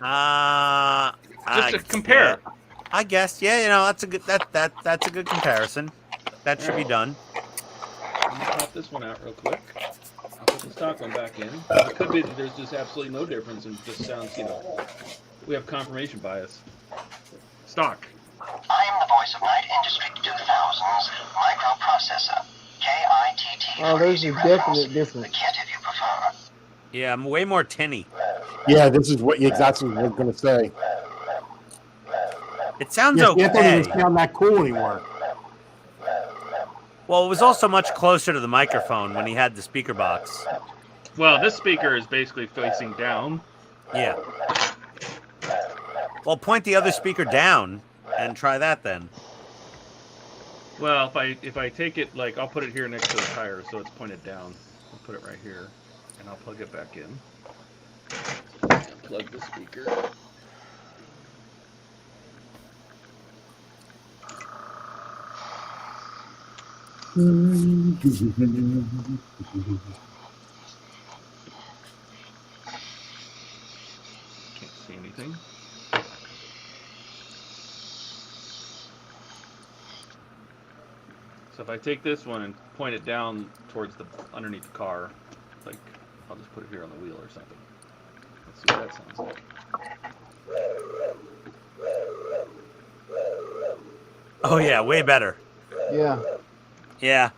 just to compare. Yeah, I guess. Yeah, that's a good that's a good comparison. That should be done. Let me pop this one out real quick. I'll put the stock one back in. It could be that there's just absolutely no difference and just sounds, we have confirmation bias. Stock. I am the voice of Night Industry 2000's microprocessor. KITT Oh, for there's easy a reference. definite The difference. kit if you prefer. Yeah, I'm way more tinny. Yeah, this is what exactly what I was going to say. It sounds Yeah, okay. it doesn't even sound that cool anymore. Well, it was also much closer to the microphone when he had the speaker box. Well, this speaker is basically facing down. Yeah. Well, point the other speaker down and try that then. Well, if I take it I'll put it here next to the tire so it's pointed down. I'll put it right here, and I'll plug it back in. Plug the speaker. Can't see anything. So if I take this one and point it down towards underneath the car, I'll just put it here on the wheel or something. Let's see what that sounds like. Oh yeah, way better. Yeah. Yeah.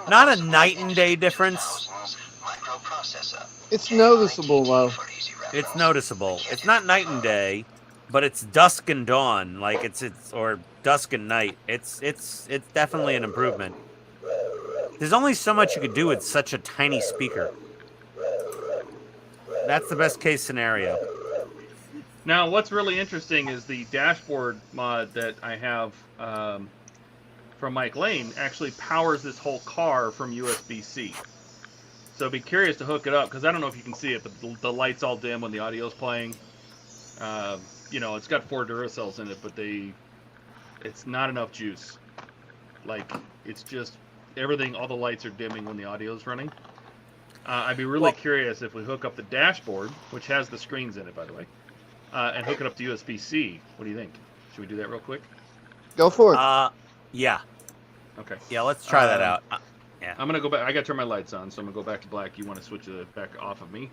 Not a night and day difference. It's noticeable though. It's noticeable. It's not night and day, but it's dusk and dawn. Or dusk and night. It's definitely an improvement. There's only so much you could do with such a tiny speaker. That's the best case scenario. Now, what's really interesting is the dashboard mod that I have from Mike Lane actually powers this whole car from USB-C. So I'd be curious to hook it up because I don't know if you can see it, but the light's all dim when the audio's playing. You know, it's got 4 Duracells in it, but it's not enough juice. Like, it's just everything, all the lights are dimming when the audio's running. I'd be really curious if we hook up the dashboard, which has the screens in it, by the way, and hook it up to USB-C. What do you think? Should we do that real quick? Go for it. Yeah. Okay. Yeah, let's try that out. Yeah. I'm gonna go back. I gotta turn my lights on, so I'm gonna go back to black. You want to switch it back off of me?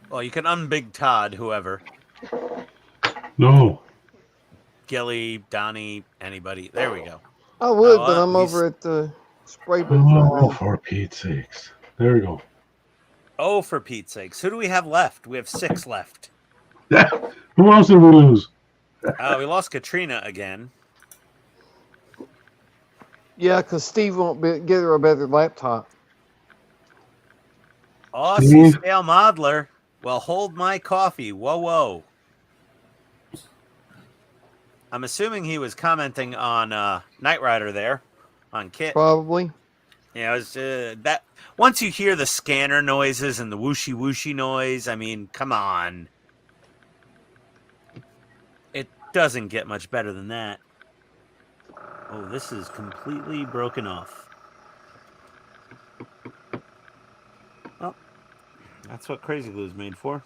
Well, you can unbig Todd, whoever. No. Gilly, Donnie, anybody. There we go. I would, but I'm over at the spray booth. Oh, for Pete's sakes. There we go. Oh, for Pete's sakes. Who do we have left? We have 6 left. Who else did we lose? We lost Katrina again. Yeah, because Steve won't get her a better laptop. Aussie Scale Modeler. Well, hold my coffee. Whoa, whoa. I'm assuming he was commenting on Knight Rider there, on Kit. Probably. Yeah, it was that. Once you hear the scanner noises and the whooshy whooshy noise, I mean, come on. It doesn't get much better than that. Oh, this is completely broken off. Well, that's what Crazy Glue's made for.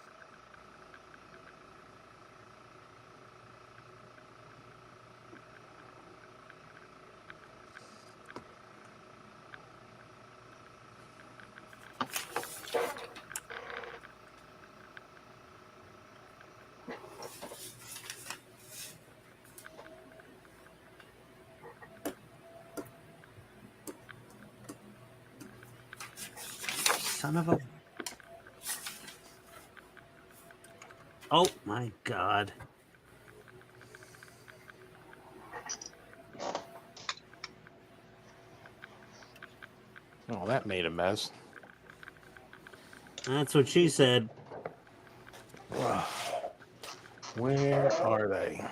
Son of a... Oh, my God. Oh, that made a mess. That's what she said. Where are they?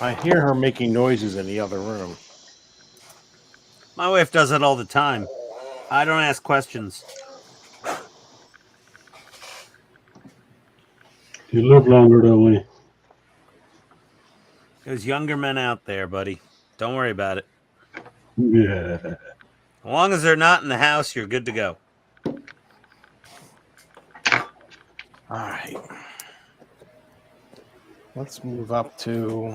I hear her making noises in the other room. My wife does it all the time. I don't ask questions. You live longer that way. There's younger men out there, buddy. Don't worry about it. Yeah. As long as they're not in the house, you're good to go. All right. Let's move up to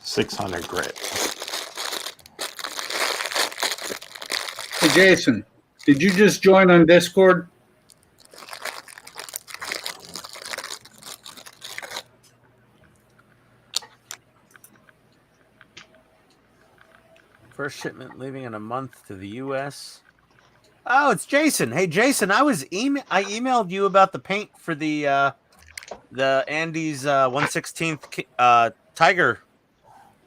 600 grit. Hey, Jason, did you just join on Discord? First shipment leaving in a month to the U.S. Oh, it's Jason. Hey, Jason, I emailed you about the paint for the Andy's 1/16 Tiger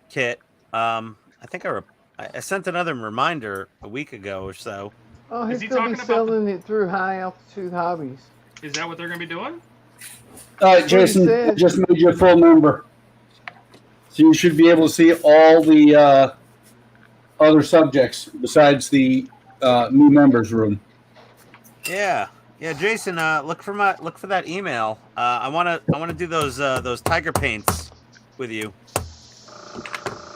kit. I think I sent another reminder a week ago or so. Oh, Is he's he going to be talking about selling it through High Altitude Hobbies. Is that what they're gonna be doing? Jason, I said. just made you a full member. So you should be able to see all the other subjects besides the new members room. Yeah, Jason, look for that email. I wanna do those tiger paints with you.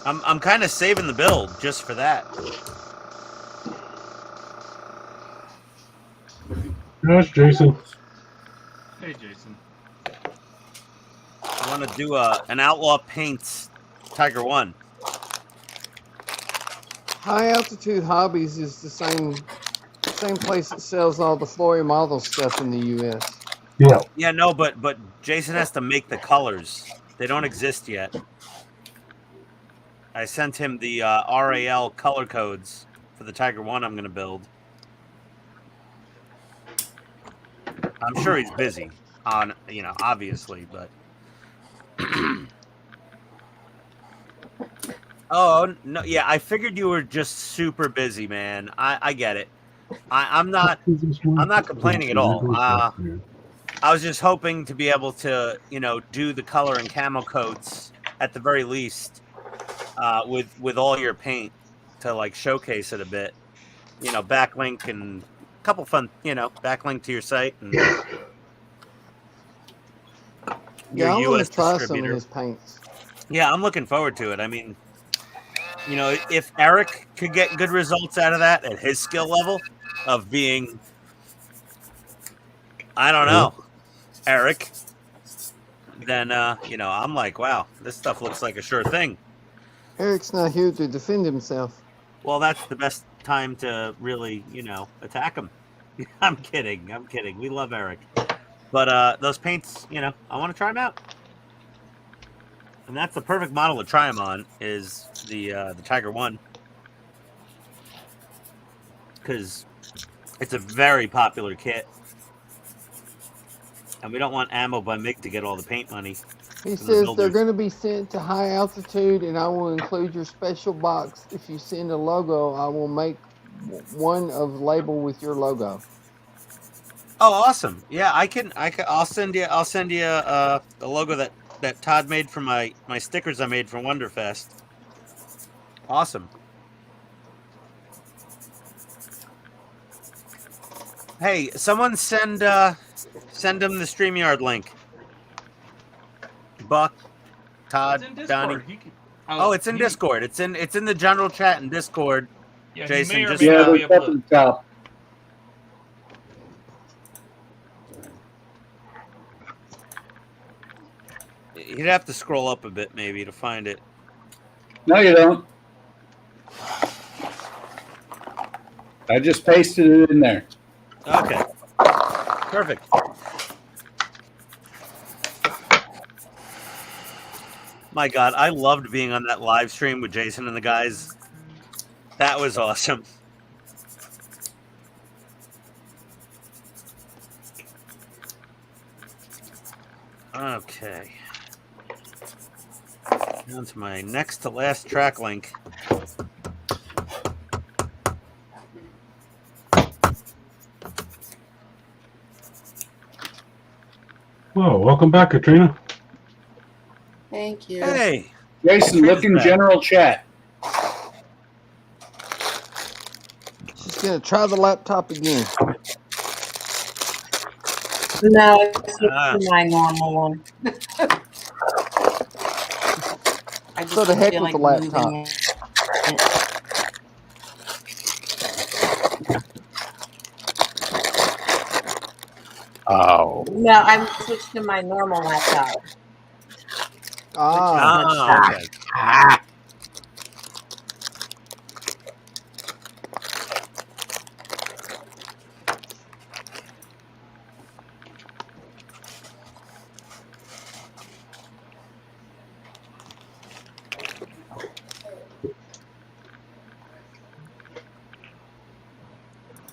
I'm kind of saving the build just for that. Yes, Jason. Hey, Jason. I want to do an Outlaw Paints Tiger 1. High Altitude Hobbies is the same place that sells all the Flory model stuff in the U.S. Yeah. Yeah, no, but Jason has to make the colors. They don't exist yet. I sent him the RAL color codes for the Tiger 1 I'm going to build. I'm sure he's busy on, obviously, but oh, no, yeah, I figured you were just super busy, man. I get it. I'm not complaining at all. I was just hoping to be able to, do the color and camo coats at the very least with all your paint to like showcase it a bit. Backlink and a couple fun, backlink to your site and Yeah, I your want US to try some of distributor. his paints. Yeah, I'm looking forward to it. I mean, if Eric could get good results out of that at his skill level of being, I don't know, Eric, then, I'm like, wow, this stuff looks like a sure thing. Eric's not here to defend himself. Well, that's the best time to really, attack him. I'm kidding. We love Eric. But those paints, I want to try them out. And that's the perfect model to try them on is the Tiger 1. Because it's a very popular kit. And we don't want Ammo by Mick to get all the paint money. He says they're going to be sent to High Altitude, and I will include your special box. If you send a logo, I will make one of label with your logo. Oh, awesome! Yeah, I'll send you the logo that Todd made for my stickers I made for Wonderfest. Awesome. Hey, someone send him the StreamYard link. Buck, Todd, Donnie. It's in Discord. It's in the general chat in Discord. Yeah, Jason, just there's up at the top. You'd have to scroll up a bit maybe to find it. No, you don't. I just pasted it in there. Okay. Perfect. My God, I loved being on that live stream with Jason and the guys. That was awesome. Okay. On to my next to last track link. Whoa, welcome back, Katrina. Thank you. Hey. Jason, look in general chat. She's going to try the laptop again. No, it's my normal one. I just So the heck feel with like the moving laptop. it. Oh. No, I'm switched to my normal laptop. Okay.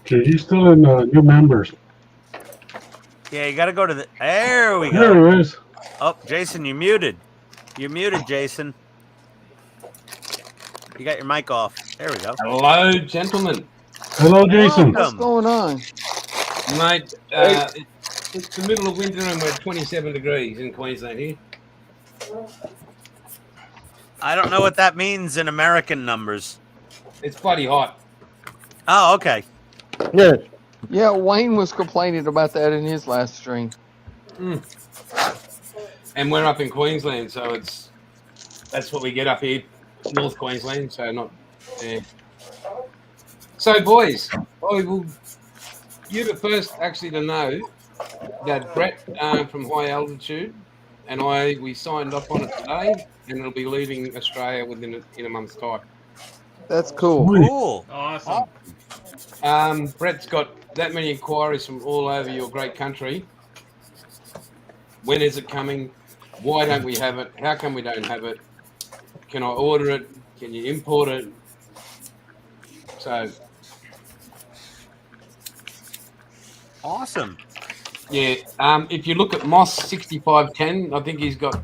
He's still in new members. Yeah, you got to go to the... There we go. There he is. Oh, Jason, you're muted. You're muted, Jason. You got your mic off. There we go. Hello, gentlemen. Hello, Jason. What's going on? Mate, it's the middle of winter and we're 27 degrees in Queensland here. I don't know what that means in American numbers. It's bloody hot. Oh, okay. Yeah. Yeah, Wayne was complaining about that in his last stream. Mm. And we're up in Queensland, so that's what we get up here, North Queensland, so not... So, boys, you're the first actually to know that Brett from High Altitude and we signed off on it today, and it'll be leaving Australia in a month's time. That's cool. Cool. Awesome. Brett's got that many inquiries from all over your great country. When is it coming? Why don't we have it? How come we don't have it? Can I order it? Can you import it? So awesome. Yeah. If you look at Moss 6510, I think he's got.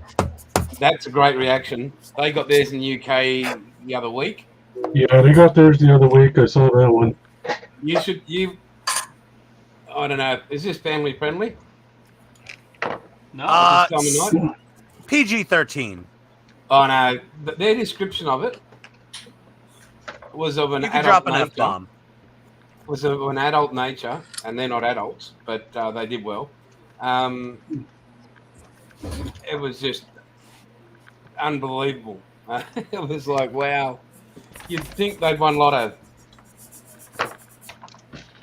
That's a great reaction. They got theirs in the UK the other week. Yeah, they got theirs the other week. I saw that one. You should. I don't know. Is this family friendly? No. This time of night? PG-13. Oh no. Their description of it was of an You can adult drop an nature. F-bomb. Was of an adult nature, and they're not adults, but they did well. It was just unbelievable. It was like, wow. You'd think they'd won lotto.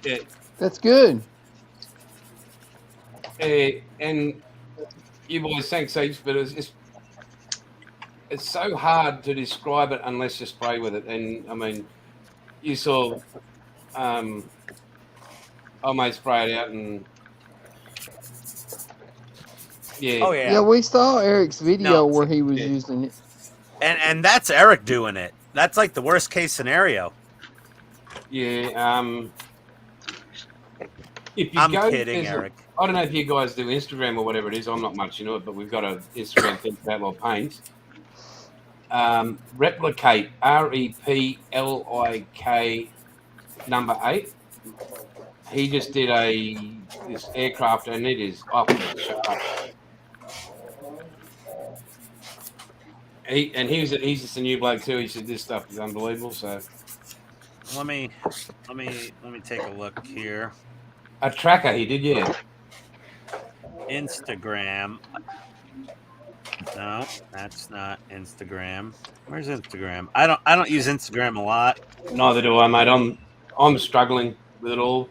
Yeah. That's good. And you boys, thanks heaps, but it's so hard to describe it unless you spray with it. And I mean, you saw, I may spray it out and yeah. Oh yeah. Yeah, we saw Eric's video where he was using it. And that's Eric doing it. That's like the worst case scenario. Yeah. If you I'm go, kidding, Eric. I don't know if you guys do Instagram or whatever it is. I'm not much into it, but we've got an Instagram thing for Outlaw Paints. Replicate, REPLIK number 8. He just did this aircraft, and it is off the chart. He's just a new bloke too. He said this stuff is unbelievable. So Let me take a look here. a tracker he did, yeah. Instagram. No, that's not Instagram. Where's Instagram? I don't use Instagram a lot. Neither do I, mate. I'm struggling with it all.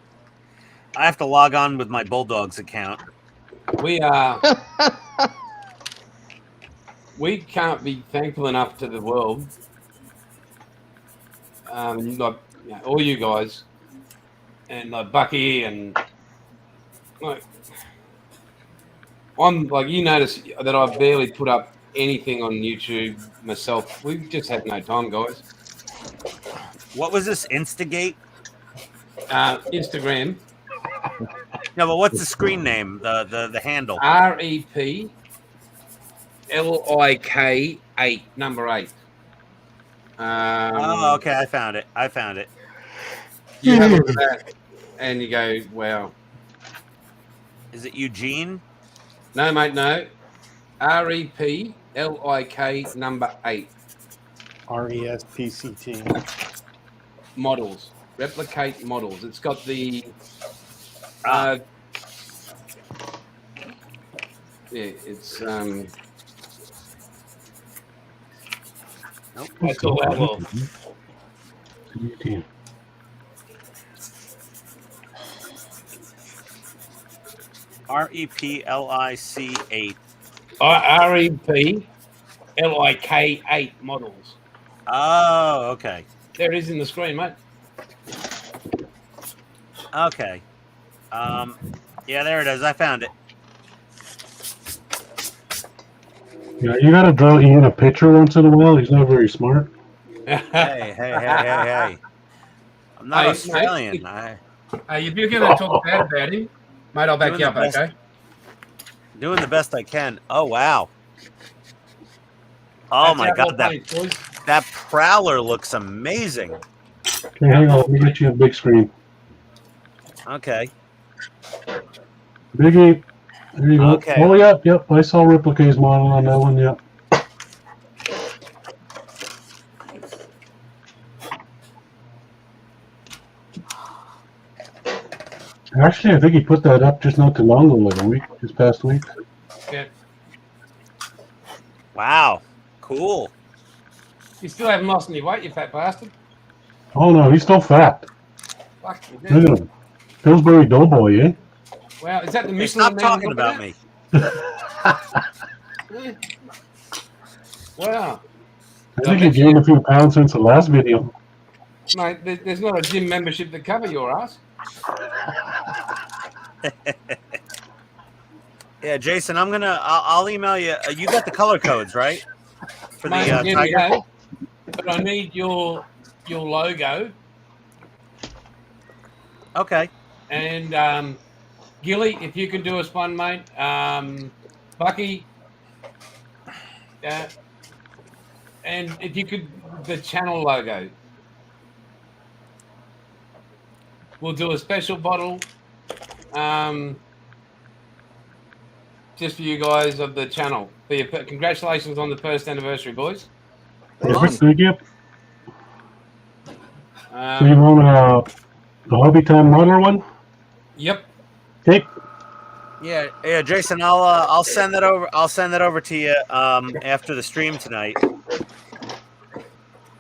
I have to log on with my Bulldogs account. We can't be thankful enough to the world. You've got all you guys and like Bucky and like I'm like you notice that I barely put up anything on YouTube myself. We've just had no time, guys. What was this? Instigate? Instagram. No, but what's the screen name? The handle. REPLIK 8 number 8. Oh, okay. I found it. You have a look at that, and you go, "Wow." Is it Eugene? No, mate, no. REPLIK number 8. RESPCT. Models. Replicate models. It's got the it's Nope. That's all that will. REPLIC 8. REPLIK 8 models. Oh, okay. There it is in the screen, mate. Okay. Yeah, there it is. I found it. Yeah, you gotta draw Ian a picture once in a while. He's not very smart. Hey. I'm not Hey, Australian. mate, if you're going to talk bad about him, mate, I'll back you up, okay? Doing the best I can. Oh, wow. Oh, my God. That Prowler looks amazing. Okay, hang on. Let me get you a big screen. Okay. Biggie. There you go. Okay. Oh, yep. I saw Replica's model on that one, yep. Actually, I think he put that up just not too long ago, like this past week. Yeah. Wow. Cool. You still haven't lost any weight, you fat bastard. Oh, no, he's still fat. Fuck you, Look at him. Pillsbury Doughboy, eh? Wow, is that the Hey, Michelin? stop talking about me. Wow. I think he gained a few pounds since the last video. Mate, there's not a gym membership to cover your ass. Yeah, Jason, I'll email you. You got the color codes, right? For the Mate, yeah, we Tiger? have. But I need your logo. Okay. And Gilly, if you can do us one, mate. Bucky. And if you could, the channel logo. We'll do a special bottle. Just for you guys of the channel. Congratulations on the first anniversary, boys. Perfect, thank you. So you Um, want the Hobby Time modeler one? yep. Okay. Yeah, Jason, I'll send that over. I'll send that over to you after the stream tonight.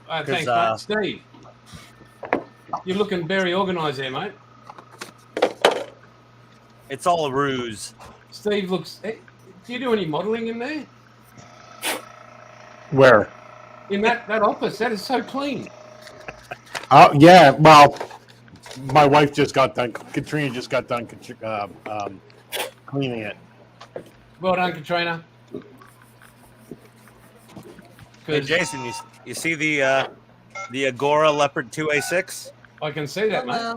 Thanks, mate. Steve, you're looking very organised there, mate. It's all a ruse. Steve looks. Do you do any modelling in there? Where? In that office, that is so clean. Oh yeah. Well, my wife just got done. Katrina just got done cleaning it. Well done, Katrina. Hey, Jason, you see the Agora Leopard 2A6? I can see that, mate.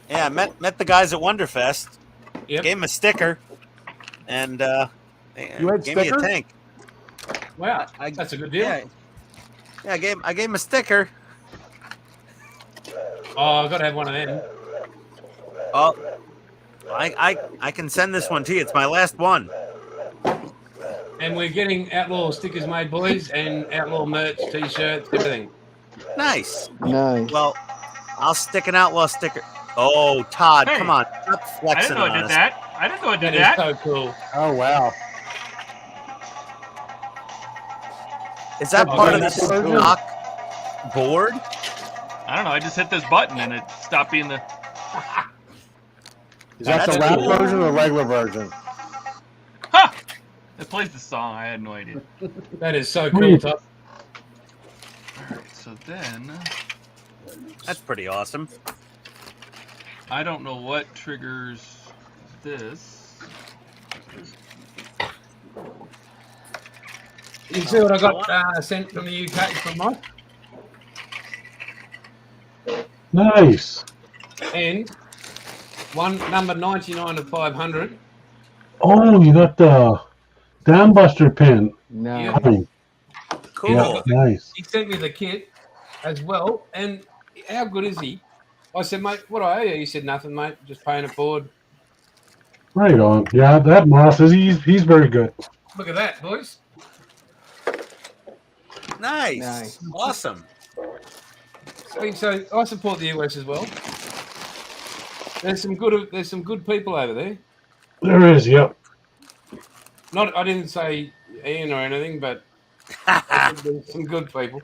Yeah, I met the guys at Wonderfest. Yep. Gave him a sticker, and You had gave me a sticker? tank. Wow, that's a good deal. Yeah, I gave him a sticker. Oh, I've got to have one of them. Oh, I can send this one to you. It's my last one. And we're getting Outlaw stickers made, boys, and Outlaw merch, T-shirts, everything. Nice. Nice. Well, I'll stick an Outlaw sticker. Oh, Todd, Hey, come on. Stop I flexing didn't know on it did us. that. I didn't know it did That that. is so cool. Oh wow. Is that Oh, part of the that's cool. stock board? I don't know. I just hit this button and it stopped being the. Is that That's the rap cool. version or the regular version? Ha! It plays the song. I had no idea. That is so cool, Todd. All right. So then, That's pretty awesome. I don't know what triggers this. You see what I got sent from the UK from Mike? Nice. And one number 99 of 500. Oh, you got the Dam Buster pin. Nice. Oh, Cool. yeah, nice. He sent me the kit as well. And how good is he? I said, mate, what do I owe you? He said, nothing, mate. Just paying it forward. Right on. Yeah, that Moss is he's very good. Look at that, boys. Nice. Nice. Awesome. So I support the US as well. There's some good people over there. There is, yep. Not I didn't say Ian or anything, but there's some good people.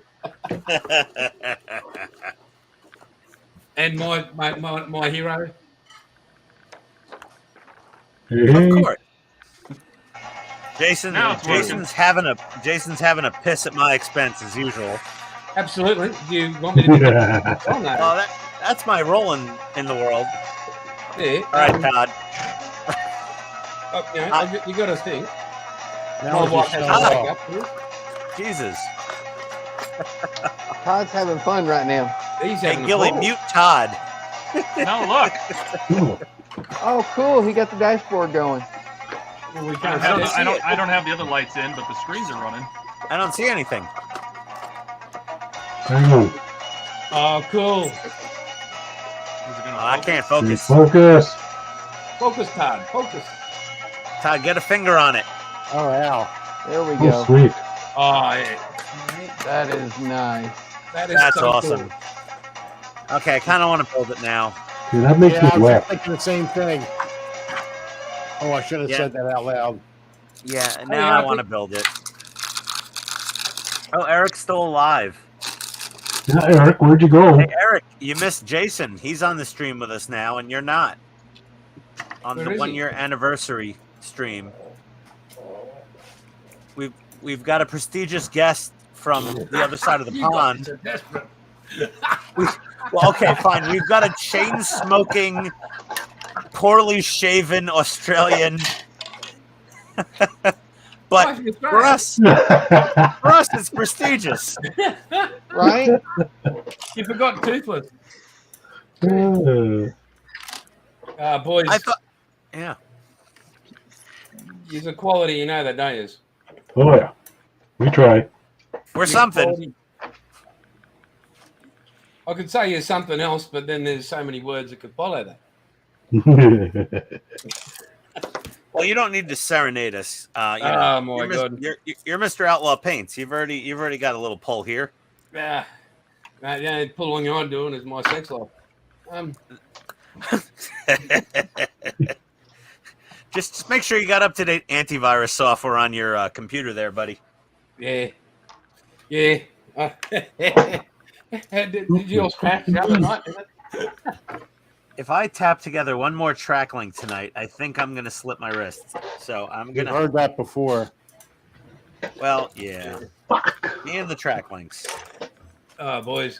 And my hero. Hey. Of course. Now it's Jason's having a piss at my expense as usual. Absolutely. Do you want me to do that? Oh, no. Oh, that's my role in the world. Yeah. All right, Todd. You got to think. Now My it's wife just has shut to off. wake up here. Jesus. Todd's having fun right now. He's Hey, having a Gilly, ball. mute Todd. No, look. Cool. Oh, cool. He got the dashboard going. Well, we I can't don't, see it. I don't have the other lights in, but the screens are running. I don't see anything. Hang on. Oh, cool. Is it gonna I focus? can't focus. Focus. Focus, Todd. Focus. Todd, get a finger on it. Oh wow. There we Oh, go. sweet. Oh, yeah. That is nice. That is That's so awesome. Cool. Okay, I kind of want to build it now. Dude, that makes Yeah, I me was wet. thinking the same thing. Oh, I should have Yeah. said that out loud. Yeah, yeah, now I I want to build it. Oh, Eric's still alive. Yeah, Eric, where'd you go? Hey, Eric, you missed Jason. He's on the stream with us now, and you're not. On Where the is he? 1-year anniversary stream. We've got a prestigious guest from the other side of the You guys pond. are desperate. Well, okay, fine. We've got a chain-smoking, poorly shaven Australian. But for us, it's prestigious. Right? You forgot Toothless. Uh, Boys, I thought, yeah. he's a quality, you know that, don't you? oh yeah, we try. We're something. I could say you're something else, but then there's so many words that could follow that. Well, you don't need to serenade us. Oh my you're God! You're Mr. Outlaw Paints. You've already got a little pull here. Yeah, yeah. Pull on you're doing is my sex life. Just make sure you got up-to-date antivirus software on your computer there, buddy. Yeah. Did yours crash the other night? If I tap together one more track link tonight, I think I'm going to slip my wrist. So I'm going We've to... heard that before. Well, yeah. Me and the track links. Oh, boys.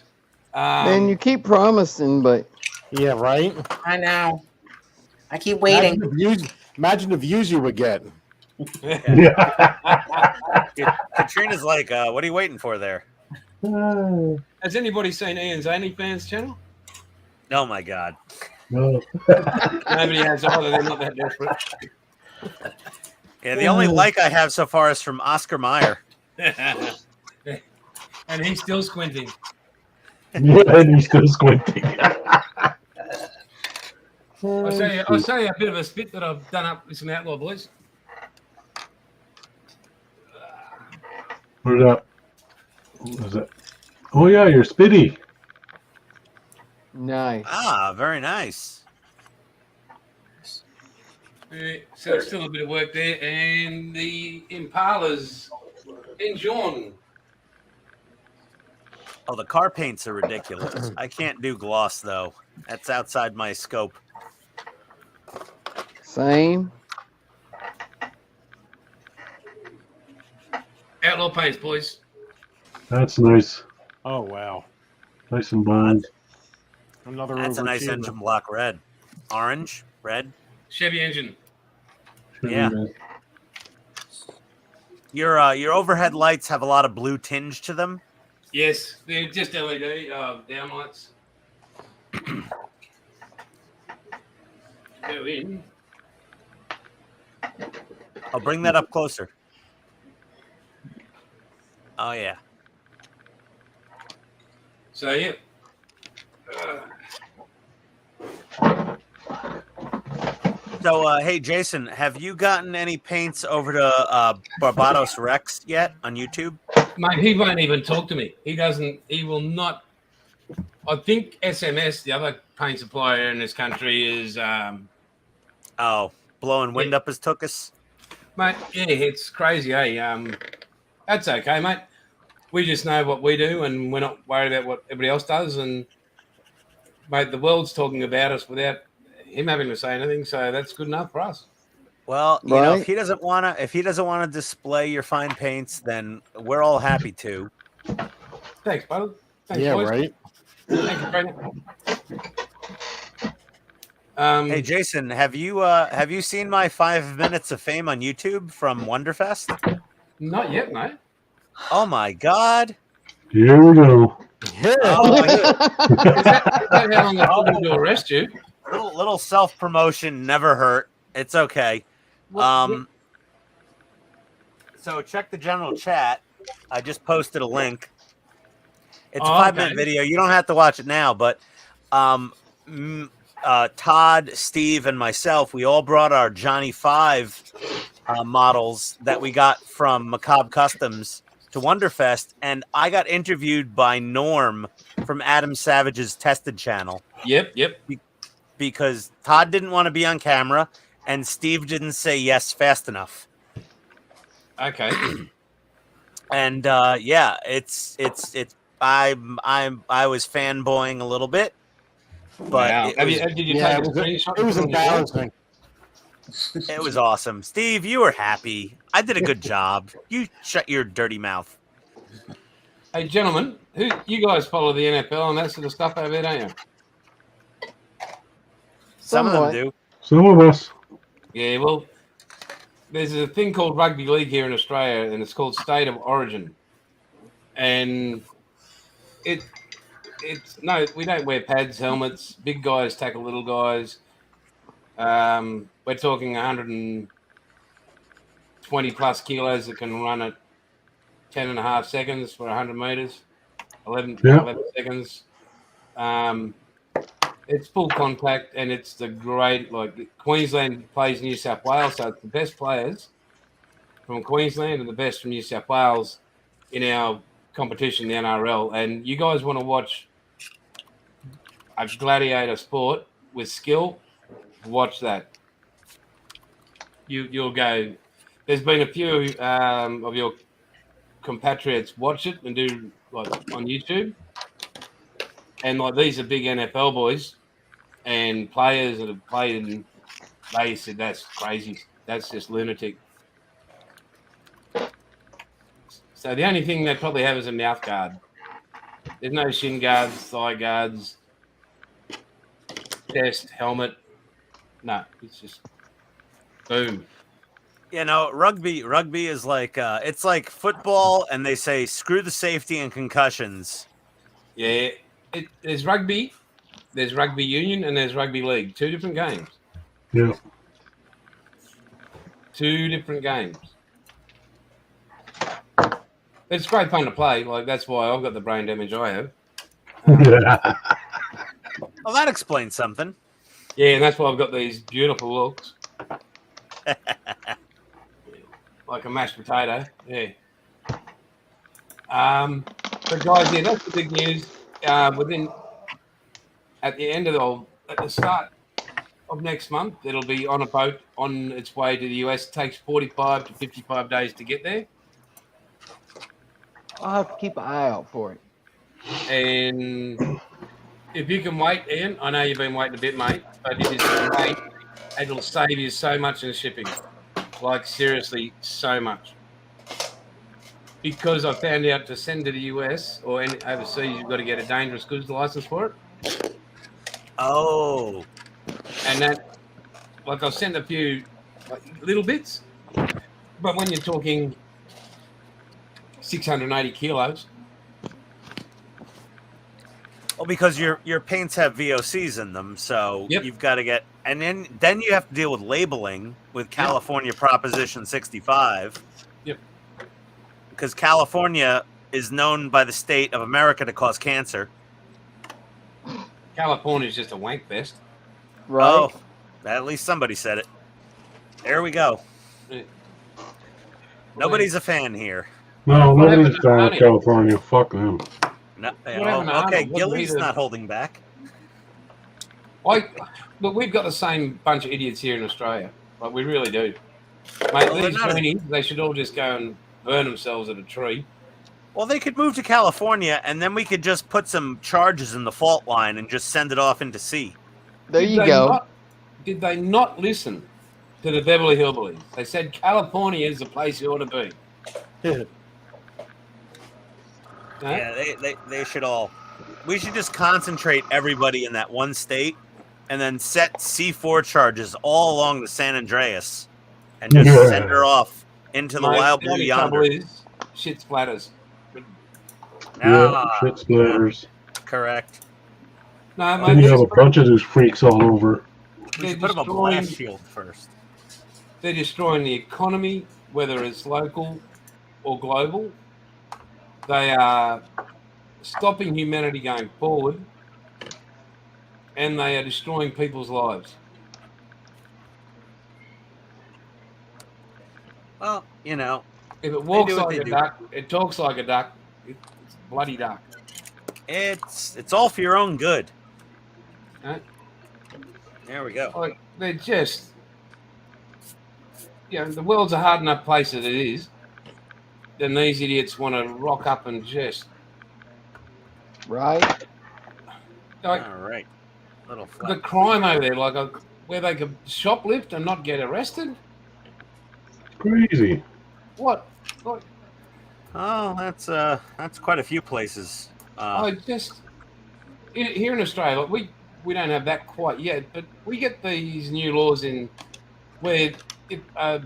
Man, you keep promising, but Yeah, right? I know. I keep waiting. Imagine the views you would get. Katrina's like, what are you waiting for there? Has anybody seen Ian's OnlyFans channel? Oh, my God. No. Nobody has either. They're not that desperate. Yeah, the only like I have so far is from Oscar Mayer. And he's still squinting. And he's still squinting. I'll show you a bit of a spit that I've done up with some Outlaw boys. Put it up. What was it? Oh yeah, you're Spitty. nice. Ah, very nice. So still a bit of work there, and the Impalas in John. Oh, the car paints are ridiculous. I can't do gloss, though. That's outside my scope. Same. Outlaw paints, boys. That's nice. Oh, wow. Nice and bold. Another That's a nice overachievement. engine block red. Orange, red. Chevy engine. Yeah. Your overhead lights have a lot of blue tinge to them. Yes, they're just LED downlights. Go in. I'll bring that up closer. Oh, yeah. So, yeah. So, hey, Jason, have you gotten any paints over to Barbados Rex yet on YouTube? Mate, he won't even talk to me. He doesn't, he will not. I think SMS, the other paint supplier in this country, is. Oh, blowing wind up his tuchus? Mate, yeah, it's crazy, eh? That's okay, mate. We just know what we do, and we're not worried about what everybody else does. And mate, the world's talking about us without him having to say anything, so that's good enough for us. Well, you know, if he doesn't wanna display your fine paints, then we're all happy to. Thanks, brother. Thanks, Yeah, boys. right. Thank you, Brendan. Hey, Jason, have you seen my 5 minutes of fame on YouTube from Wonderfest? Not yet, mate. Oh my God! Here we go. Oh, Is that how long it took him to arrest you? little self promotion never hurt. It's okay. So check the general chat. I just posted a link. It's a 5-minute video. You don't have to watch it now, but Todd, Steve, and myself, we all brought our Johnny 5 models that we got from Macabre Customs to Wonderfest, and I got interviewed by Norm from Adam Savage's Tested channel. Yep. Because Todd didn't want to be on camera, and Steve didn't say yes fast enough. Okay. And yeah, I was fanboying a little bit, but wow. it was, Did you take a screenshot? It was embarrassing. It was awesome. Steve, you were happy. I did a good job. You shut your dirty mouth. Hey, gentlemen, who you guys follow the NFL and that sort of stuff over there, don't you? Some of them Somewhat. do. Some of us. Yeah, well, there's a thing called rugby league here in Australia, and it's called State of Origin. And it's no, we don't wear pads, helmets. Big guys tackle little guys. We're talking 120 plus kilos that can run at 10.5 seconds for 100 meters, 11 seconds. It's full contact, and it's the great, like, Queensland plays New South Wales, so it's the best players from Queensland and the best from New South Wales in our competition, the NRL. And you guys want to watch a gladiator sport with skill, watch that. You'll go. There's been a few of your compatriots watch it and do, like, on YouTube. And, like, these are big NFL boys and players that have played, and they said that's crazy. That's just lunatic. So the only thing they probably have is a mouth guard. There's no shin guards, thigh guards, chest, helmet. No, it's just boom. You know, rugby is like it's like football, and they say screw the safety and concussions. Yeah, there's rugby union, and there's rugby league. 2 different games. Yeah. 2 different games. It's great fun to play. Like, that's why I've got the brain damage I have. Well, that explains something. Yeah, and that's why I've got these beautiful looks. Like a mashed potato. Yeah. But guys, yeah, that's the big news. At the start of next month, it'll be on a boat on its way to the US. It takes 45 to 55 days to get there. I'll have to keep an eye out for it. And if you can wait, Ian, I know you've been waiting a bit, mate, but if you can wait, it'll save you so much in shipping. Like, seriously, so much. Because I found out to send to the US or any overseas, you've got to get a dangerous goods license for it. Oh. And that, like, I've sent a few, like, little bits, but when you're talking 680 kilos. Well, because your paints have VOCs in them, so you've got to get, and then you have to deal with labeling with California Proposition 65. Yep. Because California is known by the state of America to cause cancer. California is just a wank fest. Right. Oh, at least somebody said it. There we go. Yeah. Nobody's a fan here. No, nobody's down in California. Fuck them. No, okay, Gilly's not holding back. Look, we've got the same bunch of idiots here in Australia. Like, we really do. Mate, these greenies, they should all just go and burn themselves at a tree. Well, they could move to California, and then we could just put some charges in the fault line and just send it off into sea. There you go. Did they not listen to the Beverly Hillbillies? They said California is the place you ought to be. Yeah, they should all. We should just concentrate everybody in that one state, and then set C4 charges all along the San Andreas, and just send her off into the wild blue yonder. Shit splatters. Yeah, shit splatters. Correct. No, and you have a bunch of those freaks all over. We should put them a blast shield first. They're destroying the economy, whether it's local or global. They are stopping humanity going forward, and they are destroying people's lives. Well, you know, if it walks like a duck, it talks like a duck. It's a bloody duck. It's all for your own good. Right? There we go. Like, they're just, the world's a hard enough place as it is. Then these idiots want to rock up and just. Right. Like, all right. Little the crime over there, like where they could shoplift and not get arrested. Crazy. What? Oh, that's quite a few places. I just here in Australia, like, we don't have that quite yet, but we get these new laws in where if a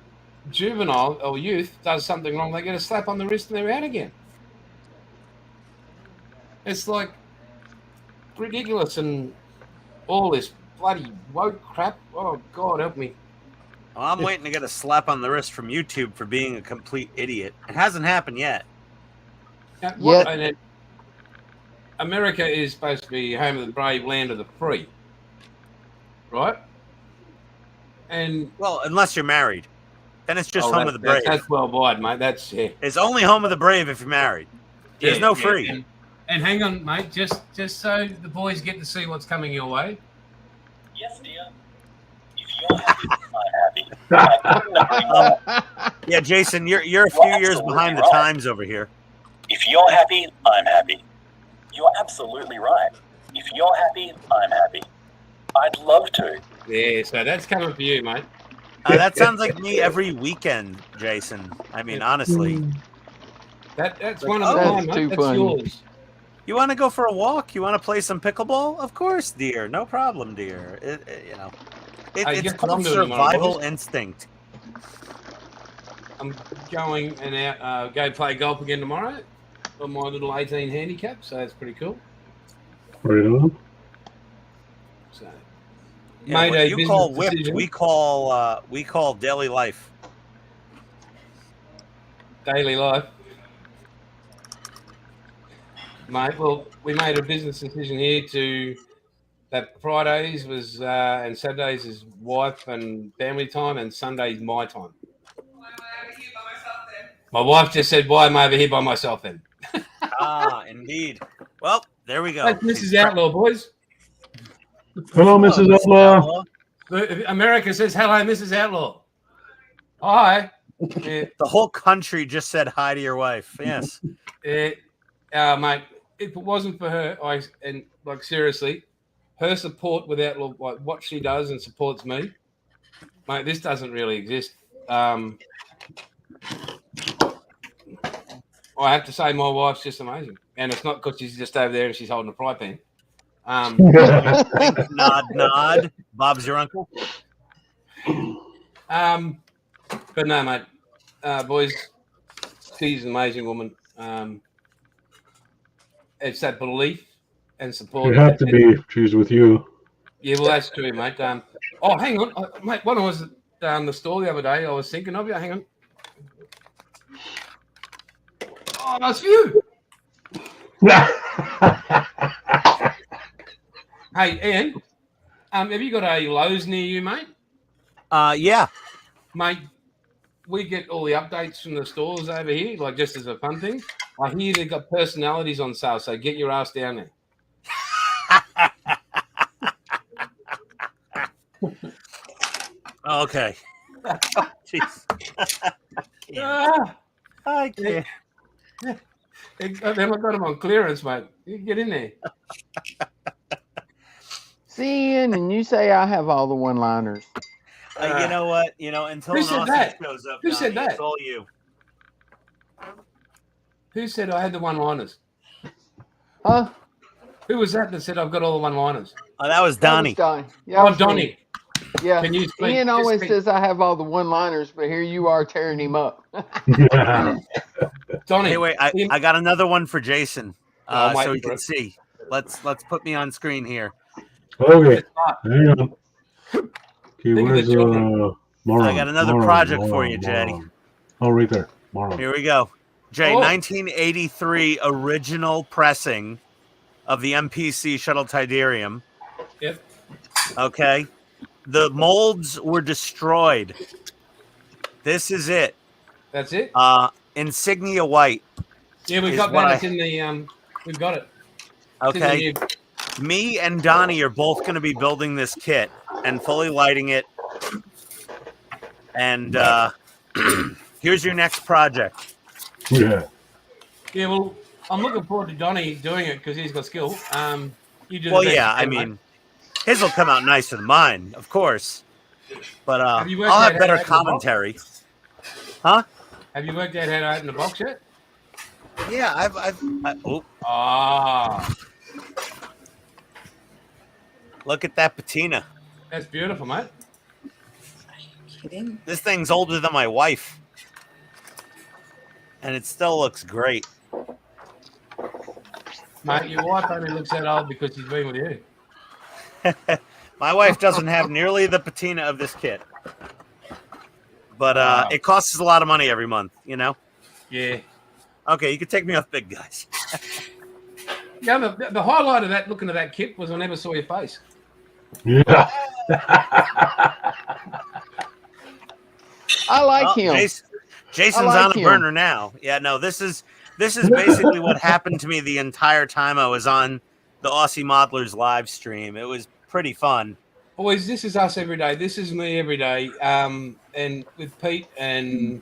juvenile or youth does something wrong, they get a slap on the wrist and they're out again. It's like ridiculous, and all this bloody woke crap. Oh, God help me. Well, I'm waiting to get a slap on the wrist from YouTube for being a complete idiot. It hasn't happened yet. And America is supposed to be home of the brave, land of the free, right? And well, unless you're married, then it's just home of the brave. That's worldwide, mate. That's It's only home of the brave if you're married. There's no free. And hang on, mate, just so the boys get to see what's coming your way. Yes, dear. If you're happy, I'm happy. Yeah, Jason, you're a few years behind the times over here. If you're happy, I'm happy. You're absolutely right. If you're happy, I'm happy. I'd love to. Yeah, so that's coming for you, mate. That sounds like me every weekend, Jason. I mean, honestly. That's one of the time, mate. That's yours. You want to go for a walk? You want to play some pickleball? Of course, dear. No problem, dear. It's called survival instinct. I'm going and go play golf again tomorrow on my little 18 handicap, so that's pretty cool. Right on. So, yeah, what you call whipped, we call daily life. Daily life. Mate, well, we made a business decision here that Fridays was and Saturdays is wife and family time, and Sundays my time. My wife just said, "Why am I over here by myself?" Then. Ah, indeed. Well, there we go. That's Mrs. Outlaw, boys. Hello, Mrs. Outlaw. America says, "Hello, Mrs. Outlaw." Hi. The whole country just said hi to your wife. Yes. Mate, if it wasn't for her, seriously, her support without like what she does and supports me, mate, this doesn't really exist. I have to say my wife's just amazing. And it's not because she's just over there and she's holding a fry pan. Nod. Bob's your uncle. But no, mate. Boys, she's an amazing woman. It's that belief and support. You have to be if she's with you. Yeah, well, that's true, mate. Hang on. Mate, when I was at the store the other day, I was thinking of you. Hang on. Oh, that's you. Hey, Ian, have you got a Lowe's near you, mate? Yeah. Mate, we get all the updates from the stores over here, like just as a fun thing. I hear they've got personalities on sale, so get your ass down there. Okay. Jeez. I can't. Then I got them on clearance, mate. You can get in there. See, Ian, and you say I have all the one-liners. You know what? Until Who said Austin that? shows up, Who said that? It's all you. Who said I had the one-liners? Huh? Who was that said I've got all the one-liners? Oh, that was Donnie. Yeah, Donnie. Yeah. Can you speak? Ian always says I have all the one-liners, but here you are tearing him up. Donnie. Hey, wait, I got another one for Jason, so he for can it. see. Let's put me on screen here. Okay. Hang on. Okay, where's Moron? I got another project for you, Jay. Oh, right there. Moron. Here we go. Jay, 1983 original pressing of the MPC Shuttle Tidarium. Yep. Okay. The molds were destroyed. This is it. That's it? Insignia white. Yeah, we've got that. It's in the we've got it. Okay. Me and Donnie are both going to be building this kit and fully lighting it. And here's your next project. Yeah. Yeah, well, I'm looking forward to Donnie doing it because he's got skill. You do. Well, yeah, I mean, his will come out nicer than mine, of course. But I'll have better commentary. Huh? Have you worked out how to open the box yet? Yeah, oh, Ah, look at that patina. that's beautiful, mate. Kidding? This thing's older than my wife, and it still looks great. Mate, your wife only looks that old because she's been with you. My wife doesn't have nearly the patina of this kit, but it costs us a lot of money every month, you know? Yeah. Okay, you can take me off big guys. Yeah, the highlight of that, looking at that kit, was I never saw your face. Yeah. I like him. Jason's like on a him. burner now. Yeah, no, this is basically what happened to me the entire time I was on the Aussie Modelers live stream. It was pretty fun. Boys, this is us every day. This is me every day. And with Pete and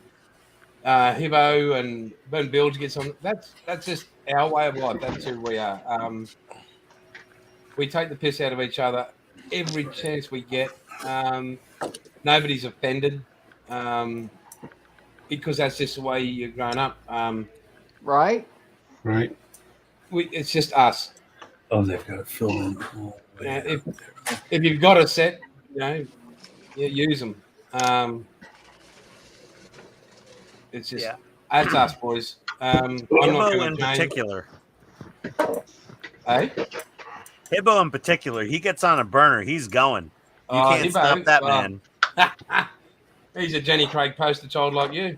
Hibbo and Ben Bilge gets on. That's just our way of life. That's who we are. We take the piss out of each other every chance we get. Nobody's offended because that's just the way you're growing up. Right? Right. It's just us. Oh, they've got to fill in. Oh, If you've got a set, you know, use them. It's just that's us, boys. I'm not Hibbo going in to change. particular. Hey? Hibbo in particular, he gets on a burner. He's going. You can't Hibbo, stop that man. He's a Jenny Craig poster child like you.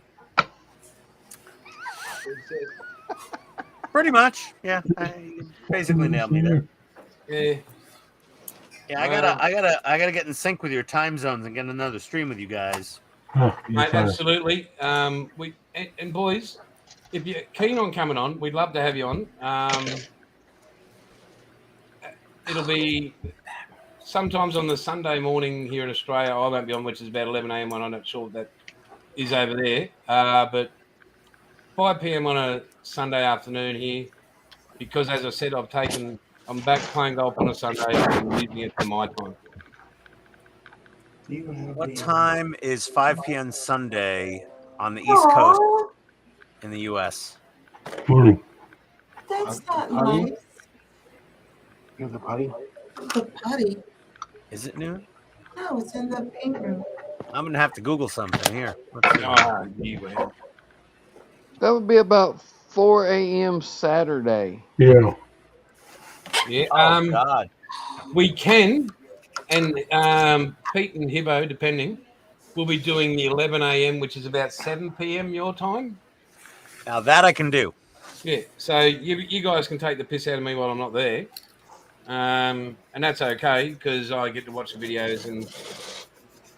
Pretty much, yeah. You basically nailed me there. Yeah. Yeah, I gotta get in sync with your time zones and get another stream with you guys. Oh, Mate, absolutely. And boys, if you're keen on coming on, we'd love to have you on. It'll be sometimes on the Sunday morning here in Australia. I won't be on, which is about 11 a.m. when I'm not sure what that is over there. But 5 p.m. on a Sunday afternoon here, because as I said, I'm back playing golf on a Sunday and using it for my time. What time is 5 p.m. Sunday on the East Coast in the U.S.? Morning. That's not nice. You have the putty? The putty. Is it noon? No, it's in the pink room. I'm gonna have to Google something here. Let's see. That would be about 4 a.m. Saturday. Yeah. Yeah. Oh God. We can, and Pete and Hibbo, depending, will be doing the 11 a.m., which is about 7 p.m. your time. Now that I can do. Yeah. So you guys can take the piss out of me while I'm not there. And that's okay because I get to watch the videos and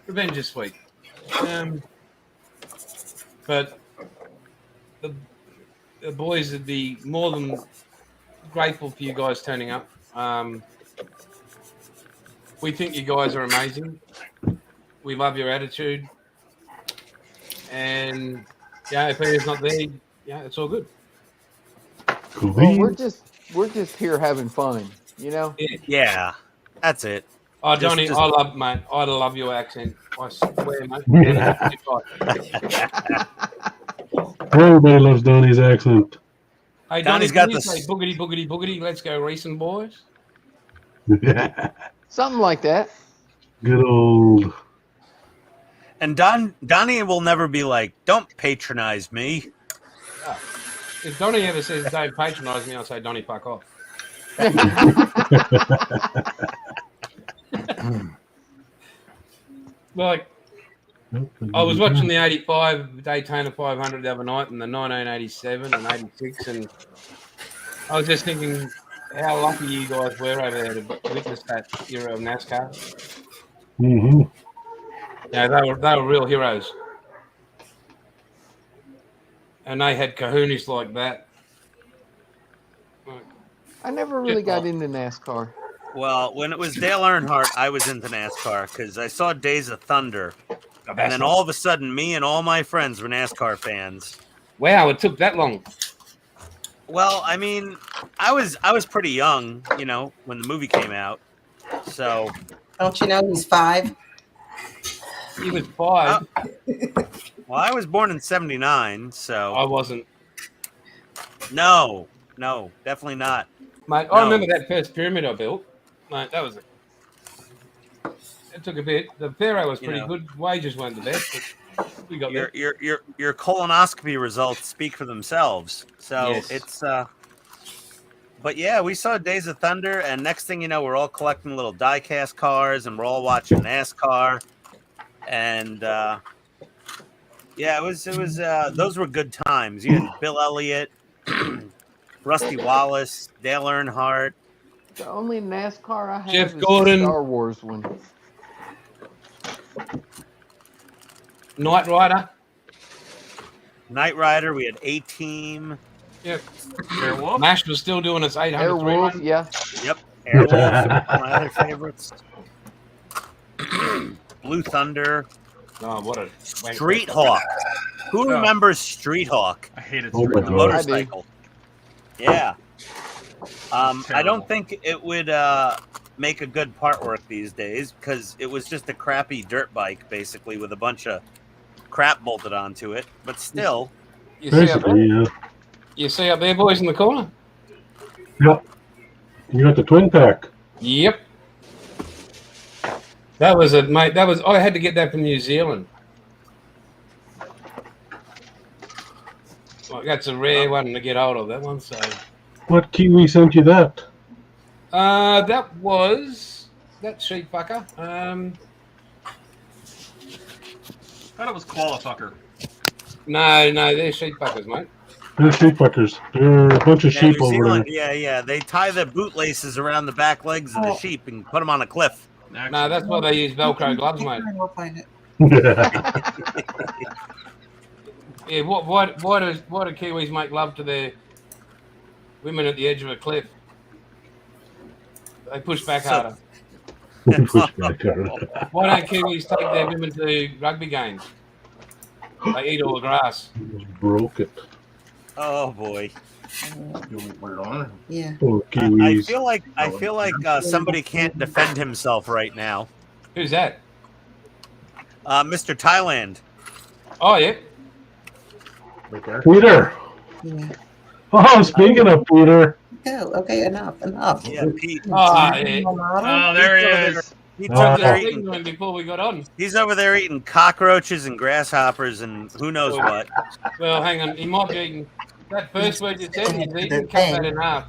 revenge is sweet. But the boys would be more than grateful for you guys turning up. We think you guys are amazing. We love your attitude. And yeah, if Peter's not there, yeah, it's all good. Cool. Well, we're just here having fun, you know? Yeah, that's it. Oh, Donnie, I love your accent. I swear, mate. Everybody loves Donnie's accent. Hey, Donnie, Donnie's got can you this- say boogity, boogity, boogity, let's go racing, boys? Something like that. Good old. And Donnie will never be like, "Don't patronize me." Oh. If Donnie ever says, "Don't patronise me," I'll say, "Donnie, fuck off." Like, I was watching the 85 Daytona 500 the other night and the 1987 and 86, and I was just thinking how lucky you guys were over there to witness that era of NASCAR. Mm-hmm. Yeah, they were real heroes. And they had kahunas like that. I never really got into NASCAR. Well, when it was Dale Earnhardt, I was into NASCAR because I saw Days of Thunder, and then all of a sudden, me and all my friends were NASCAR fans. Wow, it took that long. Well, I mean, I was pretty young, you know, when the movie came out. So, Don't you know he's 5? He was 5. Well, I was born in '79, so I wasn't. No, definitely not. Mate, No. I remember that first pyramid I built. Mate, that was it took a bit. The Pharaoh was pretty good. Wages weren't the best, but we got there. Your colonoscopy results speak for themselves. So Yes. it's but yeah, we saw Days of Thunder, and next thing you know, we're all collecting little die-cast cars, and we're all watching NASCAR, and yeah, it was those were good times. You had Bill Elliott, Rusty Wallace, Dale Earnhardt. The only NASCAR I have Jeff is Gordon. the Star Wars one. Knight Rider. Knight Rider. We had A-Team. Yep. Airwolf. Nash was still doing its 800 Airwolf, run. yeah. Yep. Airwolf. One of my other favorites. Blue Thunder. Oh, what a Street Hawk. Who remembers Street Hawk? I hated Oh Street my Hawk. God. Motorcycle. Yeah. I don't think it would make a good part work these days because it was just a crappy dirt bike, basically, with a bunch of crap bolted onto it. But still, You see up there? Basically, yeah. You see up there, boys, in the corner? Yep. You got the twin pack. Yep. That was a mate. That was I had to get that from New Zealand. Well, that's a rare one to get hold of. That one. So What Kiwi sent you that? that was that sheep fucker. thought it was Qualifucker. No, they're sheep fuckers, mate. They're sheep fuckers. They're a bunch of sheep New over Zealand, there. yeah. They tie the bootlaces around the back legs of the sheep and put them on a cliff. No, that's why they use Velcro gloves, mate. We'll find it. Yeah, why do Kiwis make love to their women at the edge of a cliff? They push back harder. Push back harder. Why don't Kiwis take their women to rugby games? They eat all the grass. Just broke it. Oh boy. Yeah. Oh, I Kiwis. feel like somebody can't defend himself right now. Who's that? Mr. Thailand. Oh yeah. Peter. Yeah. Oh, speaking of Peter. Oh, okay, enough. Yeah, Pete. Oh, yeah. Oh, there he is. He's over there Thing eating. went before we got on. He's over there eating cockroaches and grasshoppers and who knows what. Well, hang on. He might be eating that first word you said. He's eating. Cut that in half.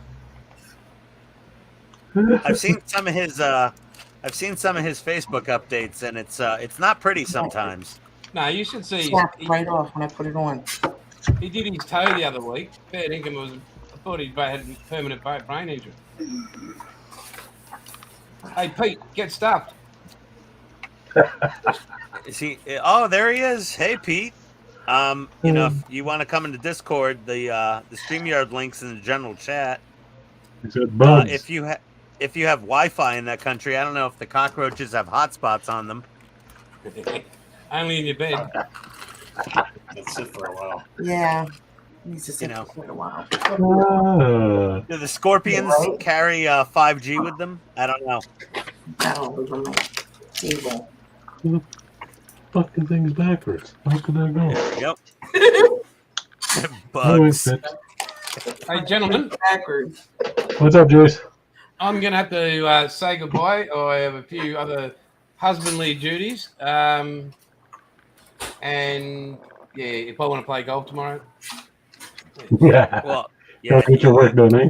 I've seen some of his Facebook updates, and it's not pretty sometimes. No, you should see. Snapped right off when I put it on. He did his toe the other week. Fair income was. I thought he had a permanent brain injury. Hey Pete, get stuffed. Is he? Oh, there he is. Hey, Pete. You know, if you want to come into Discord, the StreamYard links in the general chat. He said bugs. If you have Wi-Fi in that country, I don't know if the cockroaches have hotspots on them. Only in your bed. Let's sit for a while. Yeah. Needs to sit You know. for a while. Do the scorpions carry 5G with them? I don't know. Got all over my table. Fucking thing's backwards. How could that go? There we go. Anyway, Bugs. Hey gentlemen, Backwards. what's up, Jace? I'm gonna have to say goodbye. I have a few other husbandly duties. And yeah, if I want to play golf tomorrow. Yeah. Well, Gotta get your work done, eh?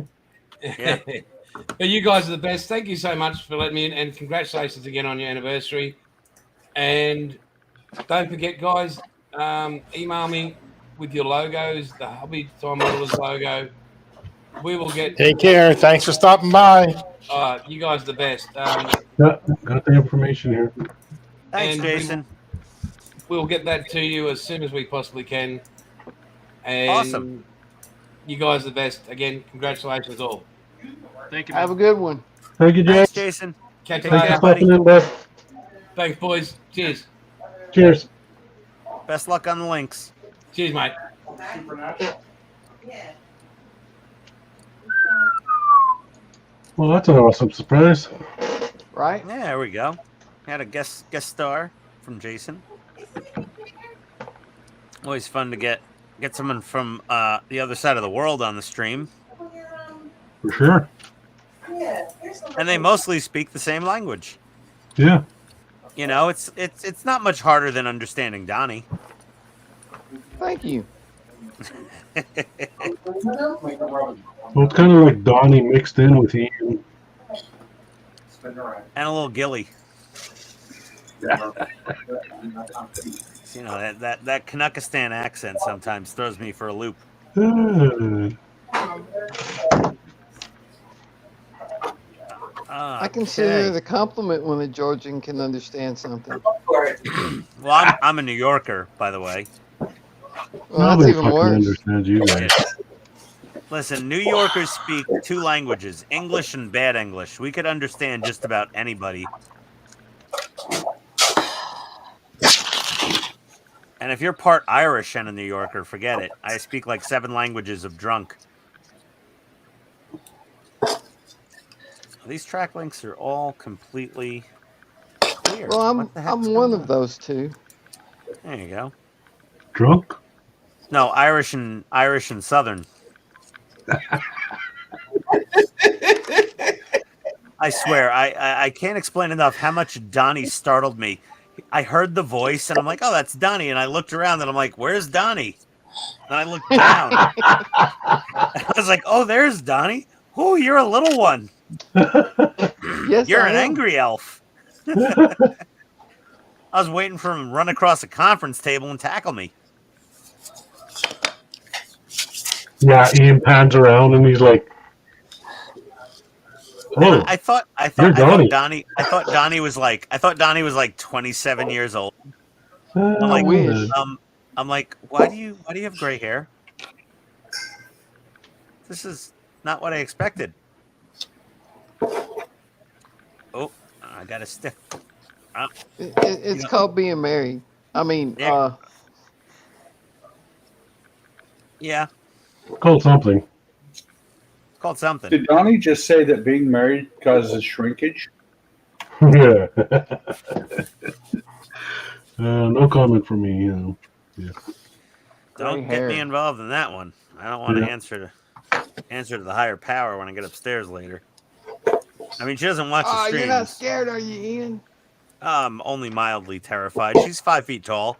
Yeah. But you guys are the best. Thank you so much for letting me in, and congratulations again on your anniversary. And don't forget, guys, email me with your logos, the Hobby Time Modelers logo. We will get. Take care. Thanks for stopping by. You guys are the best. Got the information here. Thanks, And Jason. We'll get that to you as soon as we possibly can. And Awesome. You guys are the best. Again, congratulations all. Thank you. Have a Man. good one. Thank you, Thanks, Jace. Jason. Catch you Thanks later. for stopping in, bud. Thanks, boys. Cheers. Cheers. Best luck on the links. Cheers, mate. Well, that's an awesome surprise. Right? Yeah, there we go. Had a guest star from Jason. Always fun to get get someone from the other side of the world on the stream. For sure. And they mostly speak the same language. Yeah. You know, it's not much harder than understanding Donnie. Thank you. Well, it's kind of like Donnie mixed in with Ian. And a little Gilly. You know, that Kanakistan accent sometimes throws me for a loop. I consider it a compliment when a Georgian can understand something. Well, I'm a New Yorker, by the way. Well, that's even worse. Understands you guys. Listen, New Yorkers speak two languages, English and bad English. We could understand just about anybody. And if you're part Irish and a New Yorker, forget it. I speak like 7 languages of drunk. These track links are all completely clear. Well, I'm one of those two. There you go. Drunk? No, Irish and Southern. I swear, I can't explain enough how much Donnie startled me. I heard the voice and I'm like, oh, that's Donnie. And I looked around and I'm like, where's Donnie? And I looked down. I was like, oh, there's Donnie. Oh, you're a little one. Yes, you're I an am. angry elf. I was waiting for him to run across a conference table and tackle me. Yeah, Ian pans around and he's like, "Oh, I thought Donnie was like 27 years old. I'm like, wish. I'm like, why do you have gray hair? This is not what I expected. Oh, I got a stick. It's called being married. I mean, yeah, called something." it's called something. Did Donnie just say that being married causes shrinkage? Yeah. No comment from me. You know. Yeah. Don't get me involved in that one. I don't want to answer to the higher power when I get upstairs later. I mean, she doesn't watch the streams. You're not scared, are you, Ian? I'm only mildly terrified. She's 5 feet tall.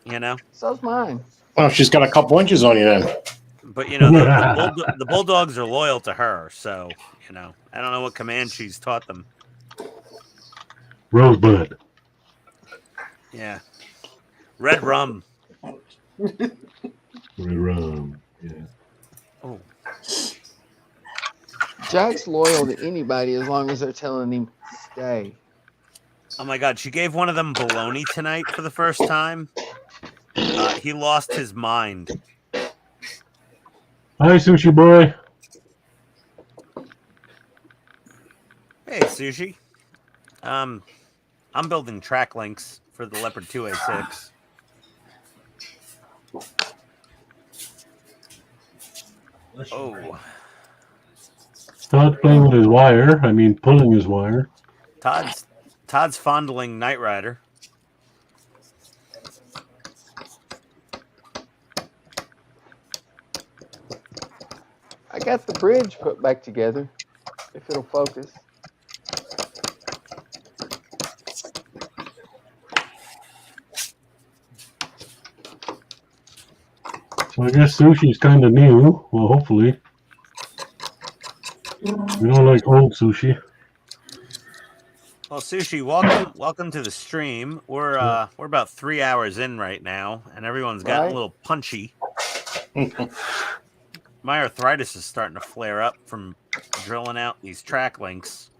You know? So's mine. Well, she's got a couple inches on you then. But, you know, the Bulldogs are loyal to her. So, you know, I don't know what command she's taught them. Rosebud. Yeah. Red rum. Red rum. Yeah. Oh. Jack's loyal to anybody as long as they're telling him stay. Oh my God, she gave one of them bologna tonight for the first time. He lost his mind. Hi, Sushi Boy. Hey, Sushi. I'm building track links for the Leopard 2A6. Oh. Todd's playing with his wire. I mean, pulling his wire. Todd's fondling Knight Rider. I got the bridge put back together, if it'll focus. So I guess sushi's kind of new. Well, hopefully. We don't like old sushi. Well, Sushi, welcome to the stream. We're about 3 hours in right now, and everyone's gotten a little punchy. My arthritis is starting to flare up from drilling out these track links.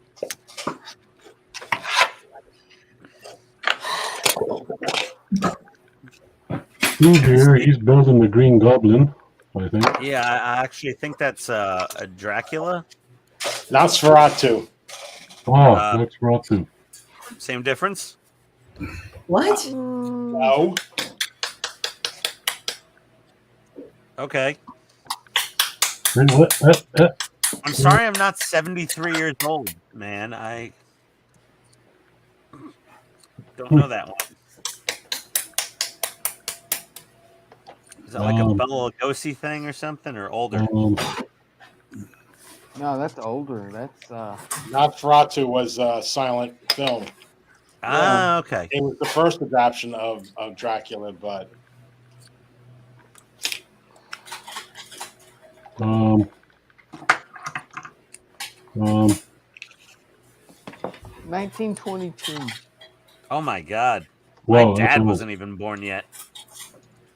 Steve here, he's building the Green Goblin, I think. Yeah, I actually think that's a Dracula. Nosferatu. Oh, that's Nosferatu. Same difference? What? No. Okay. What? I'm sorry I'm not 73 years old, man. I don't know that one. Is that like a Bela Lugosi thing or something, or older? No, that's older. That's Nosferatu was silent film. Ah, okay. It was the first adaptation of Dracula, but 1922. Oh my God. Whoa, My that's dad old. wasn't even born yet.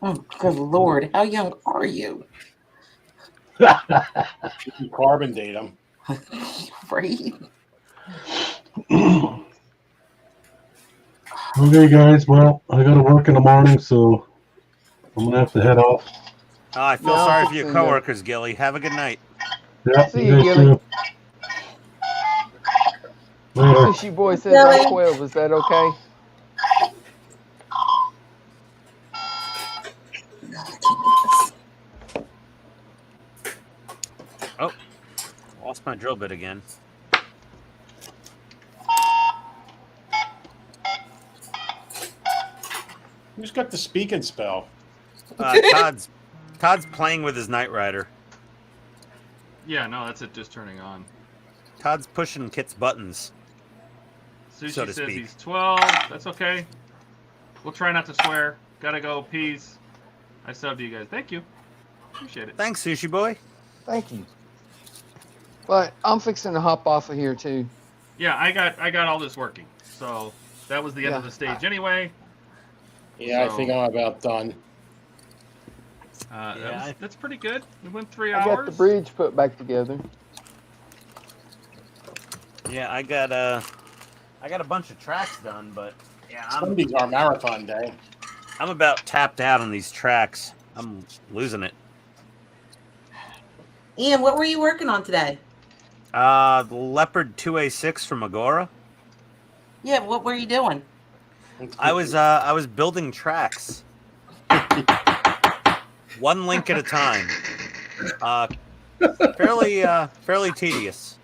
Oh, good Lord. How young are you? you can carbon date them. Right? Okay, guys. Well, I got to work in the morning, so I'm gonna have to head off. Oh, I feel Yeah, I'm sorry for your fixing to- coworkers, Gilly. Have a good night. Yeah, See you, guys Gilly. too. Later. Sushi Boy says I'm 12. Is that okay? Oh, lost my drill bit again. Who's got the speaking spell? Todd's playing with his Knight Rider. Yeah, no, that's it. Just turning on. Todd's pushing Kit's buttons. Sushi so to says speak. he's 12. That's okay. We'll try not to swear. Gotta go. Peace. I subbed you guys. Thank you. Appreciate it. Thanks, Sushi Boy. Thank you. But I'm fixing to hop off of here too. Yeah, I got all this working. So that was the end of the stage anyway. Yeah, So, I think I'm about done. That's pretty good. We went 3 I hours. got the bridge put back together. Yeah, I got a bunch of tracks done, but yeah, Sunday's our marathon day. I'm about tapped out on these tracks. I'm losing it. Ian, what were you working on today? The Leopard 2A6 from Agora. Yeah, what were you doing? I was building tracks. One link at a time. Fairly tedious.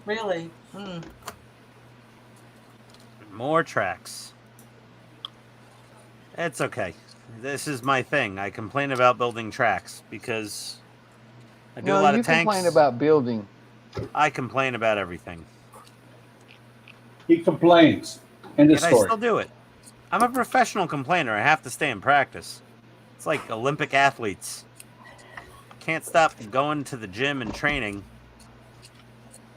Really? More tracks. It's okay. This is my thing. I complain about building tracks because I do a lot of tanks. You complain about building. I complain about everything. He complains. End of And I story. still do it. I'm a professional complainer. I have to stay in practice. It's like Olympic athletes. Can't stop going to the gym and training.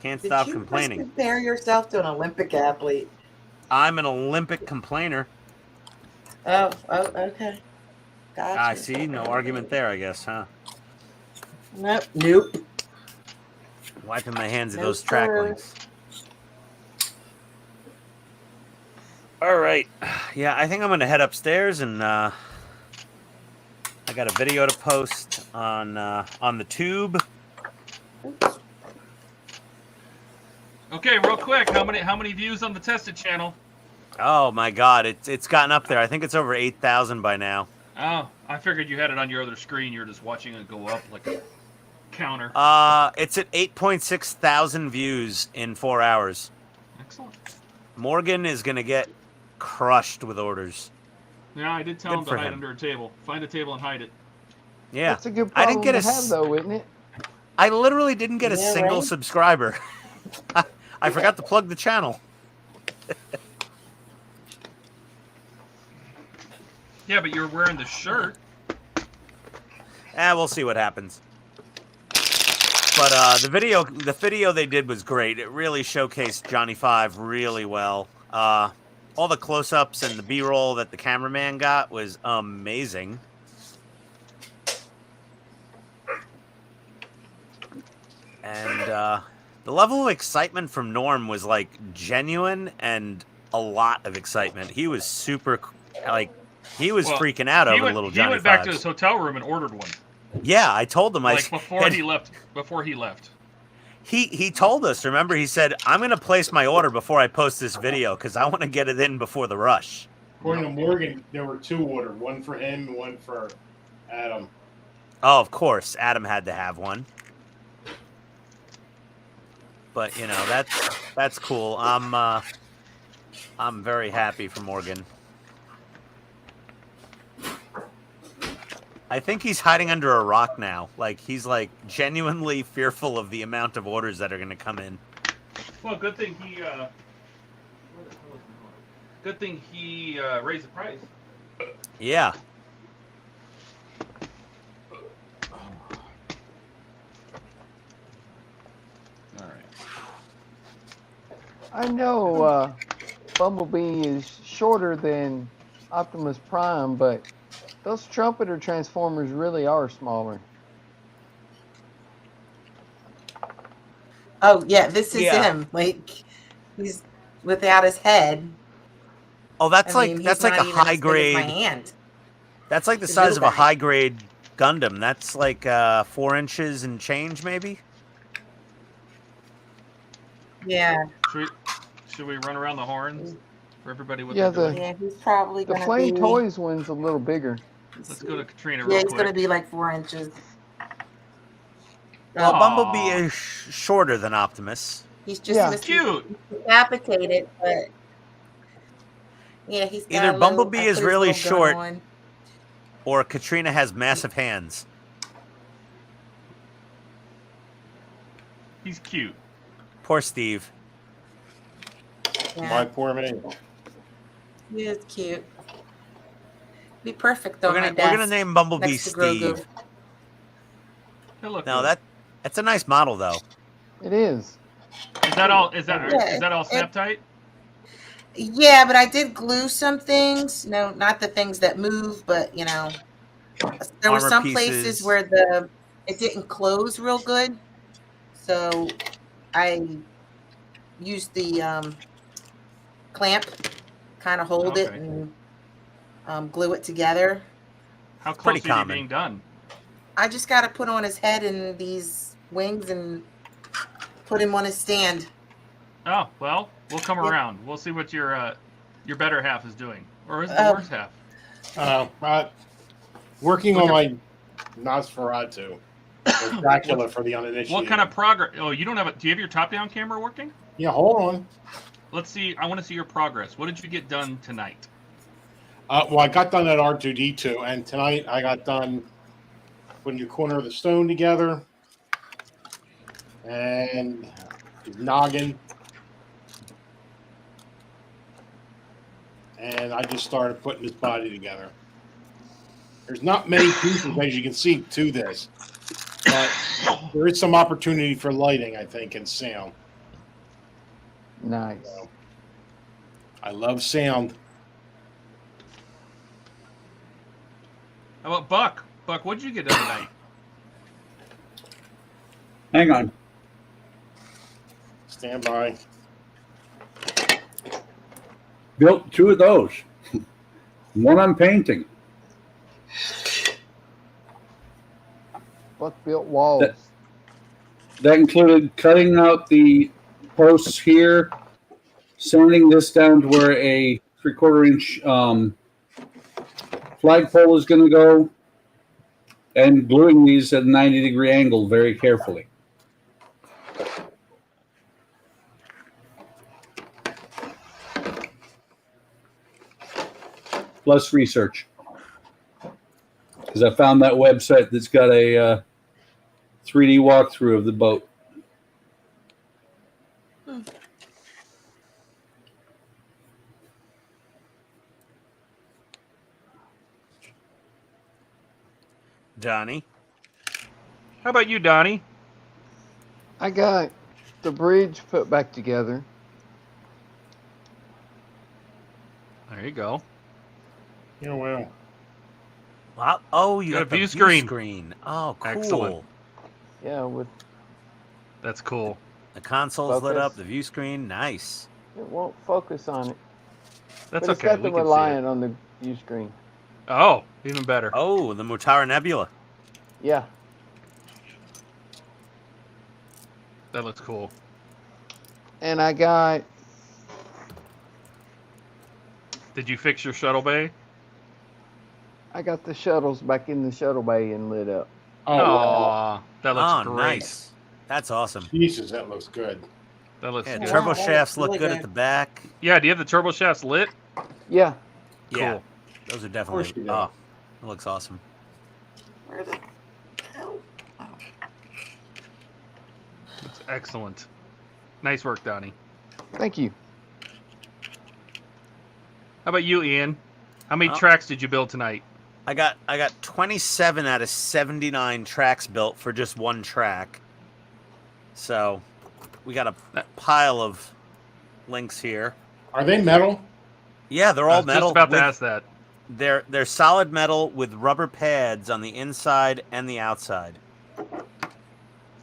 Can't stop complaining. Did you compare yourself to an Olympic athlete? I'm an Olympic complainer. Oh, okay. Gotcha. I see. No argument there, I guess, huh? Nope. Wiping my hands of No, those track sir. links. All right. Yeah, I think I'm going to head upstairs and I got a video to post on the tube. Okay, real quick. How many views on the tested channel? Oh my God, it's gotten up there. I think it's over 8,000 by now. Oh, I figured you had it on your other screen. You're just watching it go up like a counter. It's at 8.6 thousand views in 4 hours. Excellent. Morgan is gonna get crushed with orders. Yeah, I did tell Good him to for hide him. under a table. Find a table and hide it. Yeah, That's a good I problem didn't get to have, though, isn't it? I literally didn't get a Yeah, single right? subscriber. I forgot to plug the channel. Yeah, but you're wearing the shirt. We'll see what happens. But the video they did was great. It really showcased Johnny Five really well. All the close-ups and the B-roll that the cameraman got was amazing. And the level of excitement from Norm was like genuine and a lot of excitement. He was super, he was Well, freaking out over little Johnny He went back to Fives. his hotel room and ordered one. Yeah, I told him. Like before he left. Before he left. He told us, remember, he said, I'm going to place my order before I post this video because I want to get it in before the rush. According to Morgan, there were 2 ordered, one for him and one for Adam. Oh, of course, Adam had to have one. But, you know, that's cool. I'm very happy for Morgan. I think he's hiding under a rock now. Like he's like genuinely fearful of the amount of orders that are going to come in. Well, good thing he. Good thing he raised the price. Yeah. All right. I know Bumblebee is shorter than Optimus Prime, but those trumpeter transformers really are smaller. Oh yeah, this is Yeah. him. Like he's without his head. Oh, that's I mean, like he's not a even high as big as my grade. hand. That's like the The size little of a guy. high grade Gundam. That's like 4 inches and change, maybe. Yeah. Should we run around the horns for everybody? What Yeah, they're doing? Yeah, he's probably The gonna Flame be. Toys one's a little bigger. Let's go to Katrina Yeah, real he's quick. gonna be like 4 inches. Well, Aw. Bumblebee is shorter than Optimus. He's just Yeah. Cute. decapitated, but yeah, he's got Either a little, Bumblebee I is put his really little gun short, on. or Katrina has massive hands. He's cute. Poor Steve. Yeah, My poor man. he is cute. Be perfect though. We're gonna name Bumblebee next to Grogu. Steve. He'll look No, good. that's a nice model though. It is. Is that all? Is that Yeah, is that all snap tight? Yeah, but I did glue some things. No, not the things that move, but you know, there were Armor some pieces. places where it didn't close real good, so I used the clamp, kind of hold it Okay. and glue it together. How pretty close are you common. being done? I just got to put on his head and these wings and put him on his stand. Oh well, we'll come Yep. around. We'll see what your better half is doing, or is it Oh. the worse half? Working on my Nosferatu, or Dracula for the uninitiated. What kind of progress? Oh, you don't have a. Do you have your top-down camera working? Yeah, hold on. Let's see. I want to see your progress. What did you get done tonight? Well, I got done at R2D2, and tonight I got done putting the corner of the stone together and his noggin. And I just started putting his body together. There's not many pieces, as you can see, to this, but there is some opportunity for lighting, I think, and sound. Nice. I love sound. How about Buck? Buck, what did you get done tonight? Hang on. Stand by. Built 2 of those. One I'm painting. Buck built walls. That included cutting out the posts here, sanding this down to where a 3/4 inch flagpole is going to go, and gluing these at a 90-degree angle very carefully. Plus research. Because I found that website that's got a 3D walkthrough of the boat. Donnie. How about you, Donnie? I got the bridge put back together. There you go. Yeah, well. Wow. Oh, you Got got a the view view screen. screen. Oh, cool. Excellent. Yeah, with That's cool. The console's lit Focus. up. The view screen, nice. it won't focus on it. That's but it's okay. got We the can see Reliant on the view screen. it. Oh, even better. Oh, the Mutara Nebula. Yeah. That looks cool. And I got Did you fix your shuttle bay? the shuttles back in the shuttle bay and lit up. Oh, Aw, that looks Oh, great. nice. That's awesome. Jesus, that looks good. That looks Yeah, good. turbo Wow, that shafts looks look really good at the back. Yeah, do you have the turbo shafts lit? Yeah. Yeah, Cool. those are course definitely. you do. Oh, that looks awesome. Where the hell? Oh. That's excellent. Nice work, Donnie. Thank you. How about you, Ian? How many tracks did you build tonight? I got 27 out of 79 tracks built for just one track. So we got a pile of links here. Are they metal? Yeah, they're all metal. Just about to ask that. They're solid metal with rubber pads on the inside and the outside.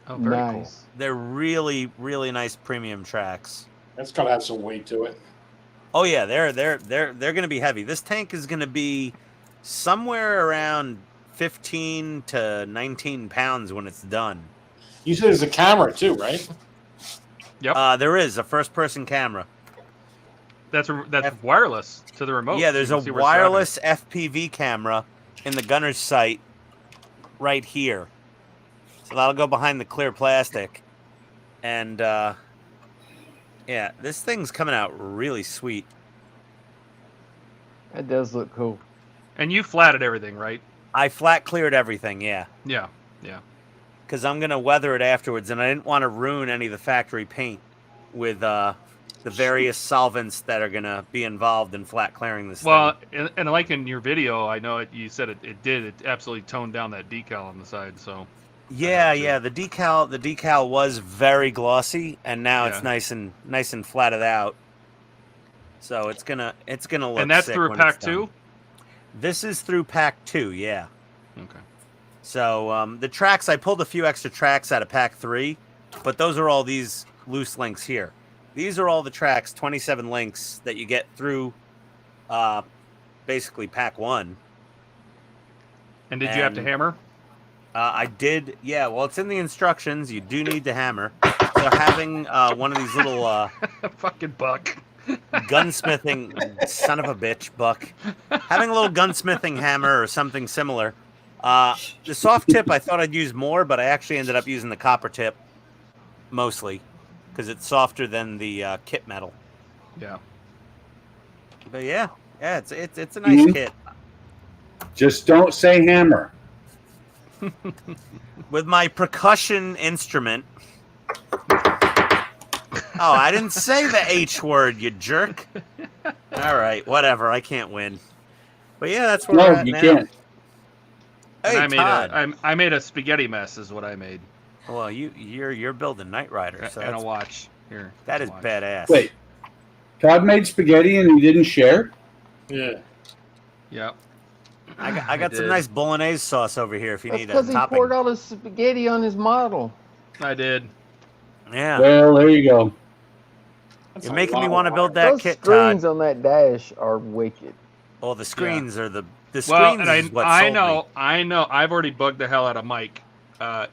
Oh, very cool. Nice. They're really, really nice premium tracks. That's gotta have some weight to it. Oh yeah, they're gonna be heavy. This tank is gonna be somewhere around 15 to 19 pounds when it's done. You said there's a camera too, right? Yep. There is a first-person camera. That's wireless to the remote. Yeah, there's a wireless FPV camera in the gunner's sight right here. So that'll go behind the clear plastic. And, yeah, this thing's coming out really sweet. That does look cool. And you flatted everything, right? I flat cleared everything, yeah. Yeah, yeah. Because I'm going to weather it afterwards, and I didn't want to ruin any of the factory paint with the various solvents that are going to be involved in flat clearing this Well, thing. and like in your video, I know you said it absolutely toned down that decal on the side, so... Yeah, the decal was very glossy, and now it's nice and flatted out. So it's gonna look. And that's sick through when pack it's done. 2? This is through pack 2, yeah. Okay. So the tracks, I pulled a few extra tracks out of pack 3, but those are all these loose links here. These are all the tracks, 27 links that you get through, basically pack 1. And did you have to hammer? I did, yeah. Well, it's in the instructions. You do need to hammer. So having one of these little fucking Buck gunsmithing son of a bitch, Buck. Having a little gunsmithing hammer or something similar. The soft tip, I thought I'd use more, but I actually ended up using the copper tip mostly because it's softer than the kit metal. Yeah. But yeah, it's a nice kit. Just don't say hammer. With my percussion instrument. Oh, I didn't say the H word, you jerk. All right, whatever. I can't win. But yeah, that's where we're at you now. can't. Hey, I made a spaghetti mess is what I made. Well, you're building Knight Rider, so and a watch here. That is badass. Wait, Todd made spaghetti and he didn't share? Yeah. Yep. I got some nice bolognese sauce over here if you need a Because he topping. poured all the spaghetti on his model. I did. Yeah. Well, there you go. You're making me want to build that Those kit, screens Todd. on that dash are wicked. Oh, the screens are the screens. Well, and is what I sold know, me. I know. I've already bugged the hell out of Mike.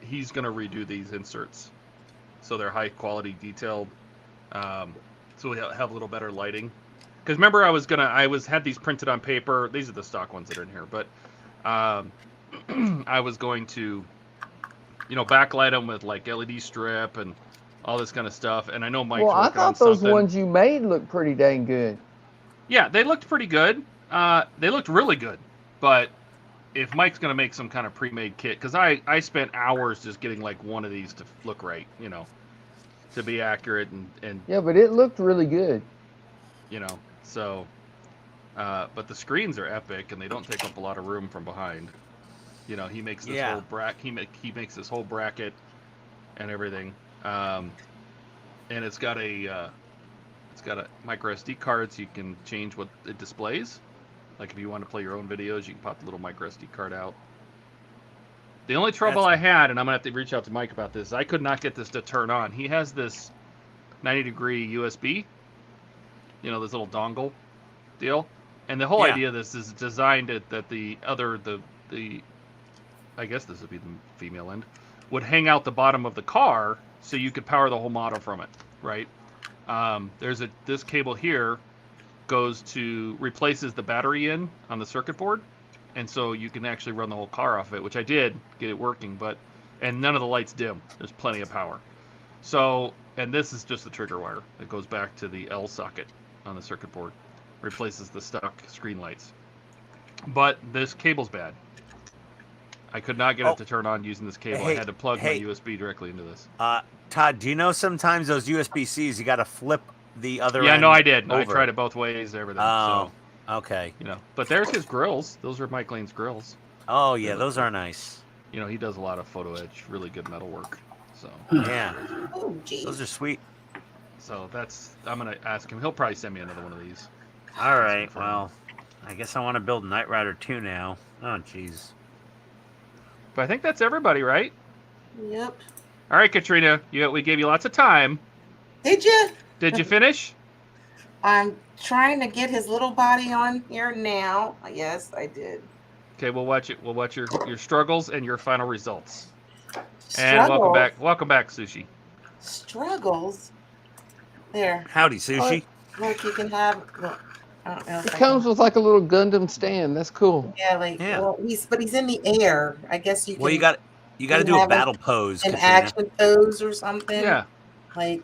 He's gonna redo these inserts, so they're high quality, detailed. So we have a little better lighting. Because remember, I had these printed on paper. These are the stock ones that are in here, but I was going to, backlight them with like LED strip and all this kind of stuff. And I know Mike's Well, I working on thought those something. ones you made looked pretty dang good. Yeah, they looked pretty good. They looked really good. But if Mike's going to make some kind of pre-made kit, because I spent hours just getting like one of these to look right, to be accurate and Yeah, but it looked really good. So, but the screens are epic and they don't take up a lot of room from behind. He makes this whole he makes this whole bracket and everything. And it's got a micro SD card, so you can change what it displays. Like if you want to play your own videos, you can pop the little micro SD card out. The only trouble I had, and I'm gonna have to reach out to Mike about this, I could not get this to turn on. He has this 90-degree USB, this little dongle deal, and the whole idea of this is designed that the I guess this would be the female end, would hang out the bottom of the car so you could power the whole model from it, right? This cable here replaces the battery in on the circuit board, and so you can actually run the whole car off of it, which I did get it working, and none of the lights dim. There's plenty of power. So, and this is just the trigger wire that goes back to the L socket on the circuit board, replaces the stock screen lights. But this cable's bad. I could not get it to turn on using this cable. I Hey, had to plug hey. my USB directly into this. Todd, do you know sometimes those USB-Cs you got to flip the other Yeah, end? no, I did. I over? tried it both ways, everything. Oh, So, okay. you know, but there's his grills. Those are Mike Lane's grills. Oh yeah, those are nice. You know, he does a lot of photo edge, really good metal work. So Yeah, Oh, geez. those are sweet. so that's I'm gonna ask him. He'll probably send me another one of these. All right, well, I guess I want to build Knight Rider 2 now. Oh jeez. But I think that's everybody, right? Yep. All right, Katrina, we gave you lots of time. Did you? Did you finish? I'm trying to get his little body on here now. Yes, I did. Okay, we'll watch it. We'll watch your struggles and your final results. And welcome back, Sushi. Struggles. There. Howdy, Sushi. Look, you can have. Look, I don't know if It I comes can- with like a little Gundam stand. That's cool. Yeah, like Yeah. well, he's in the air. I guess you can. Well, you got to do a have battle pose, an Katrina. action pose or something. Yeah. Like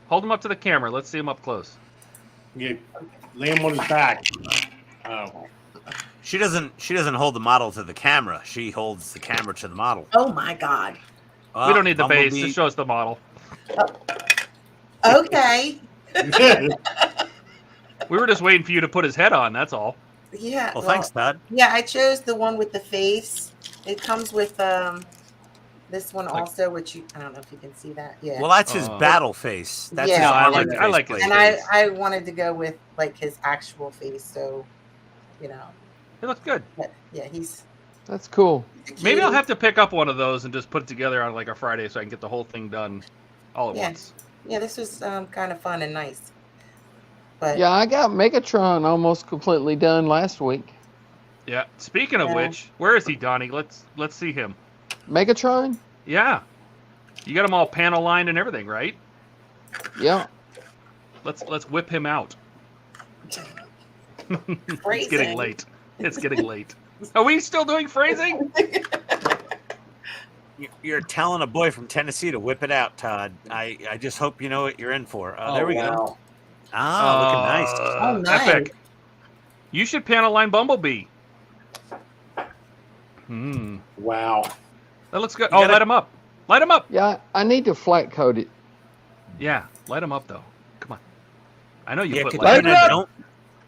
Hold him up to the camera. Let's see him up close. You lay him on his back. Oh. She doesn't hold the model to the camera. She holds the camera to the model. Oh my God. We don't need the base. Bumblebee- Just show us the model. Okay. We were just waiting for you to put his head on. That's all. Yeah. Well, thanks, Todd. Yeah, I chose the one with the face. It comes with this one also, which I don't know if you can see that. Yeah. Well, that's his battle face. That's Yeah. his No, I armor like face his and plate. I wanted to go with like his actual face, so It looks good. But yeah, he's That's cool. Maybe I'll have to pick up one of those and just put it together on like a Friday so I can get the whole thing done all at once. Yeah, this was kind of fun and nice. But Yeah, I got Megatron almost completely done last week. Yeah. Speaking of Yeah. which, where is he, Donnie? Let's see him. Megatron? Yeah. You got him all panel lined and everything, right? Yeah. Let's whip him out. It's Phrasing. getting late. It's getting late. Are we still doing phrasing? You're telling a boy from Tennessee to whip it out, Todd. I just hope you know what you're in for. There we go. Ah, looking nice. Oh, nice. Epic. You should panel line Bumblebee. Wow. That looks good. You gotta- Light him up. Light him up. Yeah, I need to flat coat it. Yeah, light him up though. Come on. I know you Yeah, put Katrina, light. don't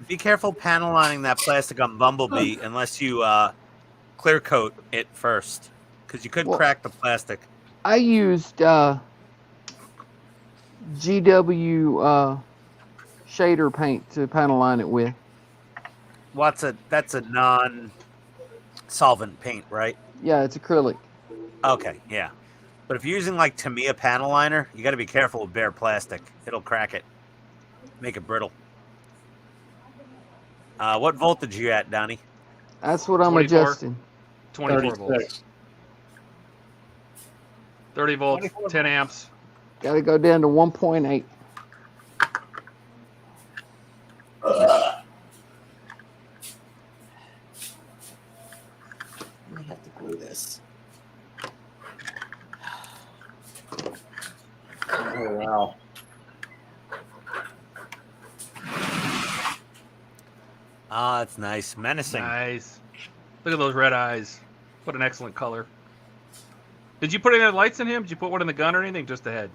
be careful panel lining that plastic on Bumblebee unless you clear coat it first, because you could Well- crack the plastic. I used GW shader paint to panel line it with. Well, that's a non-solvent paint, right? Yeah, it's acrylic. Okay, yeah. But if you're using like Tamiya panel liner, you got to be careful with bare plastic. It'll crack it, make it brittle. What voltage you at, Donnie? That's what I'm 24. adjusting. 24 volts. 36. 30 volts, 10 amps. Got to go down to 1.8. I may have to glue this. Oh, wow. Ah, that's nice. Menacing. Nice. Look at those red eyes. What an excellent color. Did you put any lights in him? Did you put one in the gun or anything? Just the head.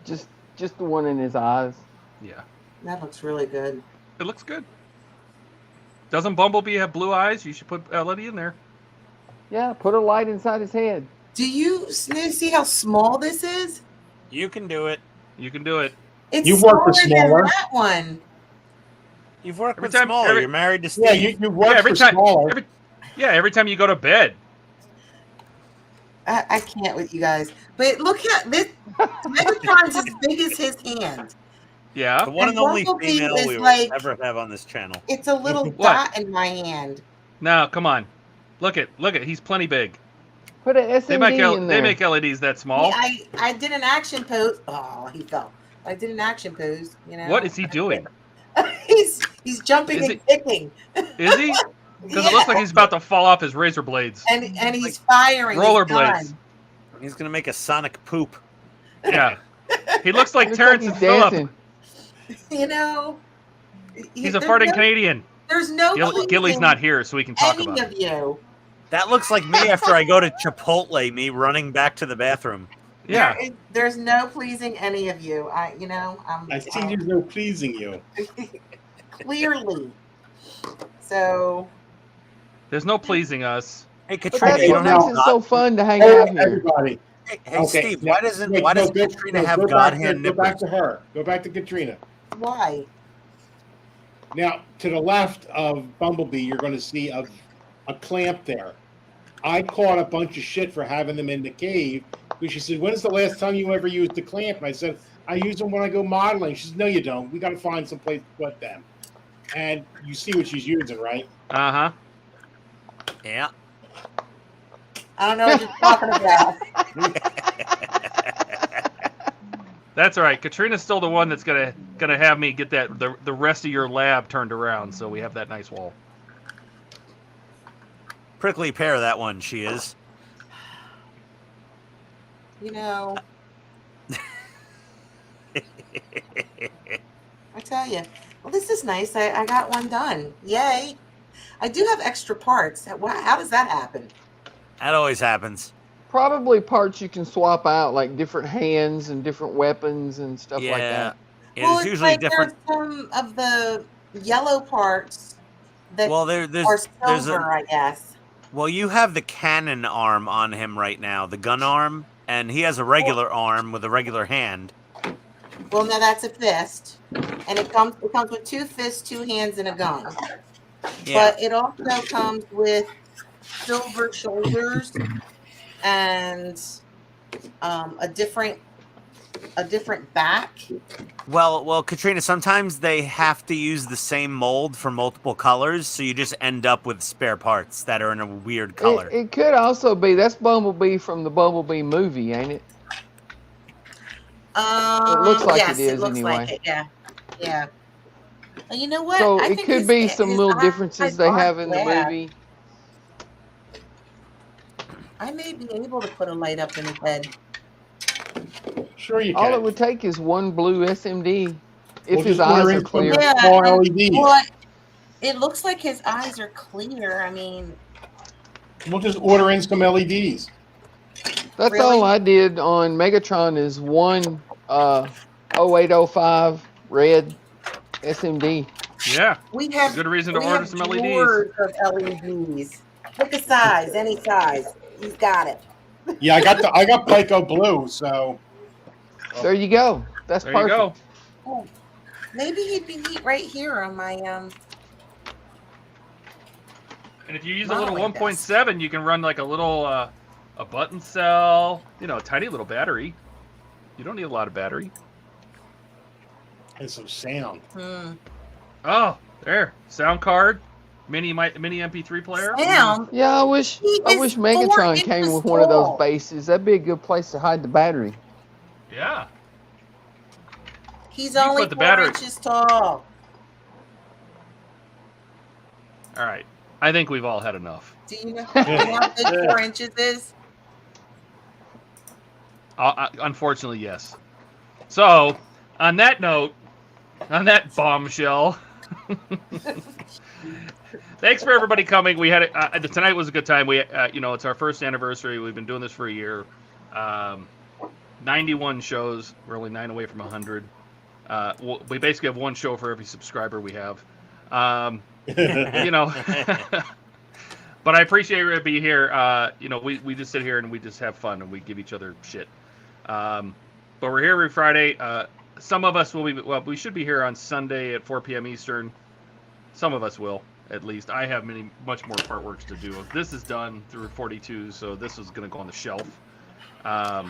Just the one in his eyes. Yeah. That looks really good. It looks good. Doesn't Bumblebee have blue eyes? You should put LED in there. Yeah, put a light inside his head. Do you see how small this is? You can do it. You can do it. It's You've worked with smaller than smaller. that one. You've worked Every with time- smaller. every- You're married to Steve. Yeah, you work every for time. smaller. Every time you go to bed. I can't with you guys. But look at this. Megatron's as big as his hand. Yeah. The one and And only Bumblebee female is we will like- ever have on this channel. It's a little What? dot in my hand. Now, come on. Look at. He's plenty big. Put an They SMD make in there. they make LEDs that small. I did an action pose. Oh, he fell. I did an action pose. You know. What is he doing? He's jumping Is and kicking. Is he? Because it looks like he's about to fall off his razor blades. And he's firing. his Rollerblades. gun. He's gonna make a sonic poop. Yeah. He looks like Looks Terrence like and he's Phillip. dancing. You know. He's a there's farting no- Canadian. There's no. Gilly's pleasing not here, so we can talk any about of it. you. That looks like me after I go to Chipotle, me running back to the bathroom. Yeah. There's no pleasing any of you. I see there's no pleasing you. Clearly. So. There's no pleasing us. Hey, But Katrina, that's you what don't makes have it so fun to hang Hey, out here. everybody. Hey, Okay, Steve, now- why doesn't wait, Katrina have go God back hand to, Go back nippers? to her. Go back to Katrina. Why? Now, to the left of Bumblebee, you're going to see a clamp there. I caught a bunch of shit for having them in the cave because she said, "When's the last time you ever used the clamp?" And I said, "I use them when I go modeling." She said, "No, you don't. We got to find some place to put them." And you see what she's using, right? Uh-huh. Yeah. I don't know what you're talking about. That's all right. Katrina's still the one that's gonna have me get that the rest of your lab turned around, so we have that nice wall. Prickly pear, that one, she is. You know. I tell you. Well, this is nice. I got one done. Yay. I do have extra parts. How does that happen? That always happens. Probably parts you can swap out, like different hands and different weapons and stuff like that. Yeah, Well, it's it's usually like different. there's some of the yellow parts that there's are there's silver, I guess. Well, you have the cannon arm on him right now, the gun arm, and he has a regular arm with a regular hand. Well, no, that's a fist, and it comes with 2 fists, 2 hands, and a gun. Yeah. But it also comes with silver shoulders and a different back. Well, Katrina, sometimes they have to use the same mold for multiple colors, so you just end up with spare parts that are in a weird color. It could also be, that's Bumblebee from the Bumblebee movie, ain't it? It looks like yes, it is it looks anyway. like it. Yeah. And you know what? So I it think could be his some little eyes differences they are have in the black. movie. I may be able to put a light up in his head. Sure you All can. it would take is one blue SMD if We'll his just order eyes are in some clear. Yeah, small and- LEDs. well, it looks like his eyes are clear. I mean, We'll just order in some LEDs. That's Really? all I did on Megatron is one 0805 red SMD. Yeah. we have Good reason to we order have some LEDs. drawers of LEDs. Pick a size, any size. He's got it. Yeah, I got Pico blue, so There you go. That's There you perfect. go. Oh, maybe he'd be neat right here on my And if you use a little Modeling 1.7, you can run like a little a button cell, a tiny little battery. You don't need a lot of battery. and some sound. Oh, there, sound card, mini MP3 player. Sound. Yeah, I wish He is 4 Megatron came inches with one of those tall. bases. That'd be a good place to hide the battery. Yeah. He's You only put the 4 battery- inches tall. All right. I think we've all had enough. Do you know how big 4 inches is? Unfortunately, yes. So, on that note, on that bombshell, thanks for everybody coming. We had tonight was a good time. We, it's our first anniversary. We've been doing this for a year. 91 shows. We're only 9 away from 100. We basically have one show for every subscriber we have. But I appreciate you being here. We just sit here and we just have fun and we give each other shit. But we're here every Friday. Some of us will be. Well, we should be here on Sunday at 4 p.m. Eastern. Some of us will, at least. I have much more part works to do. This is done through 42, so this is going to go on the shelf. But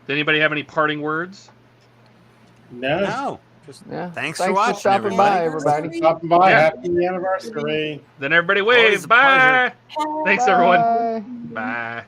did anybody have any parting words? No. Yeah. Thanks for watching, stopping by, everybody. Stopping by. Yeah. Happy anniversary. Then everybody wave. Always a Bye. pleasure. Thanks, everyone. Bye.